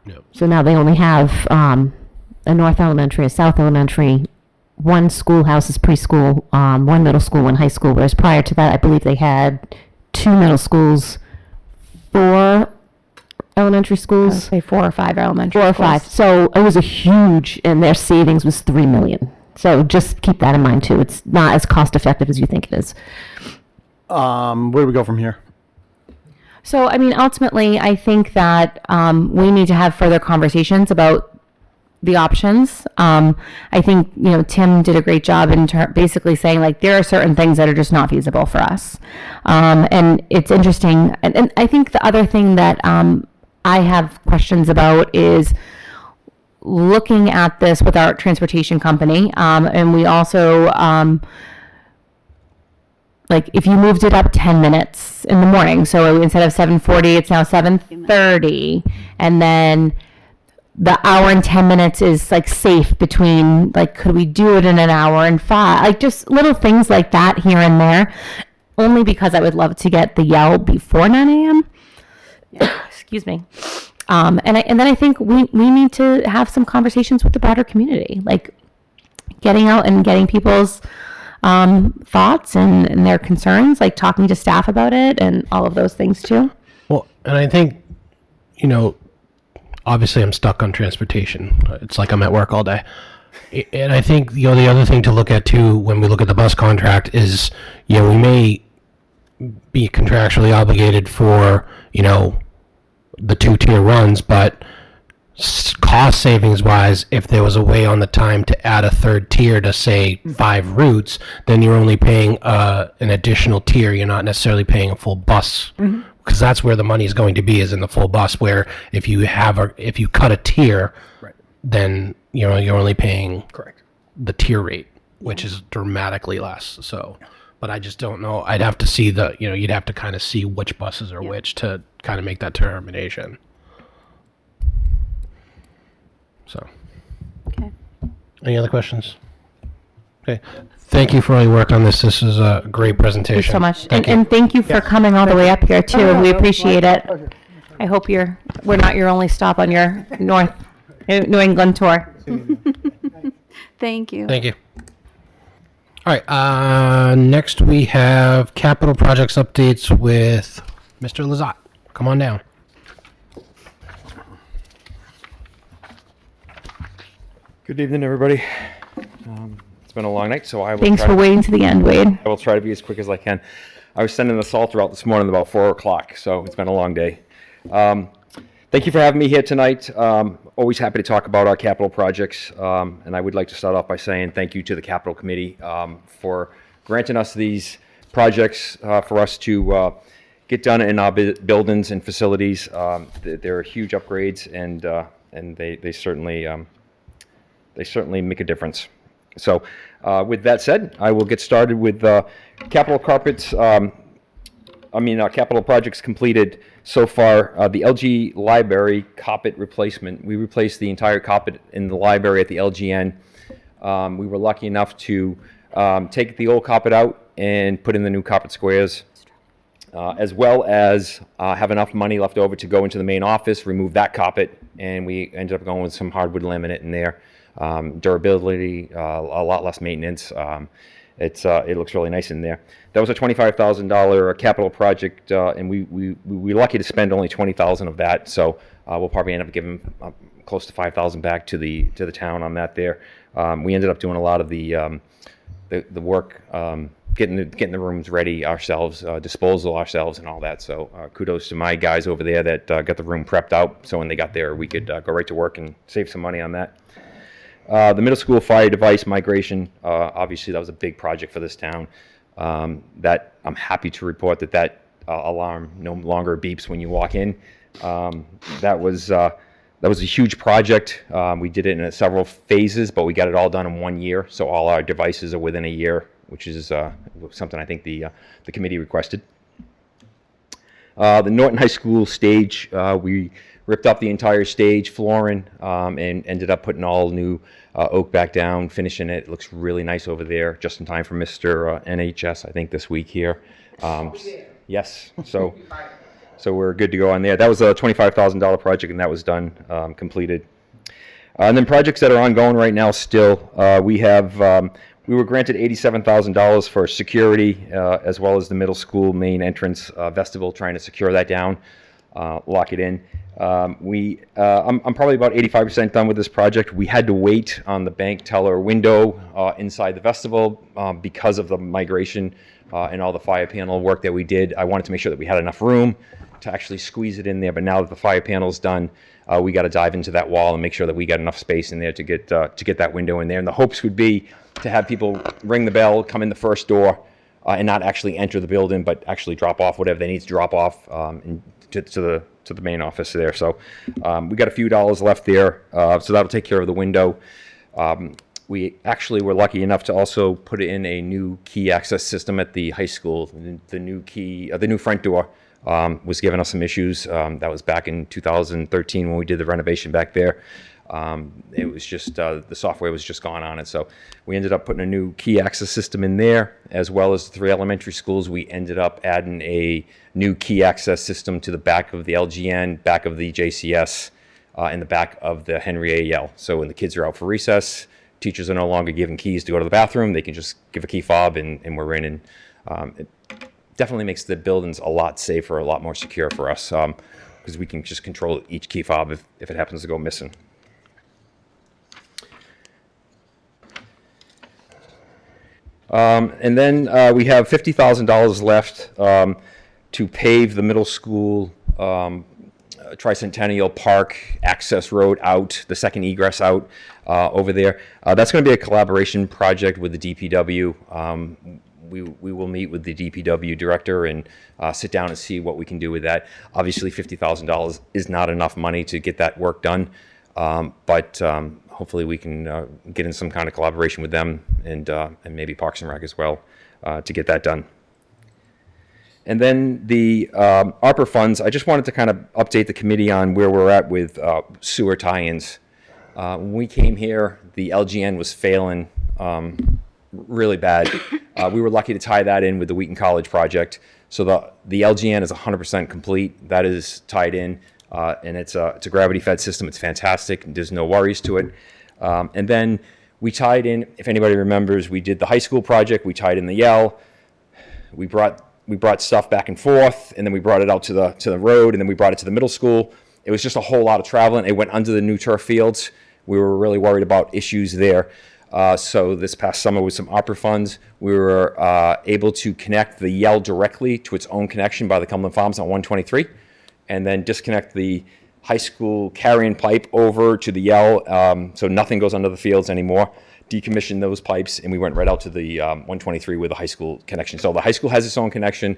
Yep. So now they only have a North Elementary, a South Elementary, one schoolhouse is preschool, one middle school, one high school, whereas prior to that, I believe they had 2 middle schools, 4 elementary schools. Say 4 or 5 elementary 4 or schools. 5. So it was a huge, and their savings was $3 million. So just keep that in mind too. It's not as cost effective as you think it is. where do we go from here? So, I mean, ultimately, I think that we need to have further conversations about the options. I think, Tim did a great job in basically saying, like, there are certain things that are just not feasible for us. And it's interesting. And I think the other thing that I have questions about is looking at this with our transportation company. And we also... like if you moved it up 10 minutes in the morning, so instead of 7:40, it's now 7:30, and then the hour and 10 minutes is like safe between, like, could we do it in an hour and 5? Like just little things like that here and there, only because I would love to get the Yell before 9 a.m. Excuse me. And then I think we need to have some conversations with the broader community, like getting out and getting people's thoughts and their concerns, like talking to staff about it and all of those things too. Well, and I think, obviously I'm stuck on transportation. It's like I'm at work all day. And I think, the other thing to look at too, when we look at the bus contract is, we may be contractually obligated for, the 2-tier runs, but cost savings wise, if there was a way on the time to add a third tier to say 5 routes, then you're only paying an additional tier. You're not necessarily paying a full bus, because that's where the money is going to be, is in the full bus. Where if you cut a tier, Right. then you're only paying Correct. the tier rate, which is dramatically less. So, but I just don't know. I'd have to see you'd have to kind of see which buses are which to kind of make that determination. So, Okay. any other questions? Okay. Thank you for all your work on this. This is a great presentation. Thank you so much. Thank you. And thank you for coming all the way up here too. We appreciate it. I hope we're not your only stop on your New England tour. Thank you. Thank you. All right. Next we have capital projects updates with Mr. Lazat. Come on down. Good evening, everybody. It's been a long night, so I will Thanks try for to, waiting to the end, Wade. I will try to be as quick as I can. I was sending the Salter out this morning about 4 o'clock, so it's been a long day. Thank you for having me here tonight. Always happy to talk about our capital projects, and I would like to start off by saying thank you to the Capital Committee for granting us these projects for us to get done in our buildings and facilities. They're huge upgrades, and they certainly make a difference. So with that said, I will get started with capital carpets. Capital projects completed so far. The LG library carpet replacement. We replaced the entire carpet in the library at the LGN. We were lucky enough to take the old carpet out and put in the new carpet squares, as well as have enough money left over to go into the main office, remove that carpet, and we ended up going with some hardwood laminate in there. Durability, a lot less maintenance. It looks really nice in there. That was a $25,000 capital project, and we were lucky to spend only $20,000 of that. So we'll probably end up giving close to $5,000 back to the town on that. There, we ended up doing a lot of the work, getting the rooms ready ourselves, disposal ourselves, and all that. So kudos to my guys over there that got the room prepped out. So when they got there, we could go right to work and save some money on that. The middle school fire device migration, obviously that was a big project for this town. That I'm happy to report that alarm no longer beeps when you walk in. That was a huge project. We did it in several phases, but we got it all done in 1 year. So all our devices are within a year, which is something I think the committee requested. The Norton High School stage, we ripped up the entire stage flooring and ended up putting all new oak back down, finishing it. It looks really nice over there, just in time for Mr. NHS, I think, this week here. Yes, so we're good to go on there. That was a $25,000 project, and that was done, completed. And then projects that are ongoing right now still, we were granted $87,000 for security, as well as the middle school main entrance vestibule, trying to secure that down, lock it in. I'm probably about 85% done with this project. We had to wait on the bank teller window inside the vestibule because of the migration and all the fire panel work that we did. I wanted to make sure that we had enough room to actually squeeze it in there, but now that the fire panel's done, we got to dive into that wall and make sure that we got enough space in there to get that window in there. And the hopes would be to have people ring the bell, come in the first door, and not actually enter the building, but actually drop off whatever they need to drop off to the main office there. So we got a few dollars left there, so that'll take care of the window. We actually were lucky enough to also put in a new key access system at the high school. The new front door was giving us some issues. That was back in 2013 when we did the renovation back there. It was just the software was just gone on it, so we ended up putting a new key access system in there, as well as the 3 elementary schools. We ended up adding a new key access system to the back of the LGN, back of the JCS, and the back of the Henry A. Yale. So when the kids are out for recess, teachers are no longer given keys to go to the bathroom. They can just give a key fob and we're in. And it definitely makes the buildings a lot safer, a lot more secure for us, because we can just control each key fob if it happens to go missing. And then we have $50,000 left to pave the middle school Tricentennial Park access road out, the second egress out over there. That's going to be a collaboration project with the DPW. We will meet with the DPW director and sit down and see what we can do with that. Obviously, $50,000 is not enough money to get that work done, but hopefully we can get in some kind of collaboration with them and maybe Parks and Rec as well to get that done. And then the ARPA funds, I just wanted to kind of update the committee on where we're at with sewer tie-ins. When we came here, the LGN was failing really bad. We were lucky to tie that in with the Wheaton College project. So the LGN is 100% complete. That is tied in. And it's a gravity-fed system. It's fantastic. There's no worries to it. And then we tied in, if anybody remembers, we did the high school project. We tied in the Yale. We brought stuff back and forth, and then we brought it out to the road, and then we brought it to the middle school. It was just a whole lot of traveling. It went under the new turf fields. We were really worried about issues there. So this past summer with some ARPA funds, we were able to connect the Yale directly to its own connection by the Cumberland Farms on 123. And then disconnect the high school carrying pipe over to the Yale, so nothing goes under the fields anymore. decommissioned those pipes, and we went right out to the 123 with the high school connection. So the high school has its own connection,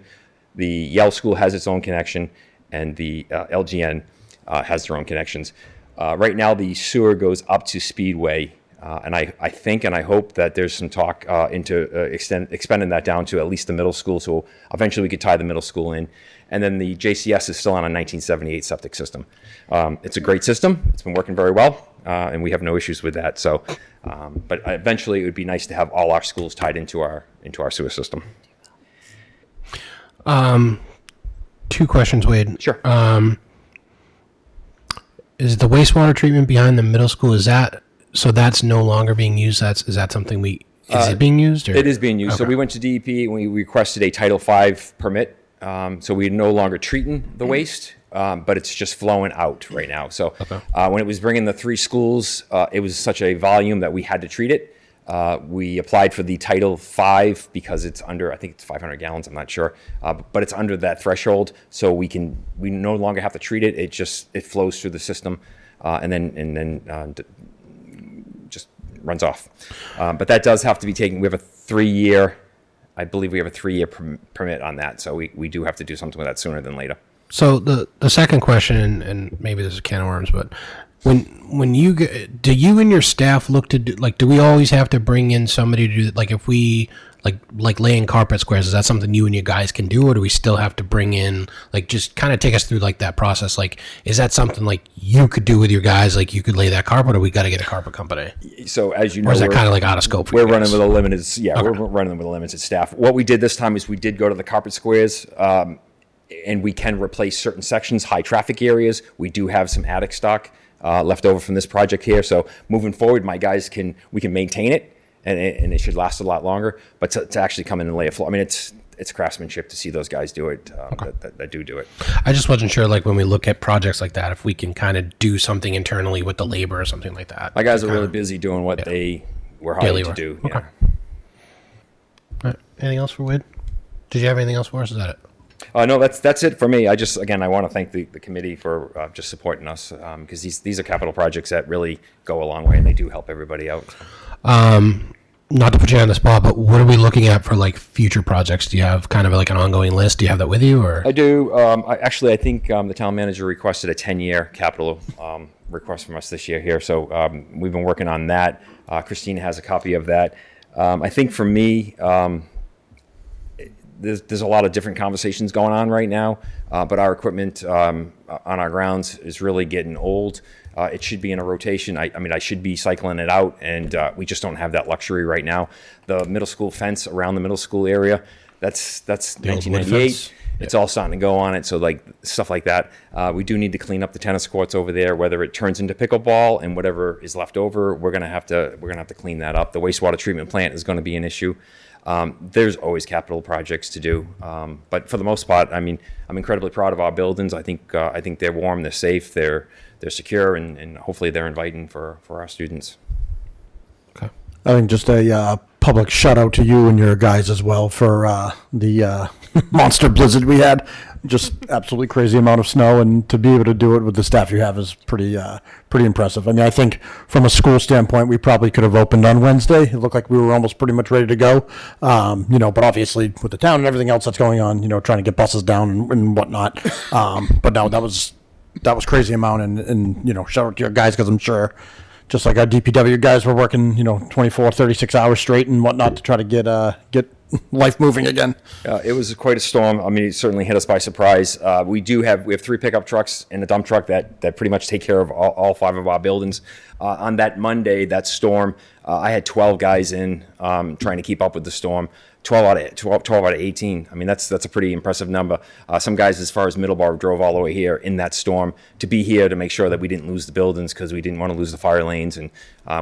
the Yale School has its own connection, and the LGN has their own connections. Right now, the sewer goes up to Speedway, and I think and I hope that there's some talk into expanding that down to at least the middle school, so eventually we could tie the middle school in. And then the JCS is still on a 1978 septic system. It's a great system. It's been working very well, and we have no issues with that. So, but eventually it would be nice to have all our schools tied into our sewer system. 2 questions, Wade. Sure. Is the wastewater treatment behind the middle school, that's no longer being used? Is that something is it being used? Or? It is being used. So Okay. we went to DEP and we requested a Title V permit. So we're no longer treating the waste, but it's just flowing out right now. So when it was bringing the 3 schools, it was such a volume that we had to treat it. We applied for the Title V because it's under, I think it's 500 gallons, I'm not sure, but it's under that threshold. So we no longer have to treat it. It flows through the system and then just runs off. But that does have to be taken. We have a 3-year, I believe we have a 3-year permit on that. So we do have to do something with that sooner than later. So the second question, and maybe this is a can of worms, but when you do you and your staff look to do, do we always have to bring in somebody to do, if we like laying carpet squares, is that something you and you guys can do, or do we still have to bring in, just kind of take us through that process? Is that something you could do with your guys, you could lay that carpet, or we got to get a carpet company? So as you know, or is that kind of out of scope for we're you running guys? with a limited, we're running with a limited staff. What we did this time is we did go to the carpet squares, and we can replace certain sections, high traffic areas. We do have some attic stock left over from this project here. So moving forward, my guys we can maintain it, and it should last a lot longer. But to actually come in and lay a floor, I mean, it's craftsmanship to see those guys do it that do it. I just wasn't sure, when we look at projects like that, if we can kind of do something internally with the labor or something like that. My guys are really busy doing what they were hired Daily to work. do. Okay. Yeah. All right. Anything else for Wade? Did you have anything else for us? Is that it? No, that's it for me. I want to thank the committee for just supporting us, because these are capital projects that really go a long way, and they do help everybody out. Not to put you on the spot, but what are we looking at for future projects? Do you have kind of an ongoing list? Do you have that with you, or? I do. I think the town manager requested a 10-year capital request from us this year here, so we've been working on that. Christina has a copy of that. I think for me, there's a lot of different conversations going on right now, but our equipment on our grounds is really getting old. It should be in a rotation. I should be cycling it out, and we just don't have that luxury right now. The middle school fence around the middle school area, that's The old wood 1998. fence? It's all starting to go on it, so stuff like that. We do need to clean up the tennis courts over there, whether it turns into pickleball, and whatever is left over, we're gonna have to clean that up. The wastewater treatment plant is going to be an issue. There's always capital projects to do, but for the most part, I'm incredibly proud of our buildings. I think they're warm, they're safe, they're secure, and hopefully they're inviting for our students. I think just a public shout out to you and your guys as well for the monster blizzard we had. Just absolutely crazy amount of snow, and to be able to do it with the staff you have is pretty impressive. I mean, I think from a school standpoint, we probably could have opened on Wednesday. It looked like we were almost pretty much ready to go. But obviously with the town and everything else that's going on, trying to get buses down and whatnot. But no, that was crazy amount, and shout out to your guys, because I'm sure, just like our DPW guys were working, 24, 36 hours straight and whatnot to try to get life moving again. It was quite a storm. I mean, it certainly hit us by surprise. We have 3 pickup trucks and a dump truck that pretty much take care of all 5 of our buildings. On that Monday, that storm, I had 12 guys in trying to keep up with the storm. 12 out of 18. I mean, that's a pretty impressive number. Some guys as far as Middleborough drove all the way here in that storm to be here to make sure that we didn't lose the buildings, because we didn't want to lose the fire lanes, and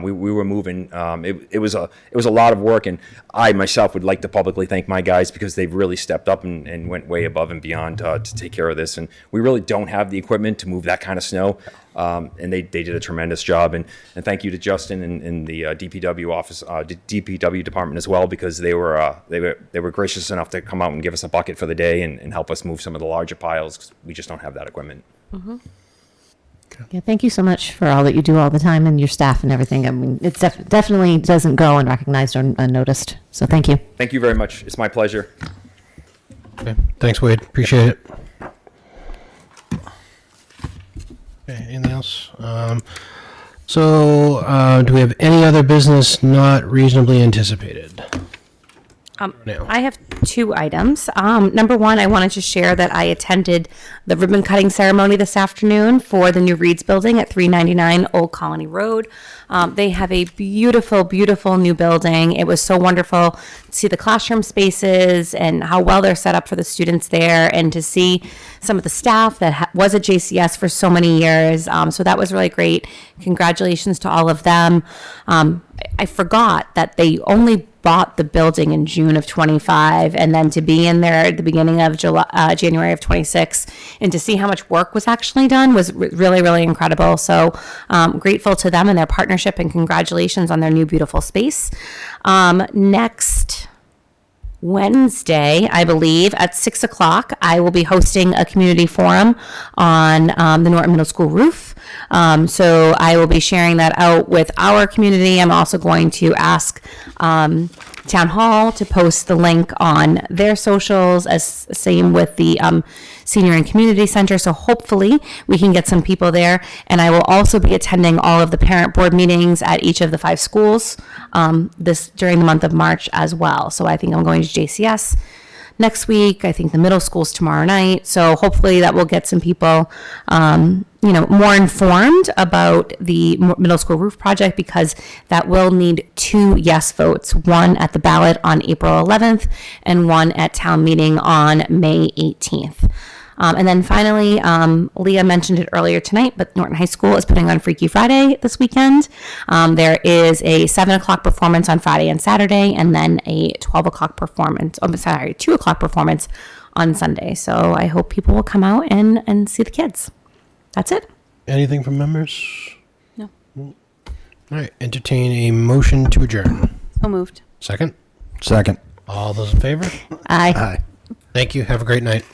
we were moving. It was a lot of work, and I myself would like to publicly thank my guys, because they've really stepped up and went way above and beyond to take care of this. And we really don't have the equipment to move that kind of snow. And they did a tremendous job, and thank you to Justin and the DPW office, DPW department as well, because they were gracious enough to come out and give us a bucket for the day and help us move some of the larger piles, 'cause we just don't have that equipment. Yeah, thank you so much for all that you do all the time and your staff and everything. I mean, it definitely doesn't go unrecognized or unnoticed. So thank you. Thank you very much. It's my pleasure. Okay. Thanks, Wade. Appreciate it. Okay, anything else? Do we have any other business not reasonably anticipated? No. I have 2 items. Number one, I wanted to share that I attended the ribbon cutting ceremony this afternoon for the new Reed's building at 399 Old Colony Road. They have a beautiful, beautiful new building. It was so wonderful to see the classroom spaces and how well they're set up for the students there, and to see some of the staff that was at JCS for so many years. So that was really great. Congratulations to all of them. I forgot that they only bought the building in June of 25, and then to be in there at the beginning of January of 26, and to see how much work was actually done was really, really incredible. So grateful to them and their partnership, and congratulations on their new beautiful space. Next Wednesday, I believe, at 6 o'clock, I will be hosting a community forum on the Norton Middle School roof. So I will be sharing that out with our community. I'm also going to ask Town Hall to post the link on their socials, as same with the Senior and Community Center. So hopefully we can get some people there. And I will also be attending all of the parent board meetings at each of the 5 schools during the month of March as well. So I think I'm going to JCS next week. I think the middle school's tomorrow night. So hopefully that will get some people, more informed about the middle school roof project, because that will need 2 yes votes, one at the ballot on April 11th and one at town meeting on May 18th. And then finally, Leah mentioned it earlier tonight, but Norton High School is putting on Freaky Friday this weekend. There is a 7 o'clock performance on Friday and Saturday, and then a 2 o'clock performance on Sunday. So I hope people will come out and see the kids. That's it. Anything from members? No. All right. Entertain a motion to adjourn. So moved. Second? Second. All those in favor? Aye. Aye. Thank you. Have a great night.